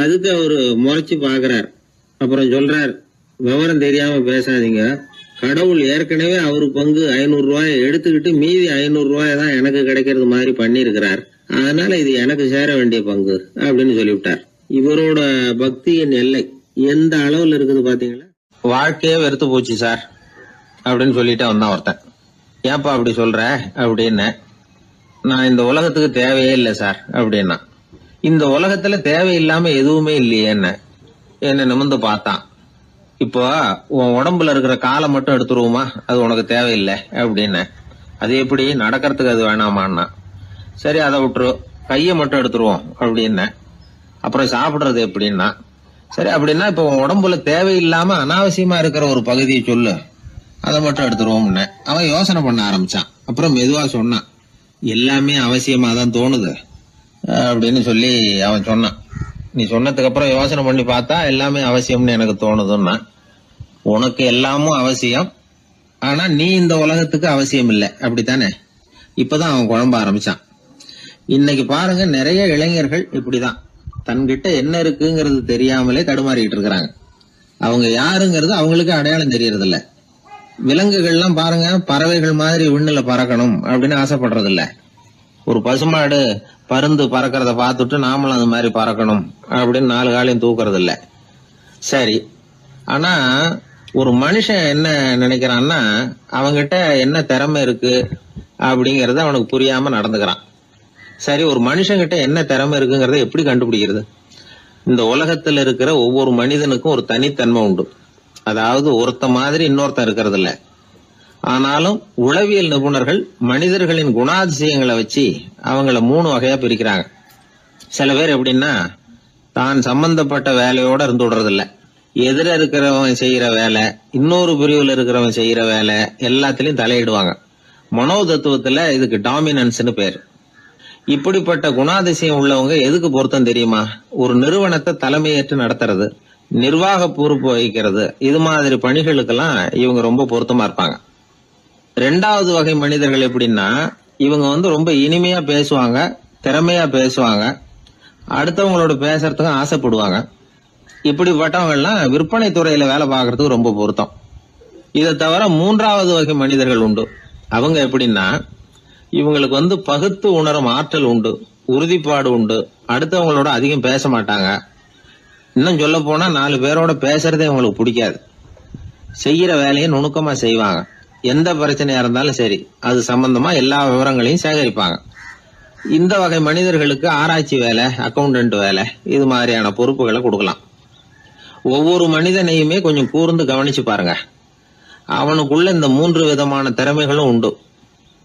அதுக்கு அவரு முறைச்சு பாக்குறார். அப்புறம் சொல்றார், விவரம் தெரியாம பேசாதீங்க, கடவுள் ஏற்கனவே அவரு பங்கு 500 ரூபாயை எடுத்துக்கிட்டு மீதி 500 ரூபாய் தான் எனக்கு கிடைக்கிறது மாதிரி பண்ணிருக்கிறார், அதனால இது எனக்கு சேர வேண்டிய பங்கு அப்படின்னு சொல்லிவிட்டார். இவரோட பக்தியின் எல்லை எந்த அளவுல இருக்குது பாத்தீங்களா? வாழ்க்கையே வெறுத்து போச்சு சார் அப்படின்னு சொல்லிட்டு வந்தான் ஒருத்தன். ஏன்பா அப்படி சொல்ற அப்படின்னு. நான் இந்த உலகத்துக்கு தேவையே இல்லை சார் அப்படின்னா. இந்த உலகத்துல தேவையில்லாம எதுவுமே இல்லையே என்ன நிமிர்ந்து பார்த்தான். இப்போ உன் உடம்புல இருக்கிற காலை மட்டும் எடுத்துருவோமா, அது உனக்கு தேவையில்லை அப்படின்னு. அது எப்படி, நடக்கிறதுக்கு அது வேணாமான்னா. சரி அதை விட்டுரு, கையை மட்டும் எடுத்துருவோம் அப்படின்னு. அப்புறம் சாப்பிடுறது எப்படின்னா. சரி அப்படின்னா இப்ப உன் உடம்புல தேவையில்லாம அனாவசியமா இருக்கிற ஒரு பகுதியை சொல்லு, அதை மட்டும் எடுத்துருவோம்னு. அவன் யோசனை பண்ண ஆரம்பிச்சான். அப்புறம் மெதுவா சொன்னான், எல்லாமே அவசியமா தான் தோணுது அப்படின்னு சொல்லி அவன் சொன்னான். நீ சொன்னதுக்கு அப்புறம் யோசனை பண்ணி பார்த்தா எல்லாமே அவசியம்னு எனக்கு தோணுதுன்னா. உனக்கு எல்லாமும் அவசியம், ஆனா நீ இந்த உலகத்துக்கு அவசியம் இல்லை, அப்படித்தானே? இப்பதான் அவன் குழம்ப ஆரம்பிச்சான். இன்னைக்கு பாருங்க, நிறைய இளைஞர்கள் இப்படிதான் தன்கிட்ட என்ன இருக்குங்கிறது தெரியாமலே தடுமாறிட்டு இருக்கிறாங்க. அவங்க யாருங்கிறது அவங்களுக்கு அடையாளம் தெரியறது இல்ல. விலங்குகள்லாம் பாருங்க, பறவைகள் மாதிரி விண்ணுல பறக்கணும் அப்படின்னு ஆசைப்படுறது இல்ல. ஒரு பசுமாடு பருந்து பறக்கிறத பார்த்துட்டு நாமளும் அது மாதிரி பறக்கணும் அப்படின்னு 4 காலையும் தூக்குறது இல்ல. சரி, ஆனா ஒரு மனுஷன் என்ன நினைக்கிறான்னா, அவங்கிட்ட என்ன திறமை இருக்கு அப்படிங்கறத அவனுக்கு புரியாம நடந்துக்கிறான். சரி, ஒரு மனுஷங்கிட்ட என்ன திறமை இருக்குங்கிறத எப்படி கண்டுபிடிக்கிறது? இந்த உலகத்துல இருக்கிற ஒவ்வொரு மனிதனுக்கும் ஒரு தனித்தன்மை உண்டு. அதாவது ஒருத்த மாதிரி இன்னொருத்தன் இருக்கிறது இல்ல. ஆனாலும் உளவியல் நிபுணர்கள் மனிதர்களின் குணாதிசயங்களை வச்சு அவங்கள 3 வகையா பிரிக்கிறாங்க. சில பேர் எப்படின்னா, தான் சம்பந்தப்பட்ட வேலையோட இருந்து விடுறது இல்ல. எதிர இருக்கிறவன் செய்யற வேலை, இன்னொரு பிரிவுல இருக்கிறவன் செய்யற வேலை எல்லாத்திலையும் தலையிடுவாங்க. மனோ தத்துவத்துல இதுக்கு டாமினன்ஸ்னு பேர். இப்படிப்பட்ட குணாதிசயம் உள்ளவங்க எதுக்கு பொருத்தம் தெரியுமா? ஒரு நிறுவனத்தை தலைமையேற்று நடத்துறது, நிர்வாக பொறுப்பு வகிக்கிறது, இது மாதிரி பணிகளுக்கெல்லாம் இவங்க ரொம்ப பொருத்தமா இருப்பாங்க. 2வது வகை மனிதர்கள் எப்படின்னா, இவங்க ரொம்ப இனிமையா பேசுவாங்க, திறமையா பேசுவாங்க, அடுத்தவங்களோட பேசுறதுக்கு ஆசைப்படுவாங்க. இப்படிப்பட்டவங்க எல்லாம் விற்பனை துறையில வேலை பார்க்கறதுக்கு ரொம்ப பொருத்தம். இதை தவிர 3வது வகை மனிதர்கள் உண்டு. அவங்க எப்படின்னா, இவங்களுக்கு பகுத்து உணரும் ஆற்றல் உண்டு, உறுதிப்பாடு உண்டு, அடுத்தவங்களோட அதிகம் பேச மாட்டாங்க. இன்னும் சொல்ல போனா 4 பேரோட பேசுறதே அவங்களுக்கு பிடிக்காது. செய்யற வேலையை நுணுக்கமா செய்வாங்க. எந்த பிரச்சனையா இருந்தாலும் சரி, அது சம்பந்தமா எல்லா விவரங்களையும் சேகரிப்பாங்க. இந்த வகை மனிதர்களுக்கு ஆராய்ச்சி வேலை, அக்கௌண்டன்ட் வேலை, இது மாதிரியான பொறுப்புகளை கொடுக்கலாம். ஒவ்வொரு மனிதனையுமே கொஞ்சம் கூர்ந்து கவனிச்சு பாருங்க. அவனுக்குள்ள இந்த 3 விதமான திறமைகளும் உண்டு.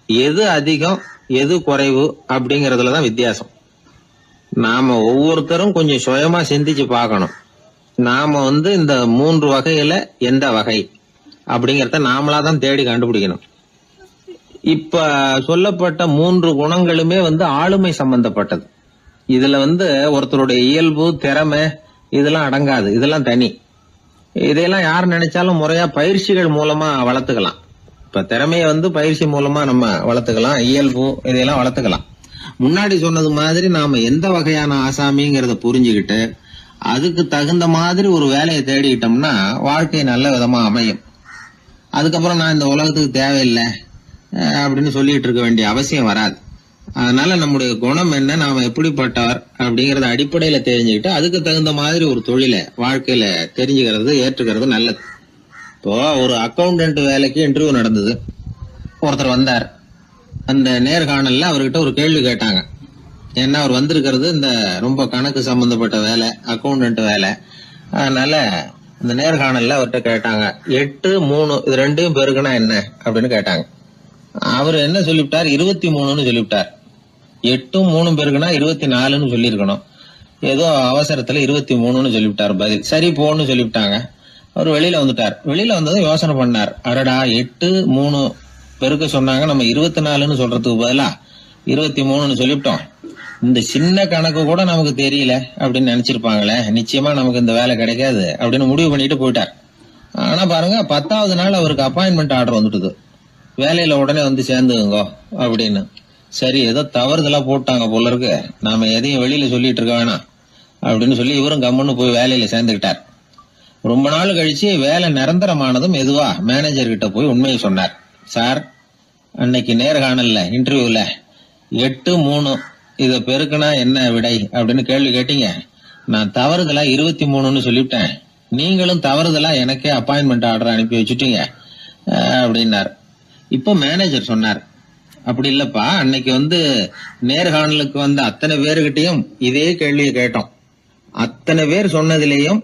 எது அதிகம் எது குறைவு அப்படிங்கறதுலதான் வித்தியாசம். நாம ஒவ்வொருத்தரும் கொஞ்சம் சுயமா சிந்திச்சு பார்க்கணும். நாம இந்த 3 வகையில எந்த வகை அப்படிங்கறத நாமளாதான் தேடி கண்டுபிடிக்கணும். இப்ப சொல்லப்பட்ட 3 குணங்களுமே ஆளுமை சம்பந்தப்பட்டது. இதுல ஒருத்தருடைய இயல்பு, திறமை இதெல்லாம் அடங்காது. இதெல்லாம் தனி. இதையெல்லாம் யார் நினைச்சாலும் முறையா பயிற்சிகள் மூலமா வளர்த்துக்கலாம். இப்ப திறமைய பயிற்சி மூலமா நம்ம வளர்த்துக்கலாம், இயல்பு இதையெல்லாம் வளர்த்துக்கலாம். முன்னாடி சொன்னது மாதிரி நாம எந்த வகையான ஆசாமிங்கிறத புரிஞ்சுக்கிட்டு அதுக்கு தகுந்த மாதிரி ஒரு வேலையை தேடிக்கிட்டோம்னா வாழ்க்கை நல்ல விதமா அமையும். அதுக்கப்புறம் நான் இந்த உலகத்துக்கு தேவையில்லை அப்படின்னு சொல்லிட்டு இருக்க வேண்டிய அவசியம் வராது. அதனால நம்முடைய குணம் என்ன, நாம எப்படிப்பட்டவர் அப்படிங்கறத அடிப்படையில தெரிஞ்சுக்கிட்டு அதுக்கு தகுந்த மாதிரி ஒரு தொழிலை வாழ்க்கையில தெரிஞ்சுக்கிறது, ஏற்றுக்கிறது நல்லது. இப்போ ஒரு அக்கௌண்டன்ட் வேலைக்கு இன்டர்வியூ நடந்தது. ஒருத்தர் வந்தார். அந்த நேர்காணல்ல அவர்கிட்ட ஒரு கேள்வி கேட்டாங்க. ஏன்னா அவர் வந்திருக்கிறது இந்த ரொம்ப கணக்கு சம்பந்தப்பட்ட வேலை, அக்கௌண்டன்ட் வேலை. அதனால இந்த நேர்காணல்ல அவர்கிட்ட கேட்டாங்க, 8, 3 இது ரெண்டையும் பெருக்குனா என்ன அப்படின்னு கேட்டாங்க. அவர் என்ன சொல்லிவிட்டார், 23ன்னு சொல்லிவிட்டார். 8ம் 3ம் பெருக்குனா 24ன்னு சொல்லியிருக்கணும். ஏதோ அவசரத்துல 23ன்னு சொல்லிவிட்டார் பதில். சரி போன்னு சொல்லிவிட்டாங்க. அவர் வெளியில வந்துட்டார். வெளியில வந்ததும் யோசனை பண்ணார், அடடா 8, 3 பெருக்க சொன்னாங்க, நம்ம 24ன்னு சொல்றதுக்கு பதிலா 23ன்னு சொல்லிவிட்டோம். இந்த சின்ன கணக்கு கூட நமக்கு தெரியல அப்படின்னு நினைச்சிருப்பாங்களே, நிச்சயமா நமக்கு இந்த வேலை கிடைக்காது அப்படின்னு முடிவு பண்ணிட்டு போயிட்டார். ஆனா பாருங்க, 10வது நாள் அவருக்கு அப்பாயின்மெண்ட் ஆர்டர் வந்துட்டுது. வேலையில உடனே சேர்ந்துங்க அப்படின்னு. சரி, ஏதோ தவறுதலா போட்டாங்க போல இருக்கு, நாம எதையும் வெளியில சொல்லிட்டு இருக்க வேணாம் அப்படின்னு சொல்லி இவரும் கம்முன்னு போய் வேலையில சேர்ந்துக்கிட்டார். ரொம்ப நாள் கழிச்சு வேலை நிரந்தரமானதும் மெதுவா மேனேஜர் கிட்ட போய் உண்மையை சொன்னார். சார், அன்னைக்கு நேர்காணல்ல இன்டர்வியூல 8, 3 இத பெருக்குனா என்ன விடை அப்படின்னு கேள்வி கேட்டீங்க. நான் தவறுதலா 23ன்னு சொல்லிவிட்டேன். நீங்களும் தவறுதலா எனக்கே அப்பாயின்மெண்ட் ஆர்டர் அனுப்பி வச்சுட்டீங்க அப்படின்னார். இப்ப மேனேஜர் சொன்னார், அப்படி இல்லப்பா, அன்னைக்கு நேர்காணலுக்கு அத்தனை பேருகிட்டையும் இதே கேள்வியை கேட்டோம். அத்தனை பேர் சொன்னதிலேயும்